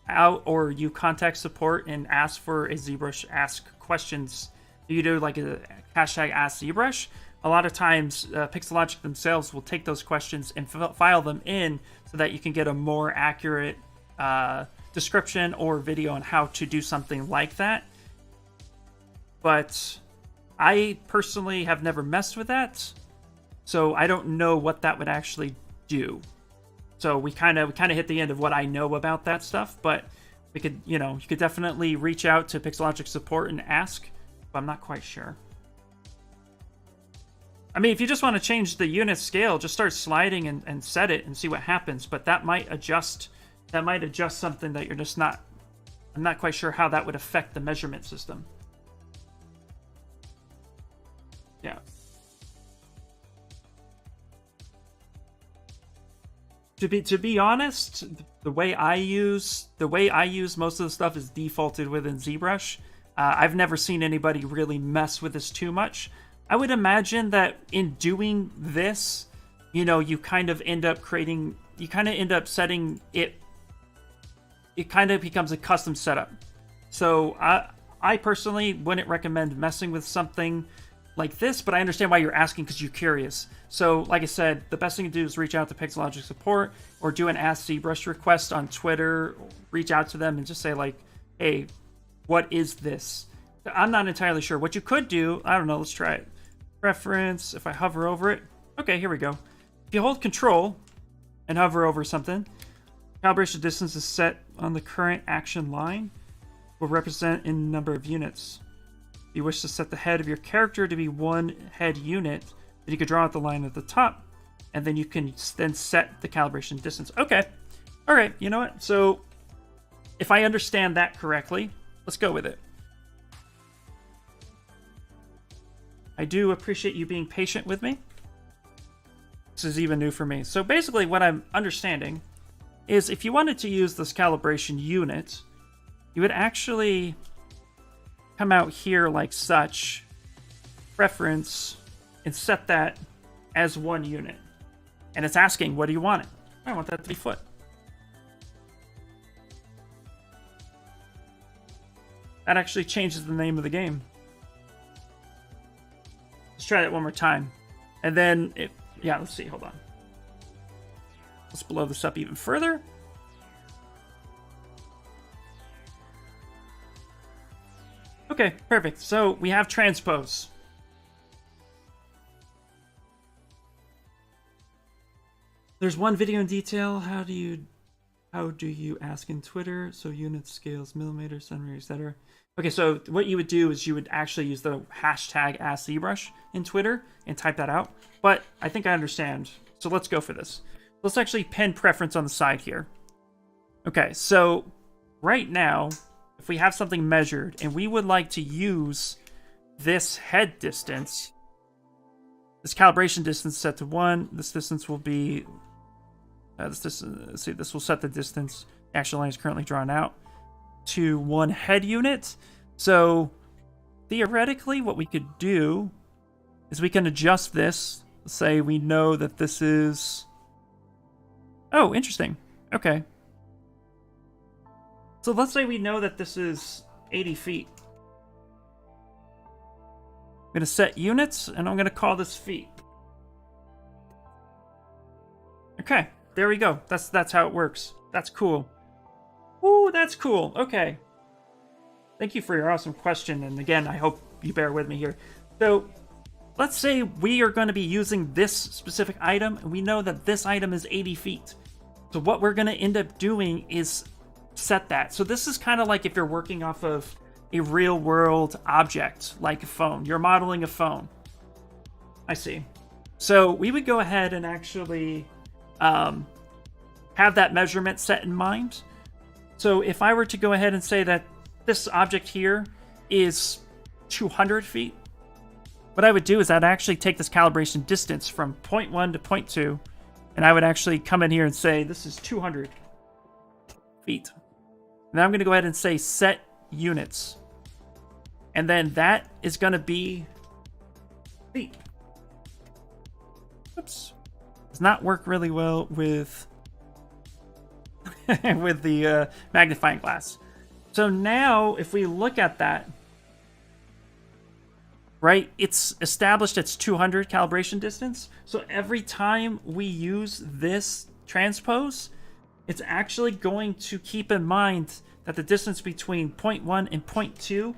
out or you contact support and ask for a ZBrush ask questions, you do like a hashtag ask ZBrush. A lot of times Pixelogic themselves will take those questions and file them in so that you can get a more accurate description or video on how to do something like that. But I personally have never messed with that, so I don't know what that would actually do. So we kind of hit the end of what I know about that stuff, but we could, you know, you could definitely reach out to Pixelogic support and ask, but I'm not quite sure. I mean, if you just want to change the unit scale, just start sliding and set it and see what happens, but that might adjust something that you're just not, I'm not quite sure how that would affect the measurement system. Yeah. To be honest, the way I use most of the stuff is defaulted within ZBrush. I've never seen anybody really mess with this too much. I would imagine that in doing this, you know, you kind of end up setting it. It kind of becomes a custom setup. So I personally wouldn't recommend messing with something like this, but I understand why you're asking because you're curious. So like I said, the best thing to do is reach out to Pixelogic support or do an Ask ZBrush request on Twitter. Reach out to them and just say like, hey, what is this? I'm not entirely sure. What you could do, I don't know, let's try it. Preference, if I hover over it. Okay, here we go. If you hold Control and hover over something, calibration distance is set on the current action line, will represent in number of units. If you wish to set the head of your character to be one head unit, then you could draw out the line at the top, and then you can then set the calibration distance. Okay. All right, you know what? So if I understand that correctly, let's go with it. I do appreciate you being patient with me. This is even new for me. So basically what I'm understanding is if you wanted to use this calibration unit, you would actually come out here like such, preference, and set that as 1 unit. And it's asking, what do you want it? I want that to be foot. That actually changes the name of the game. Let's try that one more time. And then, yeah, let's see, hold on. Let's blow this up even further. Okay, perfect. So we have transpose. There's one video in detail. How do you ask in Twitter? So units, scales, millimeters, centimeters, etc. Okay, so what you would do is you would actually use the hashtag #ZBrush in Twitter and type that out. But I think I understand. So let's go for this. Let's actually pin preference on the side here. Okay, so right now, if we have something measured and we would like to use this head distance, this calibration distance set to 1, this distance will be, this will set the distance, the actual line is currently drawn out, to 1 head unit. So theoretically what we could do is we can adjust this. Say we know that this is, oh, interesting. Okay. So let's say we know that this is 80 feet. I'm going to set units, and I'm going to call this feet. Okay, there we go. That's how it works. That's cool. Ooh, that's cool. Okay. Thank you for your awesome question, and again, I hope you bear with me here. So, let's say we are going to be using this specific item, and we know that this item is 80 feet. So what we're going to end up doing is set that. So this is kind of like if you're working off of a real world object, like a phone. You're modeling a phone. I see. So we would go ahead and actually have that measurement set in mind. So if I were to go ahead and say that this object here is 200 feet, what I would do is I'd actually take this calibration distance from 0.1 to 0.2, and I would actually come in here and say this is 200 feet. Now I'm going to go ahead and say set units. And then that is going to be feet. Oops. Does not work really well with with the magnifying glass. So now if we look at that, right, it's established its 200 calibration distance. So every time we use this transpose, it's actually going to keep in mind that the distance between 0.1 and 0.2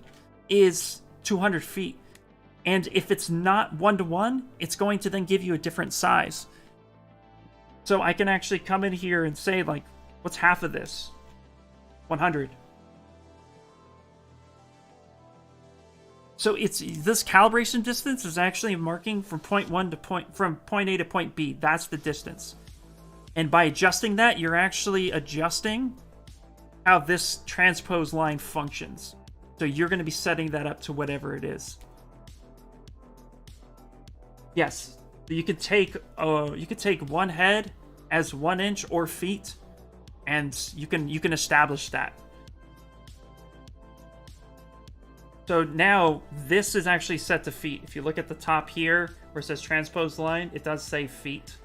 is 200 feet. And if it's not 1-to-1, it's going to then give you a different size. So I can actually come in here and say, like, what's half of this? 100. So it's this calibration distance is actually marking from point A to point B. That's the distance. And by adjusting that, you're actually adjusting how this transpose line functions. So you're going to be setting that up to whatever it is. Yes, you could take one head as 1 inch or feet, and you can establish that. So now this is actually set to feet. If you look at the top here where it says transpose line, it does say feet.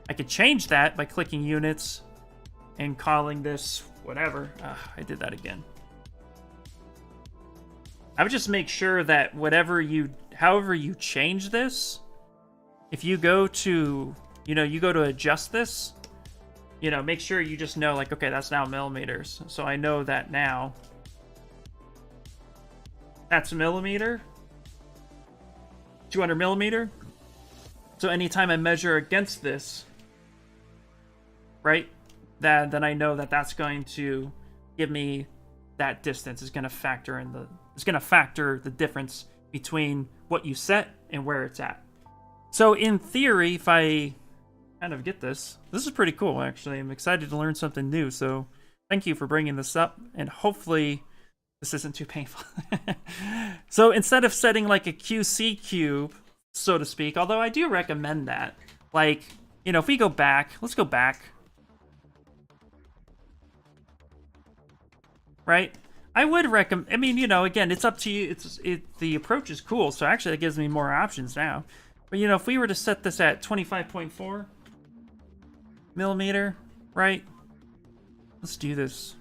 I could change that by clicking units and calling this whatever. I did that again. I would just make sure that however you change this, if you go to, you go to adjust this, make sure you just know, like, okay, that's now millimeters. So I know that now. That's a millimeter. 200 millimeter. So anytime I measure against this, right, then I know that that's going to give me that distance. Is going to factor the difference between what you set and where it's at. So in theory, if I kind of get this is pretty cool, actually. I'm excited to learn something new. So thank you for bringing this up, and hopefully this isn't too painful. So instead of setting like a QC cube, so to speak, although I do recommend that, like, if we go back, let's go back. right? I would recommend, I mean, you know, again, it's up to you. The approach is cool, so actually it gives me more options now. But, you know, if we were to set this at 25.4 millimeter, right? Let's do this.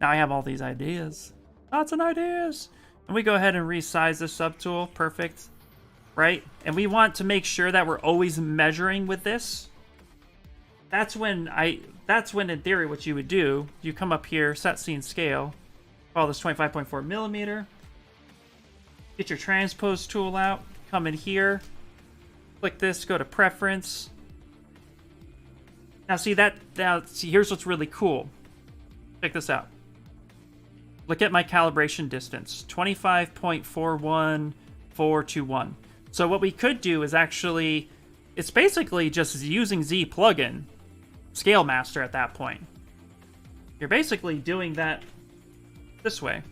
Now I have all these ideas. Lots of ideas. And we go ahead and resize the subtool. Perfect. Right? And we want to make sure that we're always measuring with this. That's when in theory what you would do, you come up here, set scene scale, call this 25.4 millimeter, get your transpose tool out, come in here, click this, go to preference. Now see here's what's really cool. Check this out. Look at my calibration distance, 25.41421. So what we could do is actually, it's basically just using Z plugin, Scale Master at that point. You're basically doing that this way.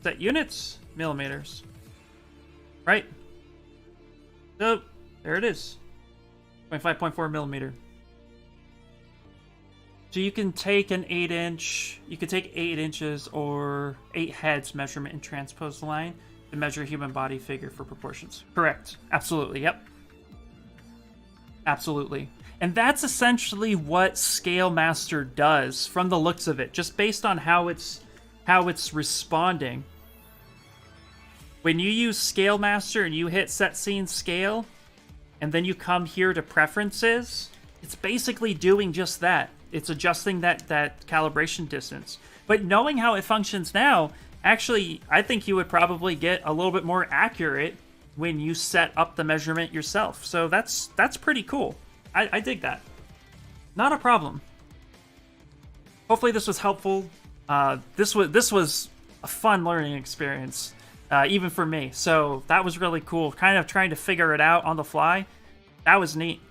Set units, millimeters. Right? So, there it is. 25.4 millimeter. So you can take an 8-inch, you could take 8 inches or 8 heads measurement and transpose the line to measure a human body figure for proportions. Correct. Absolutely. Yep. Absolutely. And that's essentially what Scale Master does from the looks of it, just based on how it's responding. When you use Scale Master and you hit Set Scene Scale, and then you come here to Preferences, it's basically doing just that. It's adjusting that calibration distance. But knowing how it functions now, actually, I think you would probably get a little bit more accurate when you set up the measurement yourself. So that's pretty cool. I dig that. Not a problem. Hopefully this was helpful. This was a fun learning experience, even for me. So that was really cool. Kind of trying to figure it out on the fly. That was neat.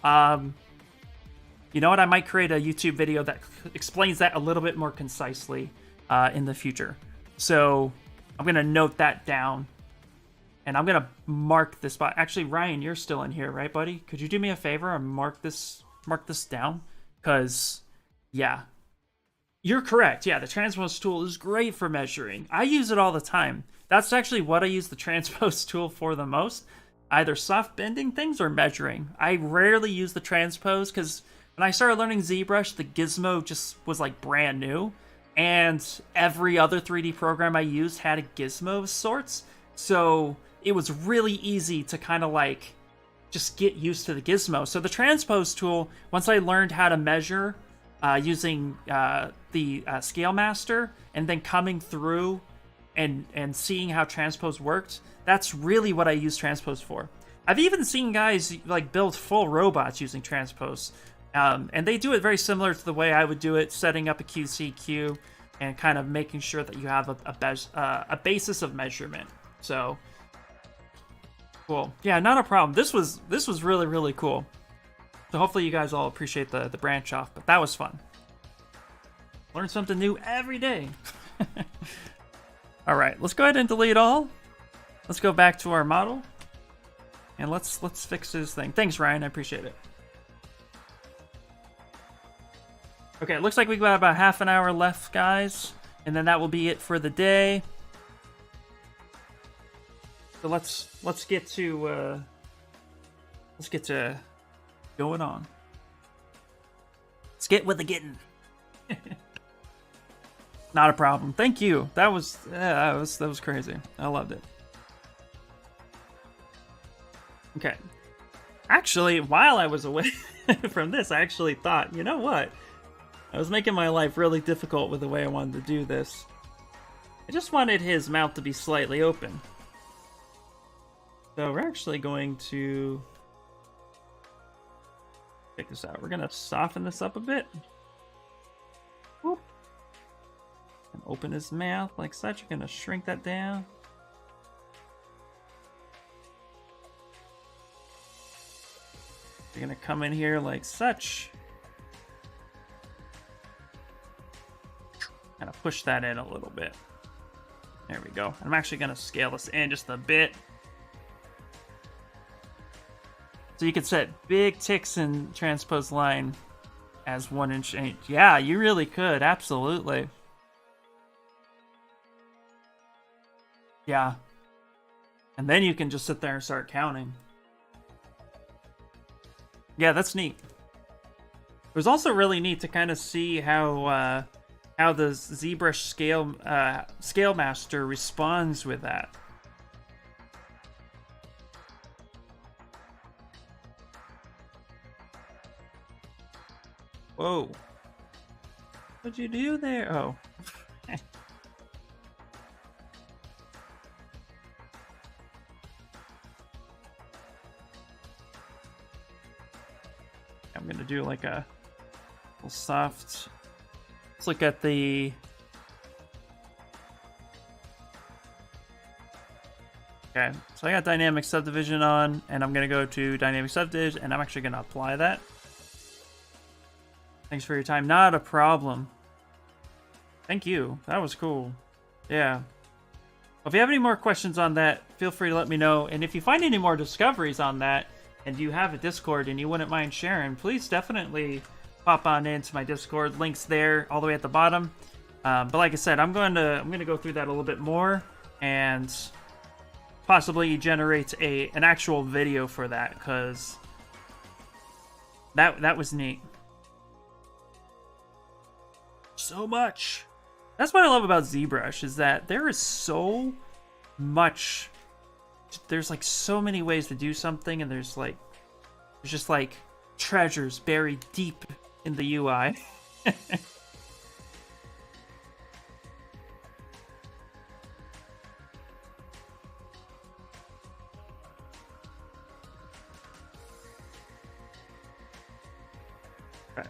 You know what? I might create a YouTube video that explains that a little bit more concisely in the future. So I'm going to note that down. And I'm going to mark this spot. Actually, Ryan, you're still in here, right, buddy? Could you do me a favor and mark this down? Because, yeah. You're correct. Yeah, the transpose tool is great for measuring. I use it all the time. That's actually what I use the transpose tool for the most. Either soft bending things or measuring. I rarely use the transpose because when I started learning ZBrush, the gizmo just was like brand new. And every other 3D program I used had a gizmo of sorts. So it was really easy to kind of like just get used to the gizmo. So the transpose tool, once I learned how to measure using the Scale Master and then coming through and seeing how transpose worked, that's really what I use transpose for. I've even seen guys like build full robots using transpose. And they do it very similar to the way I would do it, setting up a QCQ and kind of making sure that you have a basis of measurement. So cool. Yeah, not a problem. This was really, really cool. So hopefully you guys all appreciate the branch off, but that was fun. Learn something new every day. All right, let's go ahead and delete all. Let's go back to our model. And let's fix this thing. Thanks, Ryan. I appreciate it. Okay, it looks like we've got about half an hour left, guys. And then that will be it for the day. So let's get to going on. Let's get with the getting. Not a problem. Thank you. That was crazy. I loved it. Okay. Actually, while I was away from this, I actually thought, you know what? I was making my life really difficult with the way I wanted to do this. I just wanted his mouth to be slightly open. So we're actually going to check this out. We're going to soften this up a bit. Whoop. And open his mouth like such. You're going to shrink that down. You're going to come in here like such. Kind of push that in a little bit. There we go. I'm actually going to scale this in just a bit. So you can set big ticks in transpose line as 1-inch change. Yeah, you really could. Absolutely. Yeah. And then you can just sit there and start counting. Yeah, that's neat. It was also really neat to kind of see how the ZBrush scale master responds with that. Whoa. What'd you do there? Oh. I'm gonna do like a little soft. Let's look at the. Okay, so I got dynamic subdivision on, and I'm gonna go to dynamic subdivision, and I'm actually gonna apply that. Thanks for your time. Not a problem. Thank you. That was cool. Yeah. Well, if you have any more questions on that, feel free to let me know. And if you find any more discoveries on that, and you have a Discord and you wouldn't mind sharing, please definitely pop on into my Discord. Links there all the way at the bottom. But like I said, I'm going to go through that a little bit more and possibly generate an actual video for that, because that was neat. So much. That's what I love about ZBrush, is that there is so much. There's like so many ways to do something, and there's just like treasures buried deep in the UI. Right.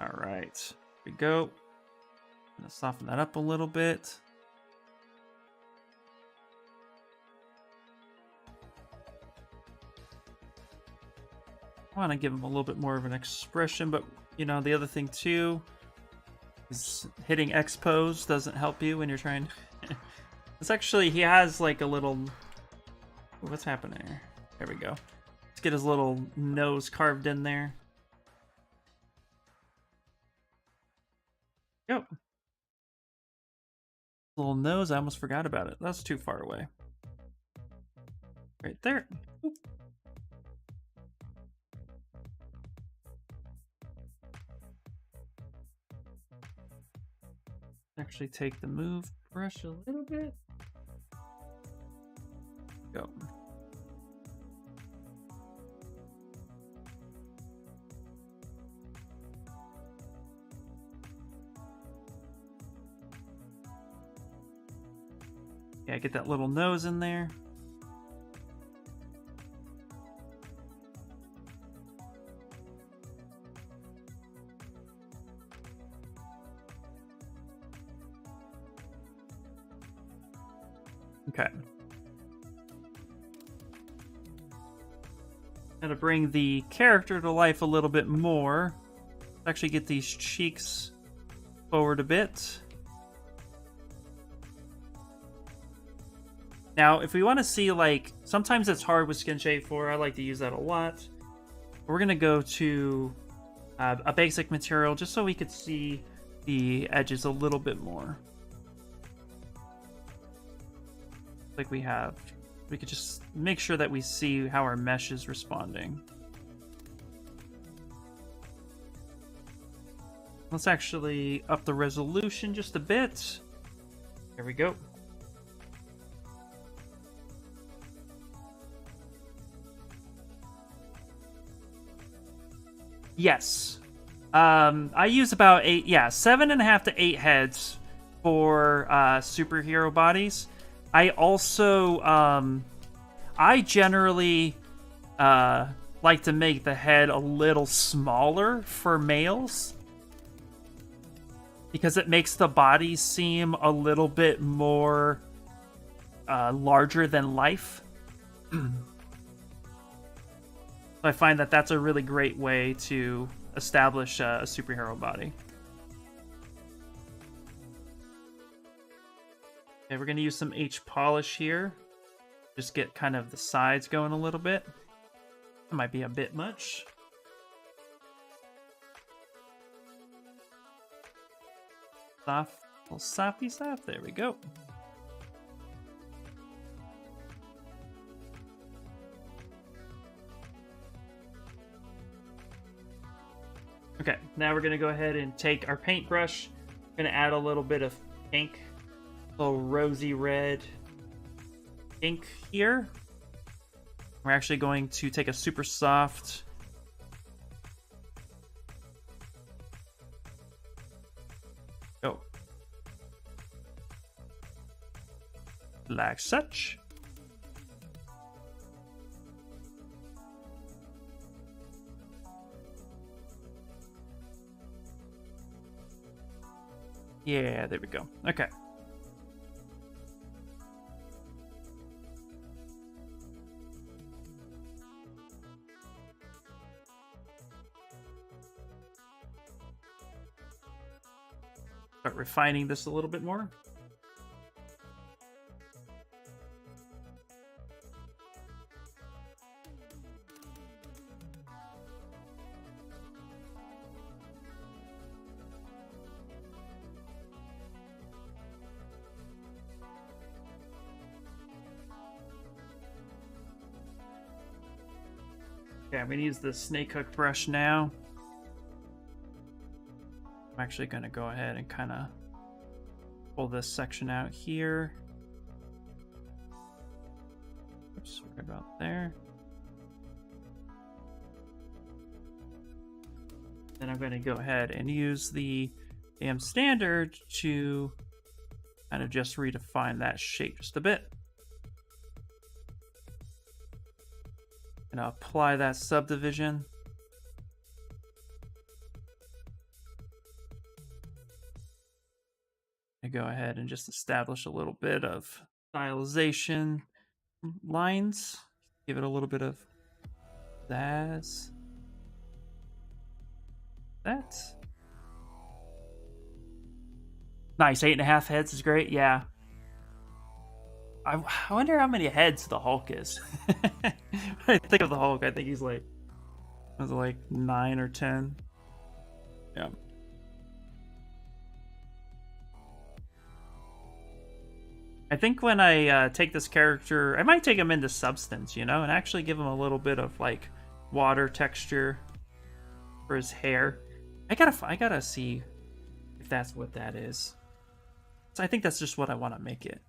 All right, here we go. I'm gonna soften that up a little bit. I want to give him a little bit more of an expression, but you know, the other thing too is hitting X pose doesn't help you when you're trying. It's actually, he has like a little. What's happening here? There we go. Let's get his little nose carved in there. Yep. Little nose, I almost forgot about it. That's too far away. Right there. Oop. Actually take the move brush a little bit. Go. Yeah, get that little nose in there. Okay. Now to bring the character to life a little bit more, actually get these cheeks forward a bit. Now, if we want to see, like, sometimes it's hard with Skin Shape 4. I like to use that a lot. We're going to go to a basic material just so we could see the edges a little bit more. Like we have. We could just make sure that we see how our mesh is responding. Let's actually up the resolution just a bit. There we go. Yes. I use about 7.5 to 8 heads for superhero bodies. I also, I generally like to make the head a little smaller for males, because it makes the body seem a little bit more larger than life. I find that that's a really great way to establish a superhero body. Okay, we're going to use some H polish here. Just get kind of the sides going a little bit. It might be a bit much. Soft, little softy soft. There we go. Okay, now we're gonna go ahead and take our paintbrush. We're gonna add a little bit of pink, a little rosy red ink here. We're actually going to take a super soft like such. Yeah, there we go. Okay. Start refining this a little bit more. Okay, I'm going to use the snake hook brush now. I'm actually going to go ahead and kind of pull this section out here. Oops, sorry about there. Then I'm going to go ahead and use the standard to kind of just redefine that shape just a bit. And apply that subdivision. And go ahead and just establish a little bit of stylization lines. Give it a little bit of that. Nice, 8.5 heads is great. Yeah. I wonder how many heads the Hulk is. When I think of the Hulk, I think he's like, was it like 9 or 10? Yeah. I think when I take this character, I might take him into Substance, you know, and actually give him a little bit of like water texture for his hair. I gotta see if that's what that is. So I think that's just what I want to make it.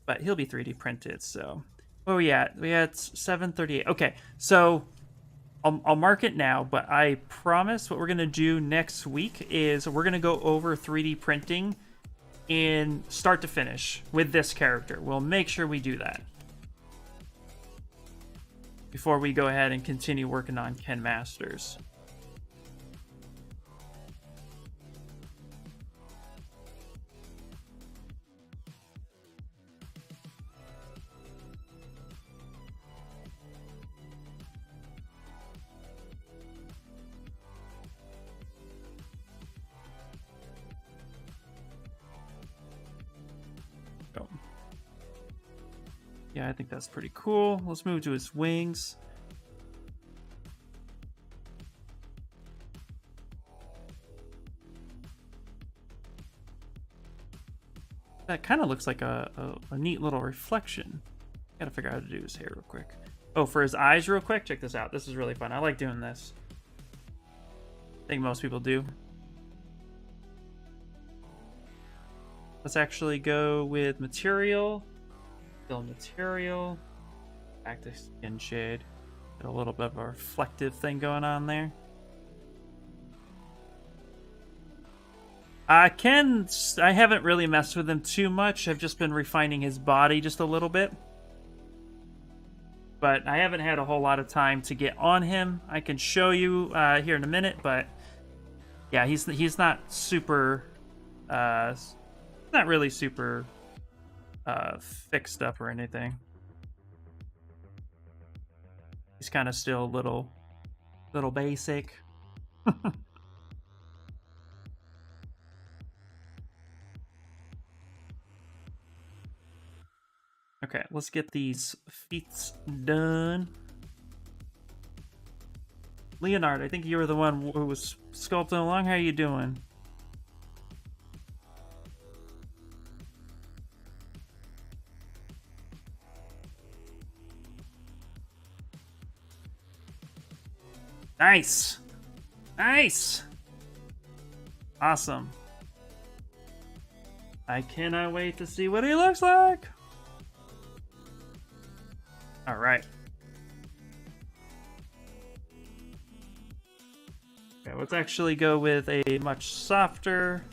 But he'll be 3D printed, so... Where are we at? We at 738. Okay, so I'll mark it now, but I promise what we're going to do next week is we're going to go over 3D printing in start to finish with this character. We'll make sure we do that before we go ahead and continue working on Ken Masters. Yeah, I think that's pretty cool. Let's move to his wings. That kind of looks like a neat little reflection. Gotta figure out how to do his hair real quick. Oh, for his eyes real quick, check this out. This is really fun. I like doing this. I think most people do. Let's actually go with material. Fill material. Back to skin shade. Got a little bit of a reflective thing going on there. I haven't really messed with him too much. I've just been refining his body just a little bit. But I haven't had a whole lot of time to get on him. I can show you here in a minute, but yeah, he's not super not really super fixed up or anything. He's kind of still a little basic. Okay, let's get these feats done. Leonard, I think you were the one who was sculpting along. How are you doing? Nice! Nice! Awesome. I cannot wait to see what he looks like! Alright. Okay, let's actually go with a much softer...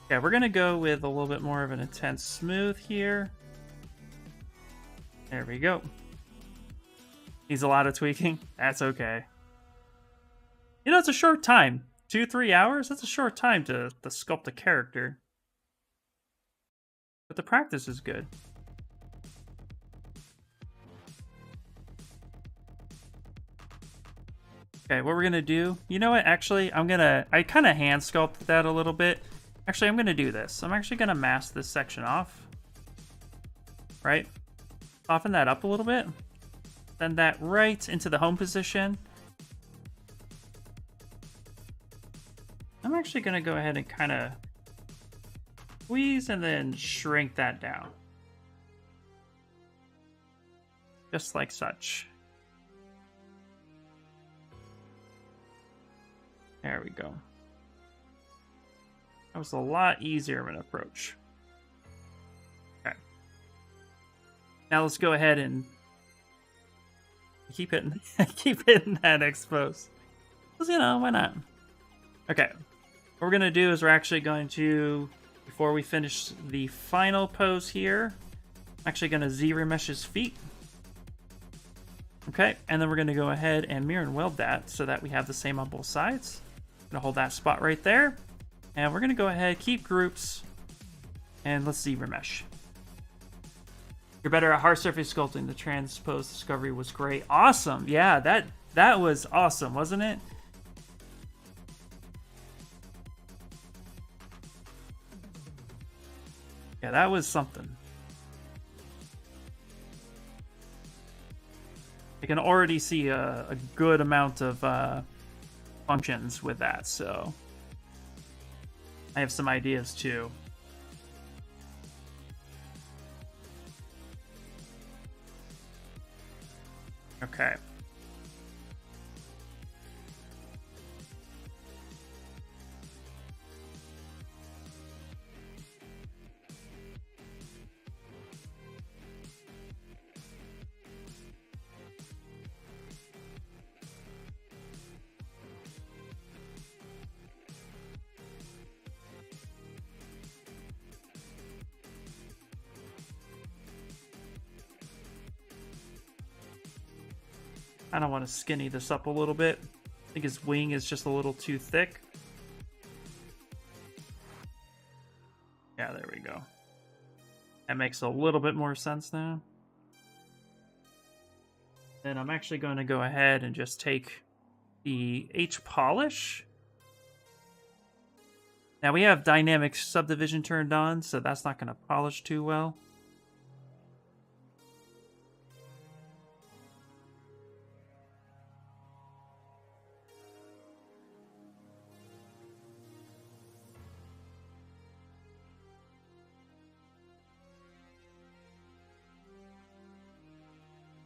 Yeah, we're gonna go with a little bit more of an intense smooth here. There we go. Needs a lot of tweaking. That's okay. You know, it's a short time. 2-3 hours? That's a short time to sculpt a character. But the practice is good. Okay, what we're gonna do... You know what? Actually, I kind of hand sculpted that a little bit. Actually, I'm gonna do this. I'm actually gonna mask this section off. Right? Soften that up a little bit. Send that right into the home position. I'm actually gonna go ahead and kind of squeeze and then shrink that down. Just like such. There we go. That was a lot easier of an approach. Okay. Now let's go ahead and keep hitting that expose. Because, you know, why not? Okay. What we're going to do is we're actually going to, before we finish the final pose here, I'm actually going to Z-remesh his feet. Okay, and then we're going to go ahead and mirror and weld that so that we have the same on both sides. I'm going to hold that spot right there. And we're going to go ahead, keep groups, and let's Z-remesh. You're better at hard surface sculpting. The transpose discovery was great. Awesome. Yeah, that was awesome, wasn't it? Yeah, that was something. I can already see a good amount of functions with that, so I have some ideas too. Okay. I don't want to skinny this up a little bit. I think his wing is just a little too thick. Yeah, there we go. That makes a little bit more sense now. Then I'm actually going to go ahead and just take the H polish. Now we have dynamic subdivision turned on, so that's not going to polish too well.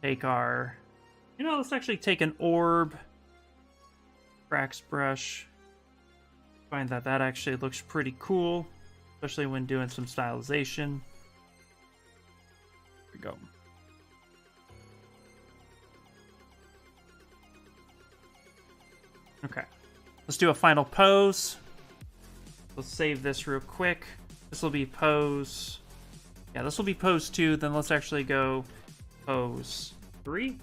Take our, let's actually take an orb, ZBrush. Find that actually looks pretty cool, especially when doing some stylization. Here we go. Okay, let's do a final pose. Let's save this real quick. This will be pose. Yeah, this will be pose 2. Then let's actually go pose 3.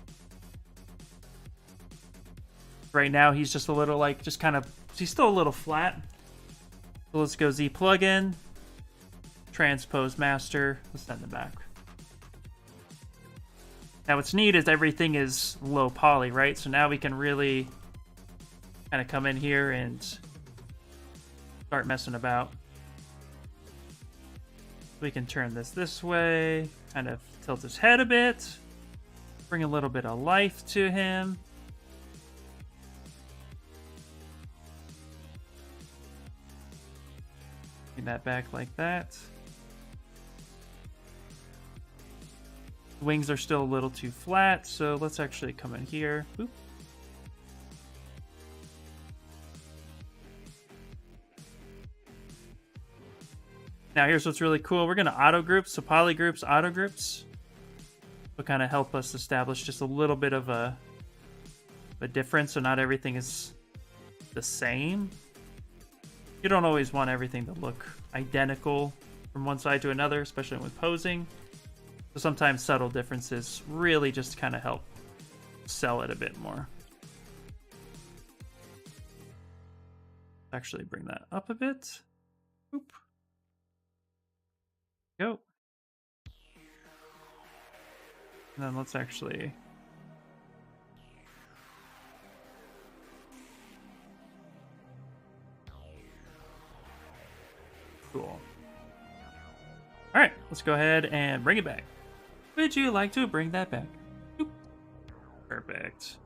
Right now he's just a little he's still a little flat. So let's go Z plugin, transpose master. Let's send it back. Now what's neat is everything is low poly, right? So now we can really kind of come in here and start messing about. We can turn this way, kind of tilt his head a bit, bring a little bit of life to him. Bring that back like that. The wings are still a little too flat, so let's actually come in here. Boop. Now here's what's really cool. We're going to auto group, so poly groups, auto groups will kind of help us establish just a little bit of a difference, so not everything is the same. You don't always want everything to look identical from one side to another, especially with posing. So sometimes subtle differences really just kind of help sell it a bit more. Actually bring that up a bit. Boop. Go. And then let's actually cool. All right, let's go ahead and bring it back. Would you like to bring that back? Boop. Perfect.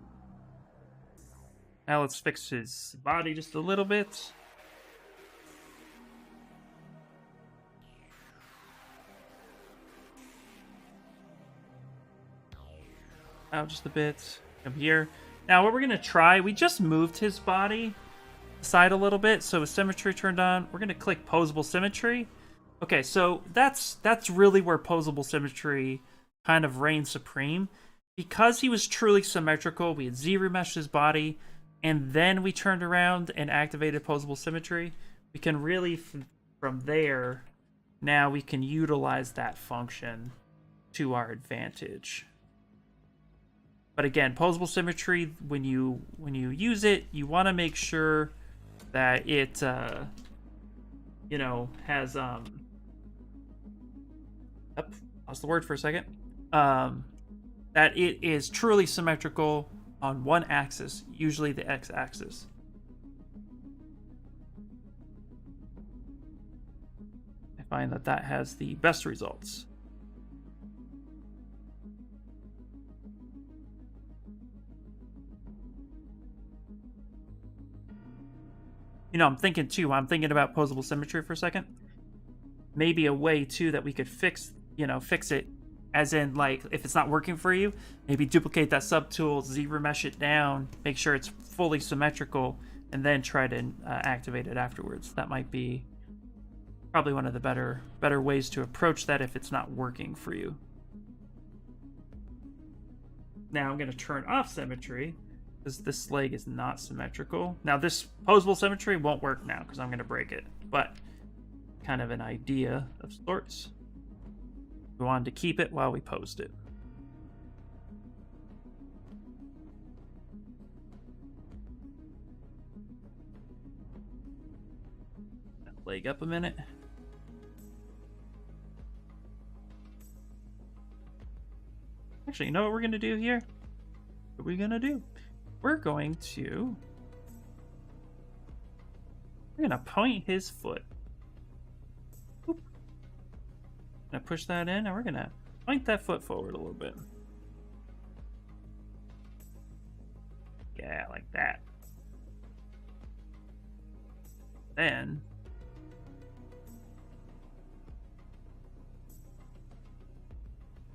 Now let's fix his body just a little bit. Out just a bit. Come here. Now what we're going to try, we just moved his body aside a little bit, so with symmetry turned on, we're going to click posable symmetry. Okay, so that's really where posable symmetry kind of reigns supreme. Because he was truly symmetrical, we had ZBrush his body, and then we turned around and activated posable symmetry. We can really, from there, now we can utilize that function to our advantage. But again, posable symmetry, when you use it, you want to make sure that it, you know, has lost the word for a second. That it is truly symmetrical on one axis, usually the x-axis. I find that that has the best results. You know, I'm thinking about posable symmetry for a second. Maybe a way too that we could fix it, as in, like, if it's not working for you, maybe duplicate that subtool, ZBrush it down, make sure it's fully symmetrical, and then try to activate it afterwards. That might be probably one of the better ways to approach that if it's not working for you. Now I'm going to turn off symmetry, because this leg is not symmetrical. Now this posable symmetry won't work now because I'm going to break it, but kind of an idea of sorts. We wanted to keep it while we posed it. Leg up a minute. Actually, you know what we're going to do here? What are we going to do? We're going to point his foot. Boop. Gonna push that in, and we're gonna point that foot forward a little bit. Yeah, like that. Then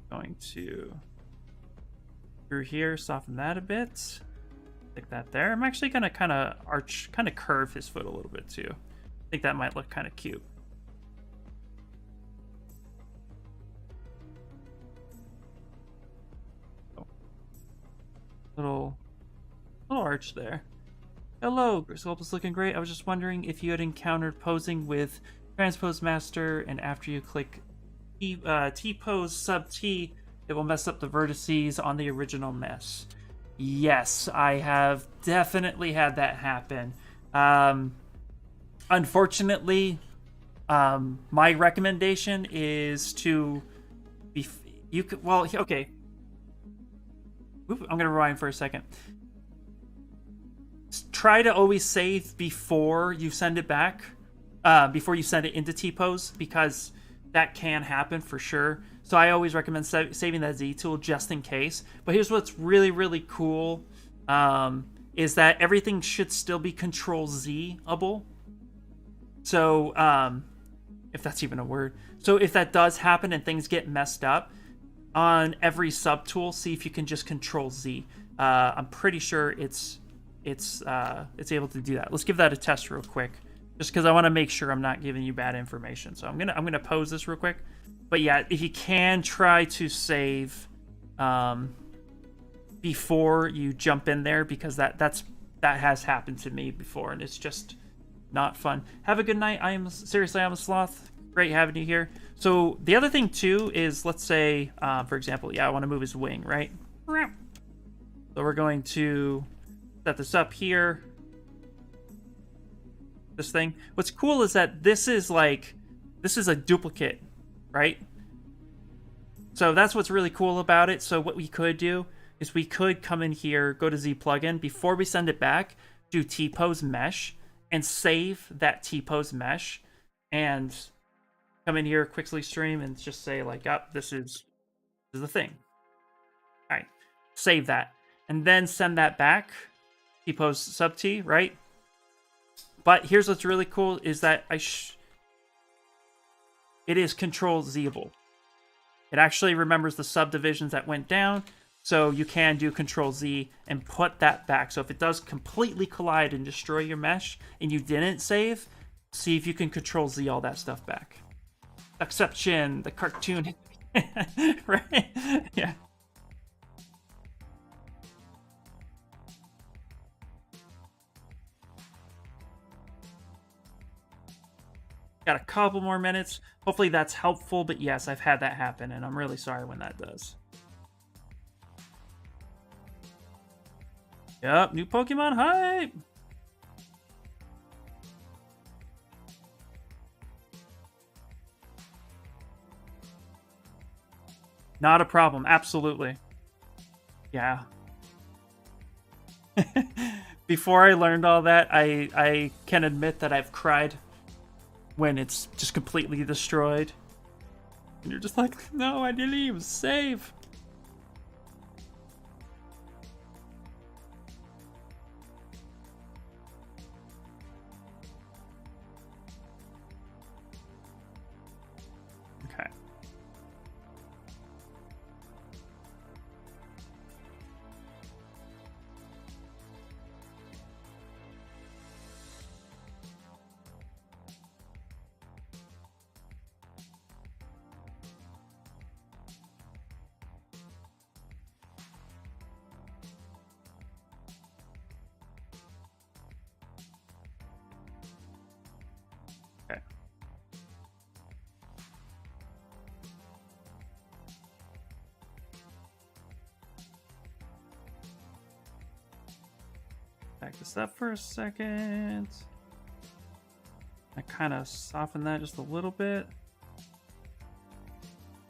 going to through here, soften that a bit. Like that there. I'm actually gonna kind of curve his foot a little bit too. I think that might look kind of cute. Oh. Little arch there. Hello, Sculpt is looking great. I was just wondering if you had encountered posing with Transpose Master, and after you click T-pose sub T, it will mess up the vertices on the original mess. Yes, I have definitely had that happen. Unfortunately, my recommendation is to be. You could, well, okay. Oop, I'm gonna rewind for a second. Try to always save before you send it back. before you send it into T-pose, because that can happen for sure. So I always recommend saving that Z tool just in case. But here's what's really, really cool, is that everything should still be Control Z-able. So if that's even a word. So if that does happen and things get messed up, on every subtool, see if you can just Control Z. I'm pretty sure it's able to do that. Let's give that a test real quick, just because I want to make sure I'm not giving you bad information. So I'm gonna pose this real quick. But yeah, if you can try to save before you jump in there, because that has happened to me before, and it's just not fun. Have a good night. I'm a sloth. Great having you here. So the other thing too is, let's say, for example, I want to move his wing, right? So we're going to set this up here. This thing. What's cool is that this is a duplicate, right? So that's what's really cool about it. So what we could do is we could come in here, go to Z plugin, before we send it back, do T-pose mesh, and save that T-pose mesh, and come in here, Quaxly stream, and just say like, oh, this is the thing. All right, save that, and then send that back, T-pose sub T, right? But here's what's really cool is that it is Control Z-able. It actually remembers the subdivisions that went down, so you can do Control Z and put that back. So if it does completely collide and destroy your mesh and you didn't save, see if you can Control Z all that stuff back. Exception, the cartoon, right? Yeah. Got a couple more minutes. Hopefully that's helpful, but yes, I've had that happen, and I'm really sorry when that does. Yep, new Pokemon hype! Not a problem, absolutely. Yeah. Before I learned all that, I can admit that I've cried when it's just completely destroyed. And you're just like, no, I didn't even save. Okay. Back this up for a second. I kind of soften that just a little bit.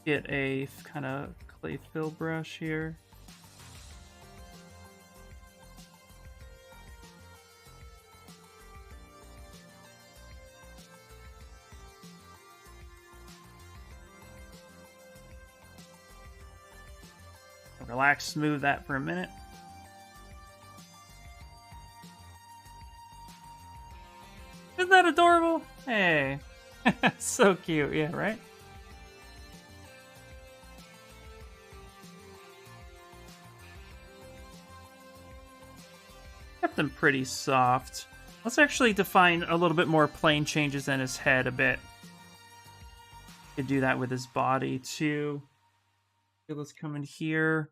Get a kind of clay fill brush here. Relax, smooth that for a minute. Isn't that adorable? Hey. So cute, yeah, right? Kept them pretty soft. Let's actually define a little bit more plane changes in his head a bit. Could do that with his body too. Okay, let's come in here.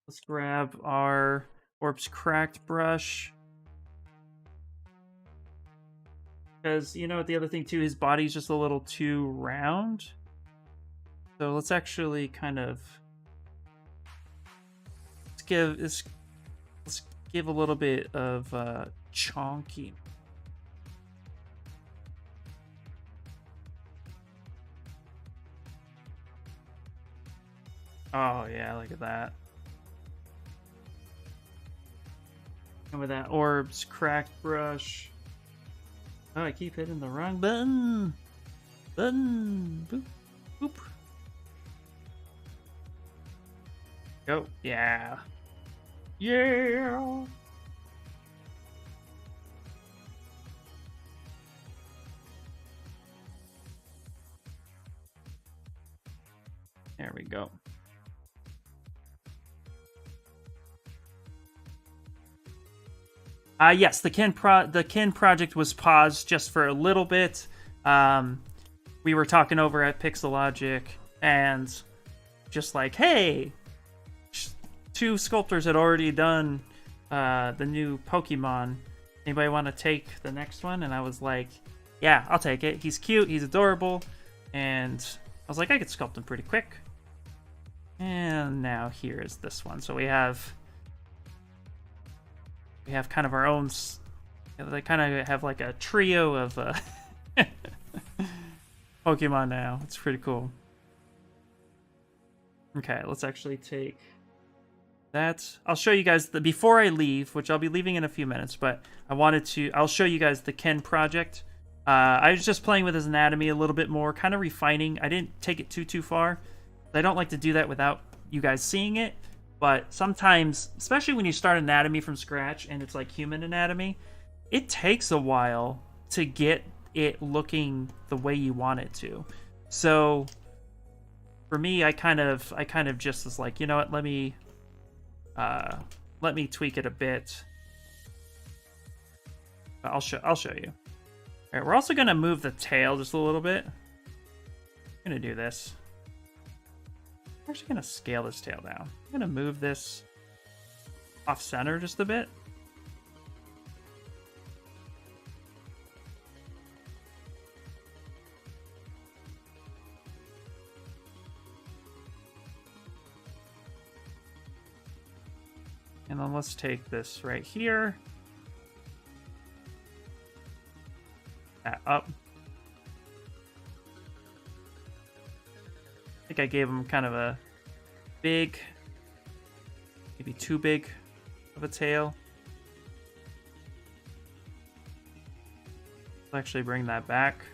Let's grab our Orbs Cracked brush. Because, you know, the other thing too, his body's just a little too round. So let's actually kind of let's give a little bit of chonky. Oh yeah, look at that. And with that Orbs Cracked brush. Oh, I keep hitting the wrong button. Boop. Boop. Go. Yeah. Yeah. There we go. Yes, the Kin project was paused just for a little bit. We were talking over at Pixelogic, and just like, hey, two sculptors had already done the new Pokemon. Anybody want to take the next one? And I was like, yeah, I'll take it. He's cute, he's adorable, and I was like, I could sculpt him pretty quick. And now here is this one. So we have kind of our own. They kind of have like a trio of Pokemon now. It's pretty cool. Okay, let's actually take that. I'll show you guys before I leave, which I'll be leaving in a few minutes. But I'll show you guys the Ken project. I was just playing with his anatomy a little bit more, kind of refining. I didn't take it too far. I don't like to do that without you guys seeing it. But sometimes, especially when you start anatomy from scratch and it's like human anatomy, it takes a while to get it looking the way you want it to. So for me, I kind of just was like, you know what, let me tweak it a bit. I'll show you. All right, we're also gonna move the tail just a little bit. I'm gonna do this. I'm actually gonna scale this tail down. I'm gonna move this off center just a bit. And then let's take this right here. That up. I think I gave him kind of a big, maybe too big of a tail. Let's actually bring that back.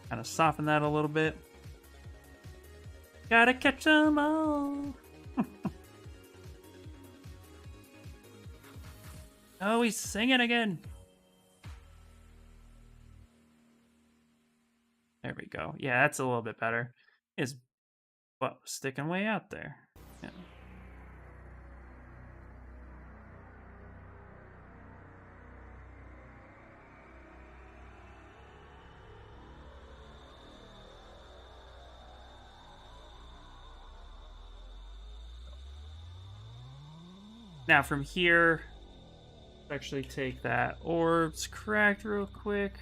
Kind of soften that a little bit. Gotta catch them all. Oh, he's singing again. There we go. Yeah, that's a little bit better. His butt was sticking way out there. Yeah. Now from here, let's actually take that orbs cracked real quick.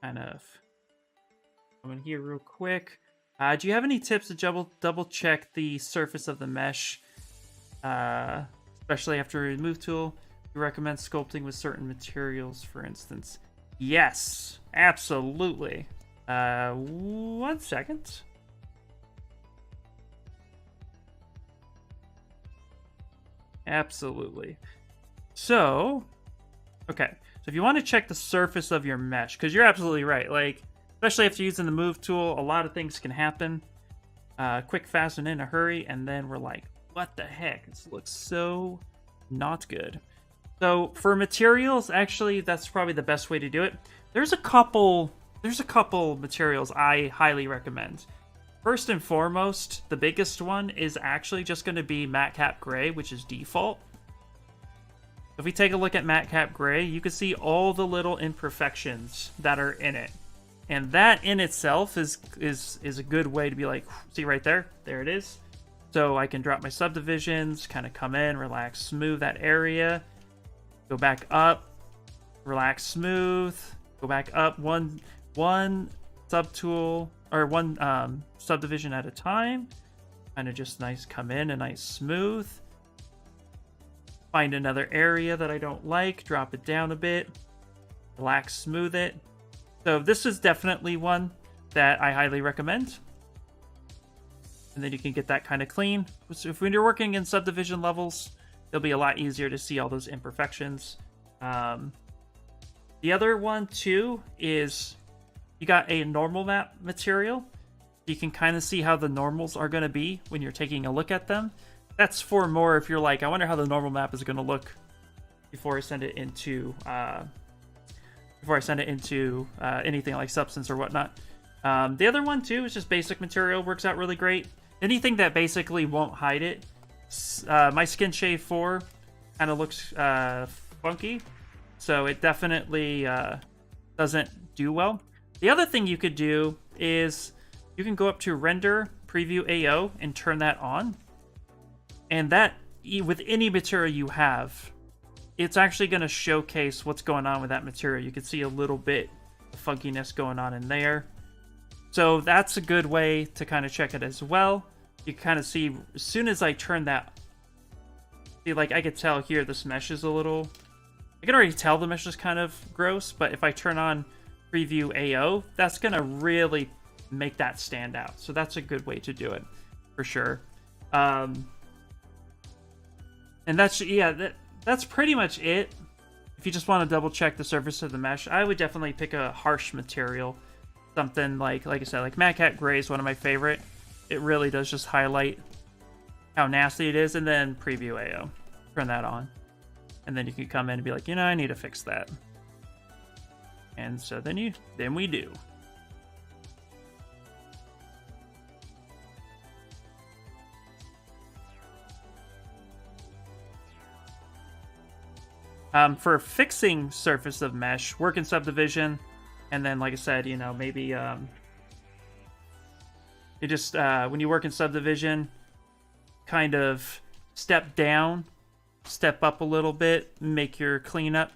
Kind of come in here real quick. Do you have any tips to double check the surface of the mesh, especially after a remove tool? You recommend sculpting with certain materials, for instance? Yes, absolutely. 1 second. Absolutely. So, okay. So if you want to check the surface of your mesh, because you're absolutely right, like, especially after using the move tool, a lot of things can happen quick, fast, and in a hurry, and then we're like, what the heck? This looks so not good. So for materials, actually, that's probably the best way to do it. There's a couple materials I highly recommend. First and foremost, the biggest one is actually just going to be Matte Cap Gray, which is default. If we take a look at Matte Cap Gray, you can see all the little imperfections that are in it. And that in itself is a good way to be like, see right there? There it is. So I can drop my subdivisions, kind of come in, relax, smooth that area. Go back up, relax, smooth. Go back up one subtool, or one subdivision at a time. Kind of just nice, come in and nice smooth. Find another area that I don't like, drop it down a bit, relax, smooth it. So this is definitely one that I highly recommend. and then you can get that kind of clean. So if when you're working in subdivision levels, it'll be a lot easier to see all those imperfections. The other one too is you got a normal map material. You can kind of see how the normals are going to be when you're taking a look at them. That's for more if you're like, I wonder how the normal map is going to look before I send it into anything like Substance or whatnot. The other one too is just basic material, works out really great. Anything that basically won't hide it. My Skin Shave 4 kind of looks funky, so it definitely doesn't do well. The other thing you could do is you can go up to Render Preview AO and turn that on, and that with any material you have, it's actually going to showcase what's going on with that material. You can see a little bit of funkiness going on in there. So that's a good way to kind of check it as well. You can kind of see as soon as I turn that, see, like I could tell here this mesh is a little, I can already tell the mesh is kind of gross, but if I turn on Preview AO, that's going to really make that stand out. So that's a good way to do it for sure. And that's, yeah, that's pretty much it. If you just want to double check the surface of the mesh, I would definitely pick a harsh material. Something like I said, like Mad Cat Gray is one of my favorite. It really does just highlight how nasty it is. And then Preview AO. Turn that on. And then you can come in and be like, you know, I need to fix that. And so then we do. For fixing surface of mesh, work in subdivision, and then, like I said, you know, maybe you just when you work in subdivision, kind of step down, step up a little bit, make your cleanup,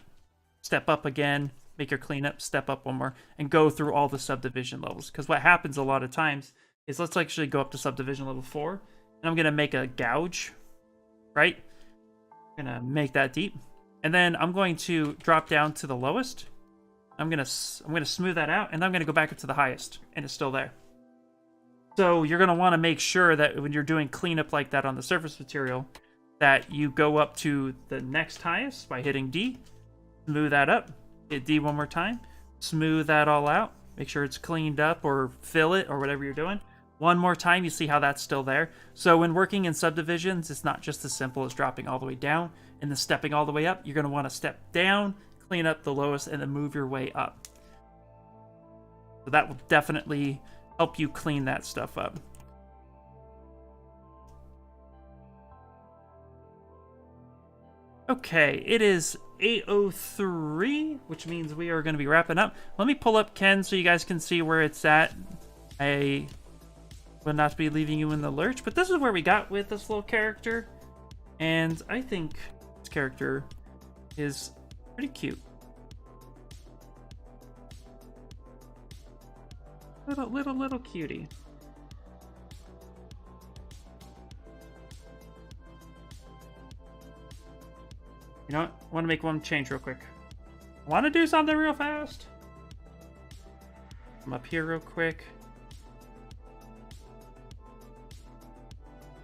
step up again, make your cleanup, step up one more, and go through all the subdivision levels. Because what happens a lot of times is, let's actually go up to subdivision level 4, and I'm gonna make a gouge, right? I'm gonna make that deep. And then I'm going to drop down to the lowest. I'm gonna smooth that out, and I'm gonna go back up to the highest, and it's still there. So you're gonna want to make sure that when you're doing cleanup like that on the surface material, that you go up to the next highest by hitting D, smooth that up, hit D one more time, smooth that all out, make sure it's cleaned up or fill it or whatever you're doing. One more time, you see how that's still there. So when working in subdivisions, it's not just as simple as dropping all the way down and then stepping all the way up. You're going to want to step down, clean up the lowest, and then move your way up. So that will definitely help you clean that stuff up. Okay, it is 8:03, which means we are going to be wrapping up. Let me pull up Ken so you guys can see where it's at. I will not be leaving you in the lurch, but this is where we got with this little character, and I think this character is pretty cute. Little cutie. You know what? I want to make one change real quick. I want to do something real fast. I'm up here real quick.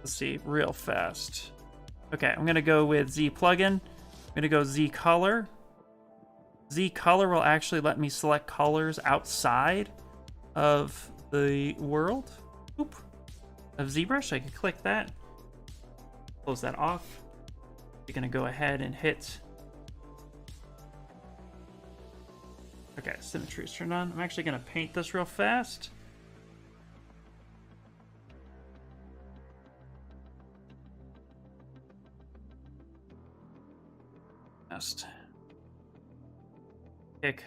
Let's see, real fast. Okay, I'm gonna go with Z plugin. I'm gonna go Z color. Z color will actually let me select colors outside of the world of ZBrush. I can click that, close that off. You're gonna go ahead and hit. Okay, symmetry is turned on. I'm actually gonna paint this real fast. Pick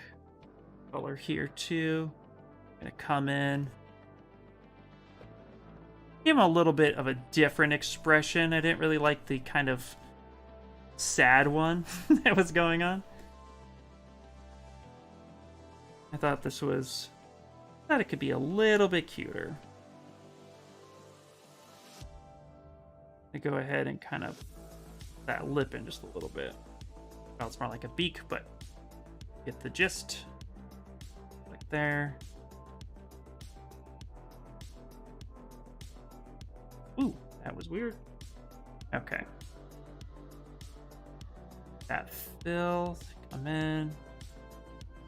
color here too. I'm gonna come in, give him a little bit of a different expression. I didn't really like the kind of sad one that was going on. I thought it could be a little bit cuter. I go ahead and kind of that lip in just a little bit. Well, it's more like a beak, but get the gist. Like there. Ooh, that was weird. Okay. That fill, come in.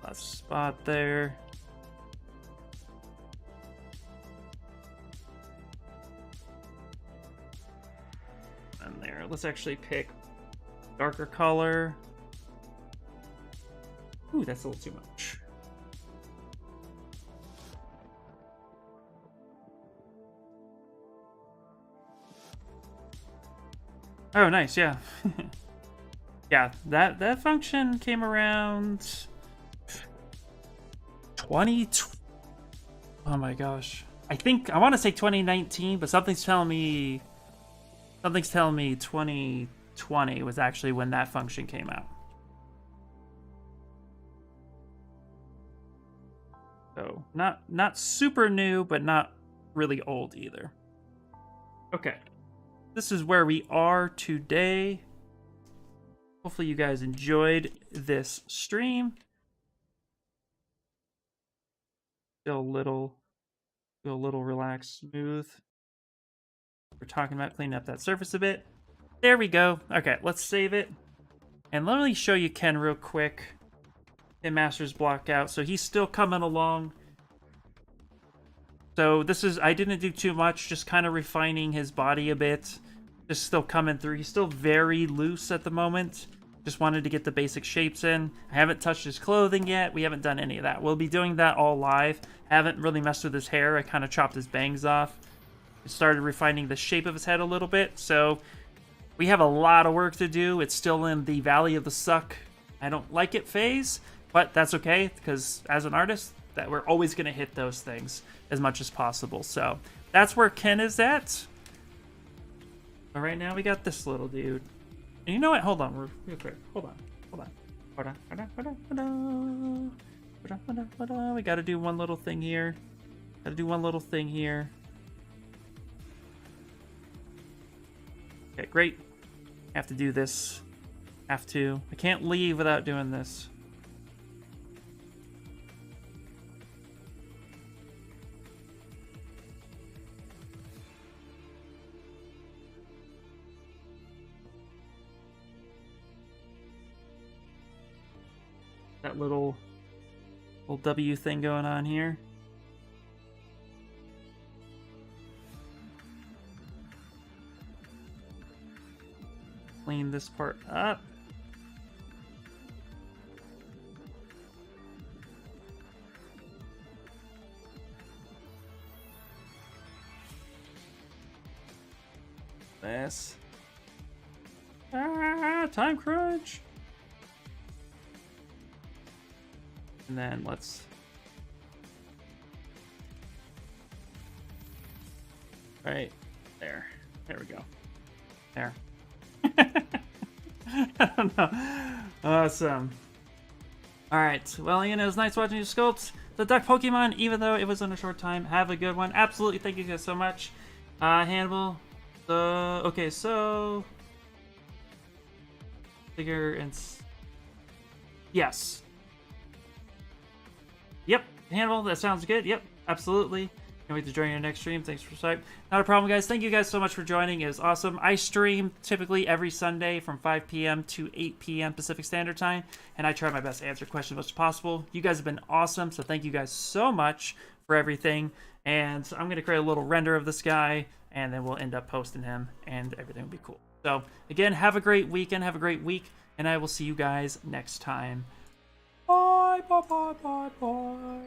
Last spot there. And there, let's actually pick darker color. Ooh, that's a little too much. Oh, nice, yeah. Yeah, that function came around 20. Oh my gosh. I want to say 2019, but something's telling me 2020 was actually when that function came out. So, not super new, but not really old either. Okay. This is where we are today. Hopefully you guys enjoyed this stream. Feel a little relaxed, smooth. We're talking about cleaning up that surface a bit. There we go. Okay, let's save it. And let me show you Ken real quick. Hit Master's block out. So he's still coming along. So I didn't do too much, just kind of refining his body a bit. Just still coming through. He's still very loose at the moment. Just wanted to get the basic shapes in. I haven't touched his clothing yet. We haven't done any of that. We'll be doing that all live. I haven't really messed with his hair. I kind of chopped his bangs off. I started refining the shape of his head a little bit. So we have a lot of work to do. It's still in the Valley of the Suck. I don't like it phase, but that's okay because as an artist, that we're always going to hit those things as much as possible. So that's where Ken is at. But right now we got this little dude. And you know what? Hold on, real quick. Hold on. We gotta do one little thing here. Okay, great. Have to do this. I can't leave without doing this. That little W thing going on here. Clean this part up. This. Time crunch. And then let's right there. There we go. There. I don't know. Awesome. Alright. Well, it was nice watching you sculpt the duck Pokemon, even though it was in a short time. Have a good one. Absolutely. Thank you guys so much. Hannibal. Okay, so figure and yes. Yep, Hannibal, that sounds good. Yep, absolutely. Can't wait to join your next stream. Thanks for Skype. Not a problem, guys. Thank you guys so much for joining. It was awesome. I stream typically every Sunday from 5 p.m. to 8 p.m. Pacific Standard Time, and I try my best to answer questions as much as possible. You guys have been awesome, so thank you guys so much for everything. And I'm going to create a little render of this guy, and then we'll end up posting him, and everything will be cool. So, again, have a great weekend. Have a great week, and I will see you guys next time. Bye, bye, bye, bye, bye.